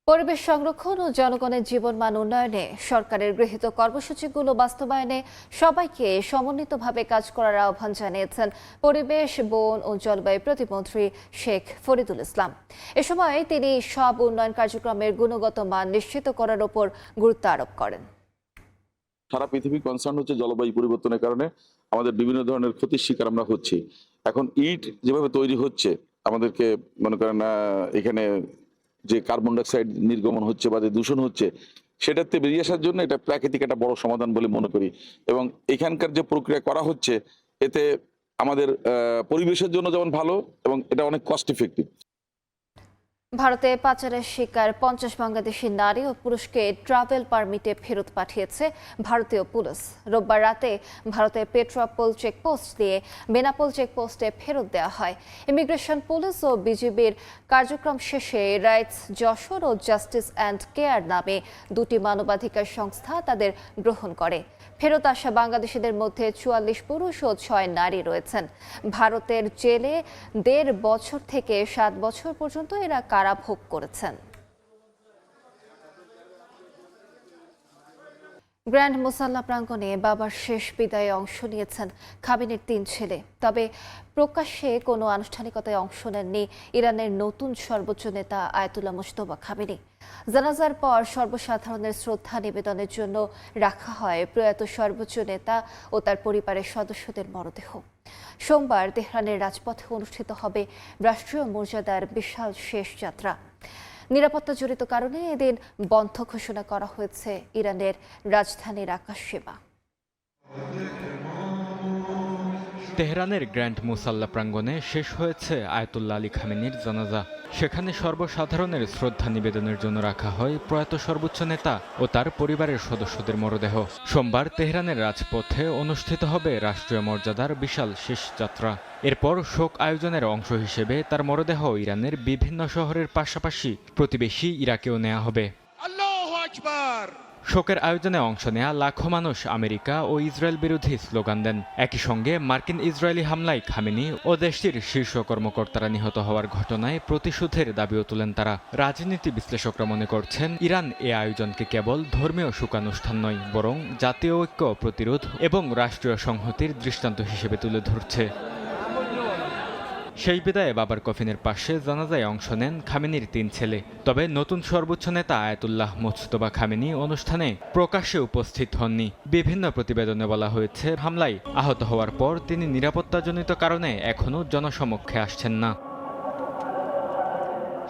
পরিবেশ সংরক্ষণ ও জনগণের জীবনমান উন্নয়নে সরকারের গৃহীত কর্মসূচিগুলো বাস্তবায়নে সবাইকে সমন্বিতভাবে কাজ করার আহ্বান জানিয়েছেন পরিবেশ, বন ও জলবায়ু প্রতিমন্ত্রী শেখ ফরিদুল ইসলাম। এ সময় তিনি সব উন্নয়ন কার্যক্রমের গুণগত মান নিশ্চিত করার উপর গুরুত্ব আরোপ করেন। সারা পৃথিবী কনসার্ন হচ্ছে জলবায়ু পরিবর্তনের কারণে আমাদের বিভিন্ন ধরনের ক্ষতির শিকার আমরা হচ্ছি। এখন ইট যেভাবে তৈরি হচ্ছে, আমাদেরকে মনে করেন এখানে যে কার্বন ডাইঅক্সাইড নির্গমন হচ্ছে বা যে দূষণ হচ্ছে, সেটাতে বেরিয়ে আসার জন্য এটা প্রাকৃতিক একটা বড় সমাধান বলে মনে করি। এবং এখানকার যে প্রক্রিয়া করা হচ্ছে, এতে আমাদের পরিবেশের জন্য যেমন ভালো এবং এটা অনেক কস্ট ইফেক্টিভ। ভারতে পাচারের শিকার 50 বাংলাদেশি নারী ও পুরুষকে ট্রাভেল পারমিটে ফেরত পাঠিয়েছে ভারতীয় পুলিশ। রোববার রাতে ভারতের পেট্রাপোল চেকপোস্ট দিয়ে বেনাপোল চেকপোস্টে ফেরত দেওয়া হয়। ইমিগ্রেশন পুলিশ ও বিজিবির কার্যক্রম শেষে রাইটস যশোর ও জাস্টিস অ্যান্ড কেয়ার নামে দুটি মানবাধিকার সংস্থা তাদের গ্রহণ করে। ফেরত আসা বাংলাদেশিদের মধ্যে 44 পুরুষ ও 6 নারী রয়েছেন। ভারতের জেলে 1.5 বছর থেকে 7 বছর পর্যন্ত এরা কারাভোগ করেছেন। গ্র্যান্ড মুসাল্লা প্রাঙ্গণে বাবার শেষ বিদায়ে অংশ নিয়েছেন খামেনির 3 ছেলে। তবে প্রকাশ্যে কোনো আনুষ্ঠানিকতায় অংশ নেননি ইরানের নতুন সর্বোচ্চ নেতা আয়াতুল্লাহ মুজতবা খামেনি। জানাজার পর সর্বসাধারণের শ্রদ্ধা নিবেদনের জন্য রাখা হয় প্রয়াত সর্বোচ্চ নেতা ও তার পরিবারের সদস্যদের মরদেহ। সোমবার তেহরানের রাজপথে অনুষ্ঠিত হবে রাষ্ট্রীয় মর্যাদার বিশাল শেষ যাত্রা। নিরাপত্তা জড়িত কারণে এদিন বন্ধ ঘোষণা করা হয়েছে ইরানের রাজধানীর আকাশ সেবা। তেহরানের গ্র্যান্ড মুসাল্লা প্রাঙ্গণে শেষ হয়েছে আয়াতুল্লাহ আলী খামেনির জানাজা। সেখানে সর্বসাধারণের শ্রদ্ধা নিবেদনের জন্য রাখা হয় প্রয়াত সর্বোচ্চ নেতা ও তার পরিবারের সদস্যদের মরদেহ। সোমবার তেহরানের রাজপথে অনুষ্ঠিত হবে রাষ্ট্রীয় মর্যাদার বিশাল শেষ যাত্রা। এরপর শোক আয়োজনের অংশ হিসেবে তার মরদেহ ইরানের বিভিন্ন শহরের পাশাপাশি প্রতিবেশী ইরাকেও নেওয়া হবে। শোকের আয়োজনে অংশ নেয়া লাখো মানুষ আমেরিকা ও ইসরায়েল বিরোধী স্লোগান দেন। একই সঙ্গে মার্কিন ইসরায়েলি হামলায় খামেনি ও দেশটির শীর্ষ কর্মকর্তারা নিহত হওয়ার ঘটনায় প্রতিশোধের দাবিও তোলেন তারা। রাজনীতি বিশ্লেষকরা মনে করছেন, ইরান এ আয়োজনকে কেবল ধর্মীয় শোকানুষ্ঠান নয়, বরং জাতীয় ঐক্য, প্রতিরোধ এবং রাষ্ট্রীয় সংহতির দৃষ্টান্ত হিসেবে তুলে ধরছে। সেই বিদায়ে বাবার কফিনের পাশে জানাজায় অংশ নেন খামেনির 3 ছেলে। তবে নতুন সর্বোচ্চ নেতা আয়াতুল্লাহ মুজতবা খামেনি অনুষ্ঠানে প্রকাশ্যে উপস্থিত হননি। বিভিন্ন প্রতিবেদনে বলা হয়েছে, হামলায় আহত হওয়ার পর তিনি নিরাপত্তাজনিত কারণে এখনও জনসমক্ষে আসছেন না।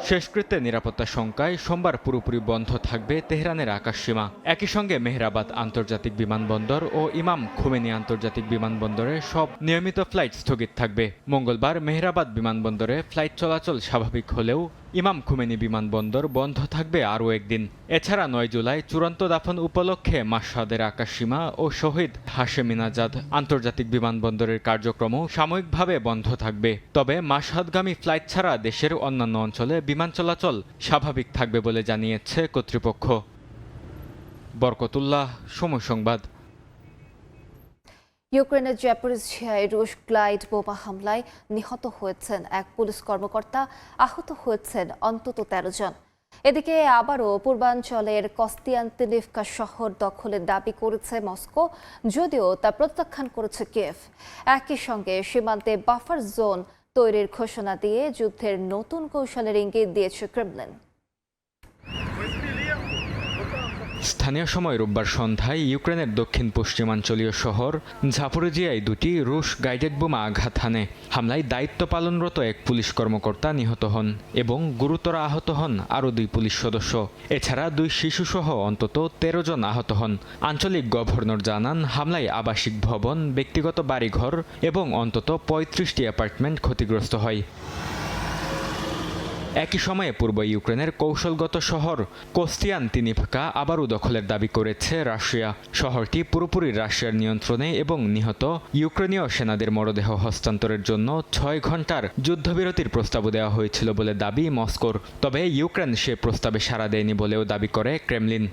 শেষকৃত্যে নিরাপত্তা শঙ্কায় সোমবার পুরোপুরি বন্ধ থাকবে তেহরানের আকাশসীমা। একই সঙ্গে মেহরাবাদ আন্তর্জাতিক বিমানবন্দর ও ইমাম খুমেনি আন্তর্জাতিক বিমানবন্দরে সব নিয়মিত ফ্লাইট স্থগিত থাকবে। মঙ্গলবার মেহরাবাদ বিমানবন্দরে ফ্লাইট চলাচল স্বাভাবিক হলেও ইমাম খুমেনি বিমানবন্দর বন্ধ থাকবে আরও একদিন। এছাড়া 9 জুলাই চূড়ান্ত দাফন উপলক্ষে মাশহাদের আকাশসীমা ও শহীদ হাশেমিনাজাদ আন্তর্জাতিক বিমানবন্দরের কার্যক্রমও সাময়িকভাবে বন্ধ থাকবে। তবে মাশহাদগামী ফ্লাইট ছাড়া দেশের অন্যান্য অঞ্চলে বিমান চলাচল স্বাভাবিক থাকবে বলে জানিয়েছে কর্তৃপক্ষ। বরকতুল্লাহ, সময় সংবাদ। ইউক্রেনের জাপোরিজিয়ায় রুশ গ্লাইড বোমা হামলায় নিহত হয়েছেন এক পুলিশ কর্মকর্তা, আহত হয়েছেন অন্তত 13 জন। এদিকে আবারও পূর্বাঞ্চলের কস্তিয়ান্তিনিভকা শহর দখলের দাবি করেছে মস্কো, যদিও তা প্রত্যাখ্যান করেছে কিয়েভ। একই সঙ্গে সীমান্তে বাফার জোন তৈরির ঘোষণা দিয়ে যুদ্ধের নতুন কৌশলের ইঙ্গিত দিয়েছে ক্রেমলিন। স্থানীয় সময় রোববার সন্ধ্যায় ইউক্রেনের দক্ষিণ পশ্চিমাঞ্চলীয় শহর জাপোরিজিয়ায় 2টি রুশ গাইডেড বোমা আঘাত হানে। হামলায় দায়িত্ব পালনরত এক পুলিশ কর্মকর্তা নিহত হন এবং গুরুতর আহত হন আরও 2 পুলিশ সদস্য। এছাড়া 2 শিশুসহ অন্তত 13 জন আহত হন। আঞ্চলিক গভর্নর জানান, হামলায় আবাসিক ভবন, ব্যক্তিগত বাড়িঘর এবং অন্তত 35টি অ্যাপার্টমেন্ট ক্ষতিগ্রস্ত হয়। একই সময়ে পূর্ব ইউক্রেনের কৌশলগত শহর কোস্তিয়ান্তিনিভকা আবারও দখলের দাবি করেছে রাশিয়া। শহরটি পুরোপুরি রাশিয়ার নিয়ন্ত্রণে এবং নিহত ইউক্রেনীয় সেনাদের মরদেহ হস্তান্তরের জন্য 6 ঘন্টার যুদ্ধবিরতির প্রস্তাবও দেওয়া হয়েছিল বলে দাবি মস্কোর। তবে ইউক্রেন সে প্রস্তাবে সাড়া দেয়নি বলেও দাবি করে ক্রেমলিন।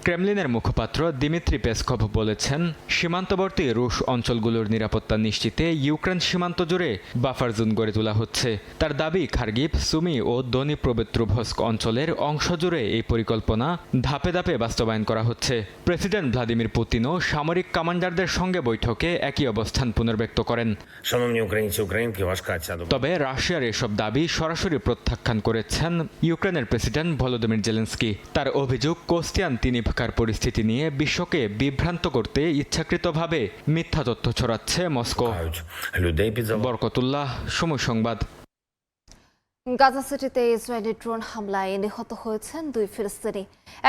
ক্রেমলিনের মুখপাত্র দিমিত্রি পেসকভ বলেছেন, সীমান্তবর্তী রুশ অঞ্চলগুলোর নিরাপত্তা নিশ্চিতে ইউক্রেন সীমান্ত জুড়ে বাফার জোন গড়ে তোলা হচ্ছে। তার দাবি, খার্কিভ, সুমি ও দনিপ্রপেট্রোভস্ক অঞ্চলের অংশ জুড়ে এই পরিকল্পনা ধাপে ধাপে বাস্তবায়ন করা হচ্ছে। প্রেসিডেন্ট ভ্লাদিমির পুতিনও সামরিক কমান্ডারদের সঙ্গে বৈঠকে একই অবস্থান পুনর্ব্যক্ত করেন। তবে রাশিয়ার এসব দাবি সরাসরি প্রত্যাখ্যান করেছেন ইউক্রেনের প্রেসিডেন্ট ভলোদিমির জেলেনস্কি। তার অভিযোগ, কোস্তিয়ান্তিনিভকার পরিস্থিতি নিয়ে বিশ্বকে বিভ্রান্ত করতে ইচ্ছাকৃতভাবে মিথ্যা তথ্য ছড়াচ্ছে মস্কো। বরকতুল্লাহ, সময় সংবাদ। গাজা সিটিতে ইসরায়েলি ড্রোন হামলায় নিহত হয়েছেন 2 ফিলিস্তিনি।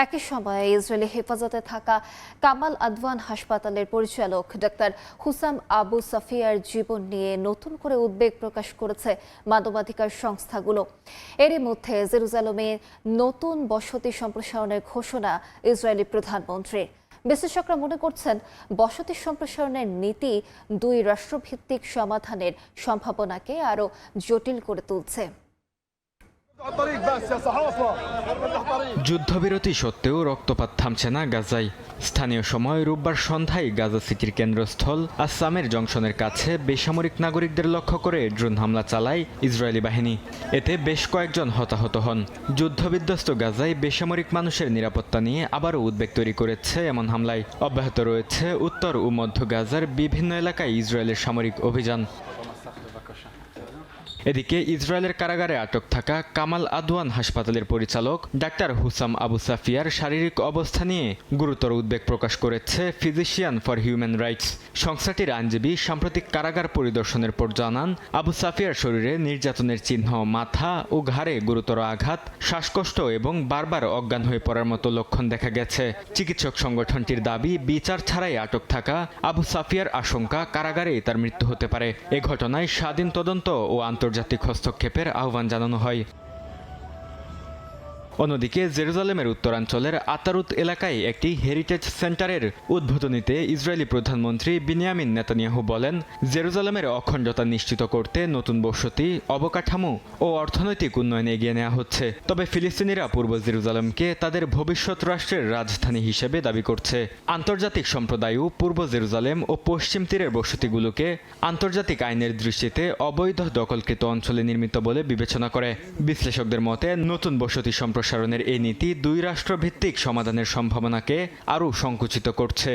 একই সময়ে ইসরায়েলি হেফাজতে থাকা কামাল আদওয়ান হাসপাতালের পরিচালক ডাক্তার হুসাম আবু সাফিয়ার জীবন নিয়ে নতুন করে উদ্বেগ প্রকাশ করেছে মানবাধিকার সংস্থাগুলো। এরই মধ্যে জেরুজালেমে নতুন বসতি সম্প্রসারণের ঘোষণা ইসরায়েলি প্রধানমন্ত্রীর। বিশ্লেষকরা মনে করছেন, বসতি সম্প্রসারণের নীতি 2 রাষ্ট্রভিত্তিক সমাধানের সম্ভাবনাকে আরও জটিল করে তুলছে। যুদ্ধবিরতি সত্ত্বেও রক্তপাত থামছে না গাজায়। স্থানীয় সময় রোববার সন্ধ্যায় গাজা সিটির কেন্দ্রস্থল আসামের জংশনের কাছে বেসামরিক নাগরিকদের লক্ষ্য করে ড্রোন হামলা চালায় ইসরায়েলি বাহিনী। এতে বেশ কয়েকজন হতাহত হন। যুদ্ধবিধ্বস্ত গাজায় বেসামরিক মানুষের নিরাপত্তা নিয়ে আবারও উদ্বেগ তৈরি করেছে এমন হামলায়। অব্যাহত রয়েছে উত্তর ও মধ্য গাজার বিভিন্ন এলাকায় ইসরায়েলের সামরিক অভিযান। এদিকে ইসরায়েলের কারাগারে আটক থাকা কামাল আদওয়ান হাসপাতালের পরিচালক ডাক্তার হুসাম আবু সাফিয়ার শারীরিক অবস্থা নিয়ে গুরুতর উদ্বেগ প্রকাশ করেছে ফিজিশিয়ান ফর হিউম্যান রাইটস। সংস্থাটির আইনজীবী সাম্প্রতিক কারাগার পরিদর্শনের পর জানান, আবু সাফিয়ার শরীরে নির্যাতনের চিহ্ন, মাথা ও ঘাড়ে গুরুতর আঘাত, শ্বাসকষ্ট এবং বারবার অজ্ঞান হয়ে পড়ার মতো লক্ষণ দেখা গেছে। চিকিৎসক সংগঠনটির দাবি, বিচার ছাড়াই আটক থাকা আবু সাফিয়ার আশঙ্কা কারাগারেই তার মৃত্যু হতে পারে। এ ঘটনায় স্বাধীন তদন্ত ও আন্তর্জাতিক হস্তক্ষেপের আহ্বান জানানো হয়। অন্যদিকে জেরুজালেমের উত্তরাঞ্চলের আতারুত এলাকায় একটি হেরিটেজ সেন্টারের উদ্বোধনীতে ইসরায়েলি প্রধানমন্ত্রী বিনিয়ামিন নেতানিয়াহু বলেন, জেরুজালেমের অখণ্ডতা নিশ্চিত করতে নতুন বসতি, অবকাঠামো ও অর্থনৈতিক উন্নয়ন এগিয়ে নেওয়া হচ্ছে। তবে ফিলিস্তিনিরা পূর্ব জেরুজালেমকে তাদের ভবিষ্যৎ রাষ্ট্রের রাজধানী হিসেবে দাবি করছে। আন্তর্জাতিক সম্প্রদায়ও পূর্ব জেরুজালেম ও পশ্চিম তীরের বসতিগুলোকে আন্তর্জাতিক আইনের দৃষ্টিতে অবৈধ দখলকৃত অঞ্চলে নির্মিত বলে বিবেচনা করে। বিশ্লেষকদের মতে, নতুন বসতি সম্প্রসারণের এই নীতি 2 রাষ্ট্রভিত্তিক সমাধানের সম্ভাবনাকে আরও সংকুচিত করছে।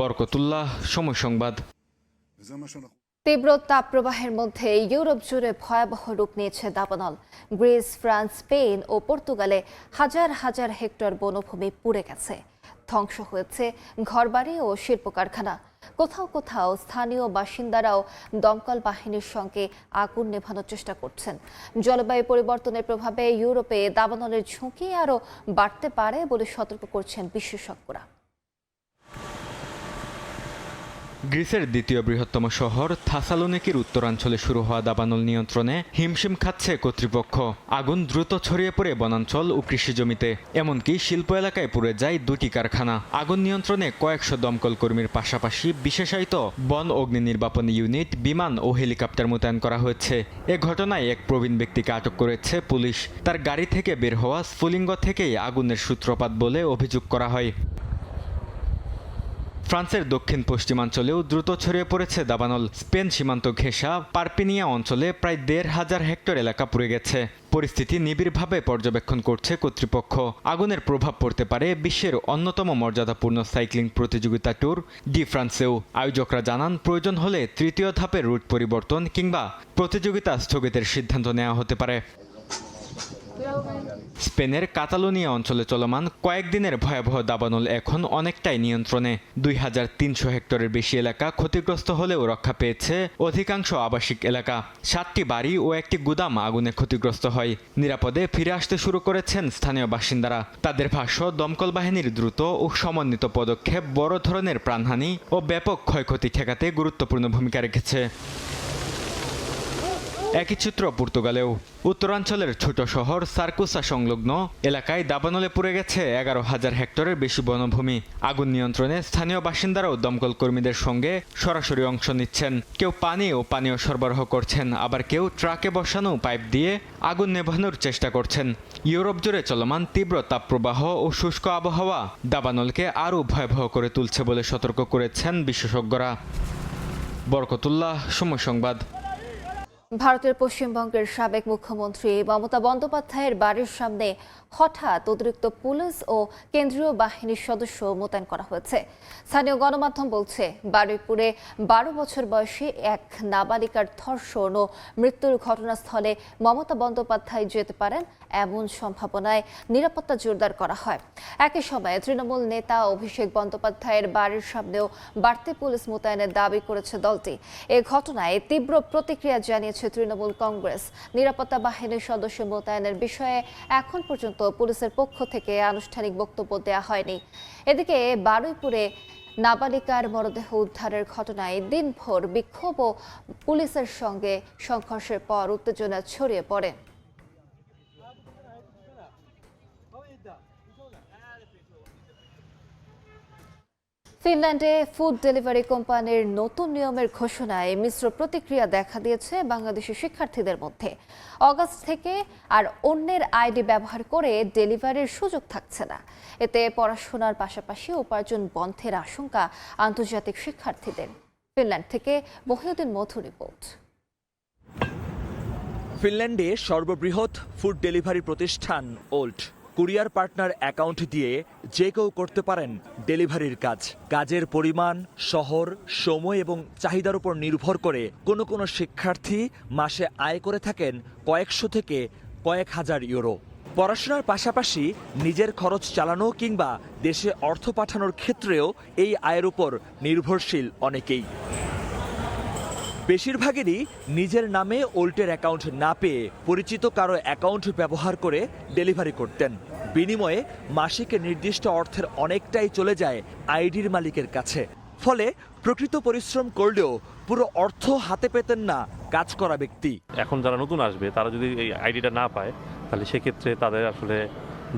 বরকতুল্লাহ, সময় সংবাদ। তীব্র তাপপ্রবাহের মধ্যে ইউরোপ জুড়ে ভয়াবহ রূপ নিয়েছে দাবানল। গ্রিস, ফ্রান্স, স্পেন ও পর্তুগালে হাজার হাজার হেক্টর বনভূমি পুড়ে গেছে। ধ্বংস হয়েছে ঘরবাড়ি ও শিল্প কারখানা। কোথাও কোথাও স্থানীয় বাসিন্দারাও দমকল বাহিনীর সঙ্গে আগুন নেভানোর চেষ্টা করছেন। জলবায়ু পরিবর্তনের প্রভাবে ইউরোপে দাবানলের ঝুঁকি আরও বাড়তে পারে বলে সতর্ক করছেন বিশেষজ্ঞরা। গ্রিসের দ্বিতীয় বৃহত্তম শহর থাসালোনিকির উত্তরাঞ্চলে শুরু হওয়া দাবানল নিয়ন্ত্রণে হিমশিম খাচ্ছে কর্তৃপক্ষ। আগুন দ্রুত ছড়িয়ে পড়ে বনাঞ্চল ও কৃষি জমিতে, এমনকি শিল্প এলাকায় পুড়ে যায় 2টি কারখানা। আগুন নিয়ন্ত্রণে কয়েকশো দমকল কর্মীর পাশাপাশি বিশেষায়িত বন অগ্নি নির্বাপনী ইউনিট, বিমান ও হেলিকপ্টার মোতায়েন করা হয়েছে। এ ঘটনায় এক প্রবীণ ব্যক্তিকে আটক করেছে পুলিশ। তার গাড়ি থেকে বের হওয়া স্ফুলিঙ্গ থেকেই আগুনের সূত্রপাত বলে অভিযোগ করা হয়। ফ্রান্সের দক্ষিণ পশ্চিমাঞ্চলেও দ্রুত ছড়িয়ে পড়েছে দাবানল। স্পেন সীমান্ত ঘেঁষা পারপিনিয়া অঞ্চলে প্রায় 1,500 হেক্টর এলাকা পুড়ে গেছে। পরিস্থিতি নিবিড়ভাবে পর্যবেক্ষণ করছে কর্তৃপক্ষ। আগুনের প্রভাব পড়তে পারে বিশ্বের অন্যতম মর্যাদাপূর্ণ সাইক্লিং প্রতিযোগিতা ট্যুর ডি ফ্রান্সেও। আয়োজকরা জানান, প্রয়োজন হলে তৃতীয় ধাপের রুট পরিবর্তন কিংবা প্রতিযোগিতা স্থগিতের সিদ্ধান্ত নেওয়া হতে পারে। স্পেনের কাতালোনিয়া অঞ্চলে চলমান কয়েকদিনের ভয়াবহ দাবানল এখন অনেকটাই নিয়ন্ত্রণে। 2,300 হেক্টরের বেশি এলাকা ক্ষতিগ্রস্ত হলেও রক্ষা পেয়েছে অধিকাংশ আবাসিক এলাকা। 7টি বাড়ি ও একটি গুদাম আগুনে ক্ষতিগ্রস্ত হয়। নিরাপদে ফিরে আসতে শুরু করেছেন স্থানীয় বাসিন্দারা। তাদের ভাষ্য, দমকল বাহিনীর দ্রুত ও সমন্বিত পদক্ষেপ বড় ধরনের প্রাণহানি ও ব্যাপক ক্ষয়ক্ষতি ঠেকাতে গুরুত্বপূর্ণ ভূমিকা রেখেছে। একই চিত্র পর্তুগালেও। উত্তরাঞ্চলের ছোট শহর সার্কুসা সংলগ্ন এলাকায় দাবানলে পুড়ে গেছে 11,000 হেক্টরের বেশি বনভূমি। আগুন নিয়ন্ত্রণে স্থানীয় বাসিন্দারাও দমকল কর্মীদের সঙ্গে সরাসরি অংশ নিচ্ছেন। কেউ পানি ও পানীয় সরবরাহ করছেন, আবার কেউ ট্রাকে বসানো পাইপ দিয়ে আগুন নেভানোর চেষ্টা করছেন। ইউরোপ জুড়ে চলমান তীব্র তাপপ্রবাহ ও শুষ্ক আবহাওয়া দাবানলকে আরও ভয়াবহ করে তুলছে বলে সতর্ক করেছেন বিশেষজ্ঞরা। বরকতুল্লাহ, সময় সংবাদ। ভারতের পশ্চিমবঙ্গের সাবেক মুখ্যমন্ত্রী মমতা বন্দ্যোপাধ্যায়ের বাড়ির সামনে হঠাৎ অতিরিক্ত পুলিশ ও কেন্দ্রীয় বাহিনীর সদস্য মোতায়েন করা হয়েছে। স্থানীয় গণমাধ্যম বলছে, বারুইপুরে 12 বছর বয়সী এক নাবালিকার ধর্ষণ ও মৃত্যুর ঘটনাস্থলে মমতা বন্দ্যোপাধ্যায় যেতে পারেন এমন সম্ভাবনায় নিরাপত্তা জোরদার করা হয়। একই সময়ে তৃণমূল নেতা অভিষেক বন্দ্যোপাধ্যায়ের বাড়ির সামনেও বাড়তি পুলিশ মোতায়েনের দাবি করেছে দলটি। এ ঘটনায় তীব্র প্রতিক্রিয়া জানিয়েছে তৃণমূল কংগ্রেস। নিরাপত্তা বাহিনীর সদস্য মোতায়েনের বিষয়ে এখন পর্যন্ত পুলিশের পক্ষ থেকে আনুষ্ঠানিক বক্তব্য দেওয়া হয়নি। এদিকে বারুইপুরে নাবালিকার মরদেহ উদ্ধারের ঘটনায় দিনভর বিক্ষোভ ও পুলিশের সঙ্গে সংঘর্ষের পর উত্তেজনা ছড়িয়ে পড়ে। ফিনল্যান্ডে ফুড ডেলিভারি কোম্পানির নতুন নিয়মের ঘোষণায় মিশ্র প্রতিক্রিয়া দেখা দিয়েছে বাংলাদেশি শিক্ষার্থীদের মধ্যে। অগাস্ট থেকে আর অন্যের আইডি ব্যবহার করে ডেলিভারির সুযোগ থাকছে না। এতে পড়াশোনার পাশাপাশি উপার্জন বন্ধের আশঙ্কা আন্তর্জাতিক শিক্ষার্থীদের। ফিনল্যান্ড থেকে মহিউদ্দিন মধু রিপোর্ট। ফিনল্যান্ডে সর্ববৃহৎ ফুড ডেলিভারি প্রতিষ্ঠান ওল্ট কুরিয়ার পার্টনার অ্যাকাউন্ট দিয়ে যে কেউ করতে পারেন ডেলিভারির কাজ। কাজের পরিমাণ, শহর, সময় এবং চাহিদার উপর নির্ভর করে কোনো কোনো শিক্ষার্থী মাসে আয় করে থাকেন কয়েকশো থেকে কয়েক হাজার ইউরো। পড়াশোনার পাশাপাশি নিজের খরচ চালানো কিংবা দেশে অর্থ পাঠানোর ক্ষেত্রেও এই আয়ের উপর নির্ভরশীল অনেকেই। বেশিরভাগেরই নিজের নামে ওল্টের অ্যাকাউন্ট না পেয়ে পরিচিত কারো অ্যাকাউন্ট ব্যবহার করে ডেলিভারি করতেন। বিনিময়ে মাসিক নির্দিষ্ট অর্থের অনেকটাই চলে যায় আইডির মালিকের কাছে। ফলে প্রকৃত পরিশ্রম করলেও পুরো অর্থ হাতে পেতেন না কাজ করা ব্যক্তি। এখন যারা নতুন আসবে তারা যদি এই আইডিটা না পায়, তাহলে সেক্ষেত্রে তাদের আসলে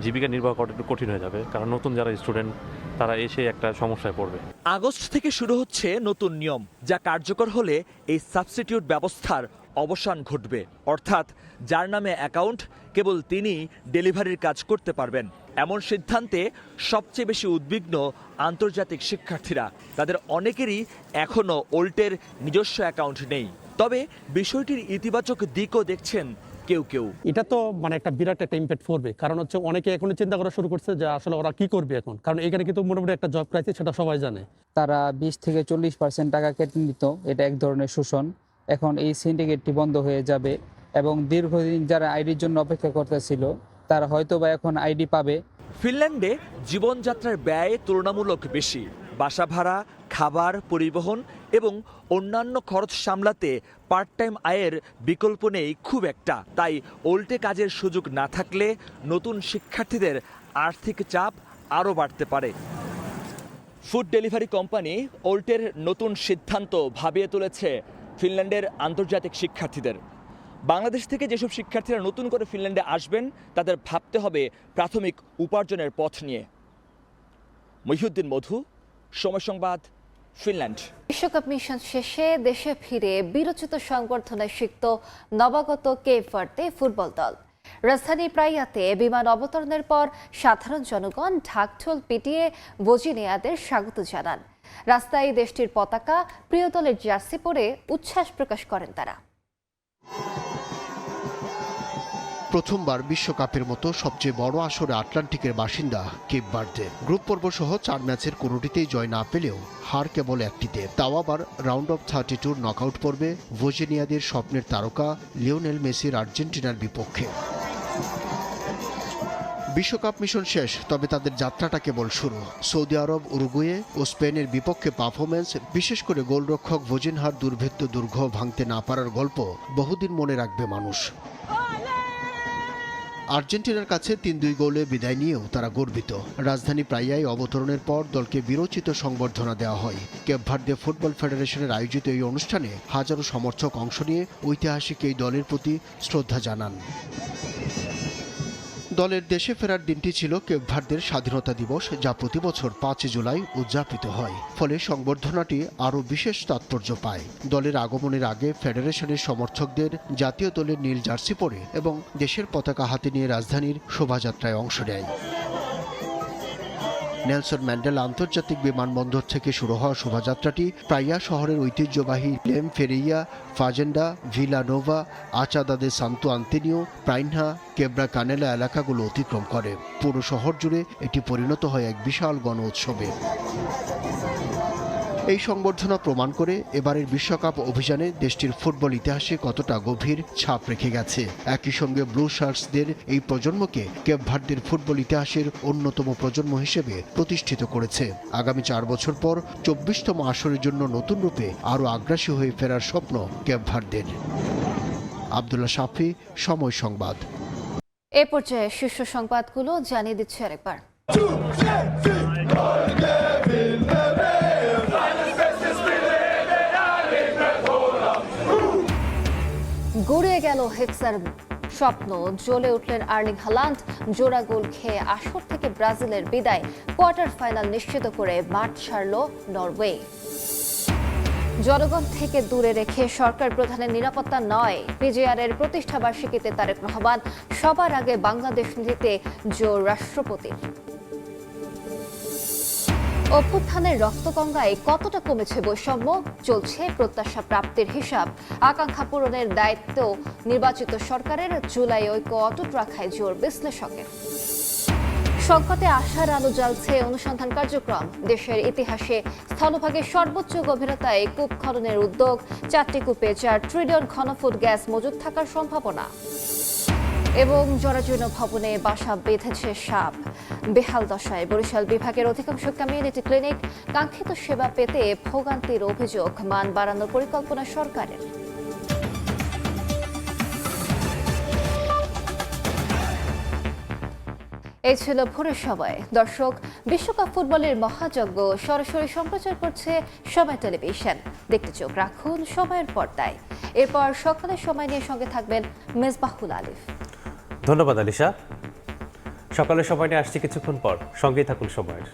জীবিকা নির্বাহ করা একটু কঠিন হয়ে যাবে, কারণ নতুন যারা স্টুডেন্ট তারা এসে একটা সমস্যায় পড়বে। আগস্ট থেকে শুরু হচ্ছে নতুন নিয়ম, যা কার্যকর হলে এই সাবস্টিটিউট ব্যবস্থার অবসান ঘটবে। অর্থাৎ যার নামে অ্যাকাউন্ট কেবল তিনি ডেলিভারির কাজ করতে পারবেন। এমন সিদ্ধান্তে সবচেয়ে বেশি উদ্বিগ্ন আন্তর্জাতিক শিক্ষার্থীরা। তাদের অনেকেরই এখনও ওল্টের নিজস্ব অ্যাকাউন্ট নেই। তবে বিষয়টির ইতিবাচক দিকও দেখছেন কেউ কেউ। এটা তো মানে একটা বিরাট একটা ইম্প্যাক্ট পড়বে, কারণ হচ্ছে অনেকে এখন চিন্তা করা শুরু করছে যে আসলে ওরা কি করবে এখন, কারণ এখানে কিন্তু মোটামুটি একটা জব ক্রাইসিস, সেটা সবাই জানে। তারা 20 থেকে 40% টাকা কেটে নিত, এটা এক ধরনের শোষণ। এখন এই সিন্ডিকেটটি বন্ধ হয়ে যাবে এবং দীর্ঘদিন যারা আইডির জন্য অপেক্ষা করতেছিল তারা হয়তো বা এখন আইডি পাবে। ফিনল্যান্ডে জীবনযাত্রার ব্যয় তুলনামূলক বেশি। বাসা ভাড়া, খাবার, পরিবহন এবং অন্যান্য খরচ সামলাতে পার্ট টাইম আয়ের বিকল্প নেই খুব একটা। তাই ওল্টে কাজের সুযোগ না থাকলে নতুন শিক্ষার্থীদের আর্থিক চাপ আরও বাড়তে পারে। ফুড ডেলিভারি কোম্পানি ওল্টের নতুন সিদ্ধান্ত ভাবিয়ে তুলেছে ফিনল্যান্ডের আন্তর্জাতিক শিক্ষার্থীদের। বাংলাদেশ থেকে যেসব শিক্ষার্থীরা নতুন করে ফিনল্যান্ডে আসবেন তাদের ভাবতে হবে প্রাথমিক উপার্জনের পথ নিয়ে। মহিউদ্দিন মধু, সময় সংবাদ, ফিনল্যান্ড। বিশ্বকাপ মিশন শেষে দেশে ফিরে বীরোচিত সংবর্ধনায় সিক্ত নবাগত কেপ ভার্দে ফুটবল দল। রাজধানী প্রাইয়াতে বিমান অবতরণের পর সাধারণ জনগণ ঢাকঢোল পিটিয়ে ভোজিনিয়াদের স্বাগত জানান। রাস্তায় দেশটির পতাকা, প্রিয় দলের জার্সি পরে উচ্ছ্বাস প্রকাশ করেন তারা। প্রথমবার বিশ্বকাপের মতো সবচেয়ে বড় আসরে আটলান্টিকের বাসিন্দা কেপ ভার্দে। গ্রুপ পর্ব সহ 4 ম্যাচের কোনোটিতেই জয় না পেলেও হার কেবল একটিতে, তাও আবার রাউন্ড অফ 32 নকআউট পর্বে ভোজিনিয়াদের স্বপ্নের তারকা লিওনেল মেসির আর্জেন্টিনার বিপক্ষে। বিশ্বকাপ মিশন শেষ, তবে তাদের যাত্রাটা কেবল শুরু। সৌদি আরব, উরুগুয়ে ও স্পেনের বিপক্ষে পারফরমেন্স, বিশেষ করে গোলরক্ষক ভোজিনহার দুর্ভেদ্য দুর্গ ভাঙতে না পারার গল্প বহুদিন মনে রাখবে মানুষ। আর্জেন্টিনার কাছে 3-2 গোলে বিদায় নিয়েও তারা গর্বিত। রাজধানী প্রাইয়ায় অবতরণের পর দলকে বীরোচিত সংবর্ধনা দেওয়া হয়। কেপ ভার্দে ফুটবল ফেডারেশনের আয়োজিত এই অনুষ্ঠানে হাজারো সমর্থক অংশ নিয়ে ঐতিহাসিক এই দলের প্রতি শ্রদ্ধা জানান। দলের দেশে ফেরার দিনটি ছিল কেপ ভার্দের স্বাধীনতা দিবস, যা প্রতি বছর 5 জুলাই উদযাপিত হয়। ফলে সংবর্ধনাটি আরও বিশেষ তাৎপর্য পায়। দলের আগমনের আগে ফেডারেশনের সমর্থকদের জাতীয় দলের নীল জার্সি পরে এবং দেশের পতাকা হাতে নিয়ে রাজধানীর শোভাযাত্রায় অংশ নেয়। নেলসন ম্যান্ডেলা আন্তর্জাতিক বিমানবন্দর থেকে শুরু হওয়া শোভাযাত্রাটি প্রাইয়া শহরের ঐতিহ্যবাহী লেম ফেরেইয়া, ফাজেন্ডা, ভিলা নোভা, আচাদা দে সান্তো আন্তেনিও, প্রাইনহা, কেব্রা কানেলা এলাকাগুলো অতিক্রম করে। পুরো শহর জুড়ে এটি পরিণত হয় এক বিশাল গণ উৎসবে। এই সংবর্ধনা প্রমাণ করে এবারের বিশ্বকাপ অভিযানে দেশটির ফুটবল ইতিহাসে কতটা গভীর ছাপ রেখে গেছে। একই সঙ্গে ব্লু শার্টসদের এই প্রজন্মকে কেপ ভার্দের ফুটবল ইতিহাসের অন্যতম প্রজন্ম হিসেবে প্রতিষ্ঠিত করেছে। আগামী 4 বছর পর 24তম আসরের জন্য নতুন রূপে আরও আগ্রাসী হয়ে ফেরার স্বপ্ন কেপ ভার্দের। আব্দুল্লাহ শাফি, সময় সংবাদ। এ পর্যায়ে শীর্ষ সংবাদগুলো জানিয়ে দিচ্ছে আরেকবার। গড়িয়ে গেল হেক্সার স্বপ্ন, জ্বলে উঠলেন আর্লিং হালান্ড। জোড়া গোল খেয়ে আসর থেকে ব্রাজিলের বিদায়, কোয়ার্টার ফাইনাল নিশ্চিত করে মাঠ ছাড়ল নরওয়ে। জনগণ থেকে দূরে রেখে সরকার প্রধানের নিরাপত্তা নয়, পিজিআরের প্রতিষ্ঠা বার্ষিকীতে তারেক রহমান। সবার আগে বাংলাদেশ নীতিতে জোর রাষ্ট্রপতির। অভ্যুত্থানের রক্তগঙ্গায় কতটা কমেছে বৈষম্য, চলছে প্রত্যাশা প্রাপ্তির হিসাব। আকাঙ্ক্ষা পূরণের দায়িত্ব নির্বাচিত সরকারের, জুলাই ঐক্য অটুট রাখায় জোর বিশ্লেষকের। সংকটে আশার আলো জ্বালছে অনুসন্ধান কার্যক্রম। দেশের ইতিহাসে স্থলভাগের সর্বোচ্চ গভীরতায় কূপ খননের উদ্যোগ। 4টি কূপে 4 ট্রিলিয়ন ঘনফুট গ্যাস মজুত থাকার সম্ভাবনা। এবং জরাজীর্ণ ভবনে বাসা বেঁধেছে সাপ। বেহাল দশায় বরিশাল বিভাগের অধিকাংশ কমিউনিটি ক্লিনিক। কাঙ্ক্ষিত সেবা পেতে ভোগান্তির অভিযোগ, মান বাড়ানোর পরিকল্পনা সরকারের। এই ছিল ভোরের সময়। দর্শক, বিশ্বকাপ ফুটবলের মহাযজ্ঞ সরাসরি সম্প্রচার করছে সময় টেলিভিশন। দেখতে চোখ রাখুন সময়ের পর্দায়। এরপর সকালের সময় নিয়ে সঙ্গে থাকবেন মেজবাহুল আলিফ। ধন্যবাদ আলিশা। সকালের সময় নিয়ে আসছি কিছুক্ষণ পর, সঙ্গেই থাকুন সময়ের।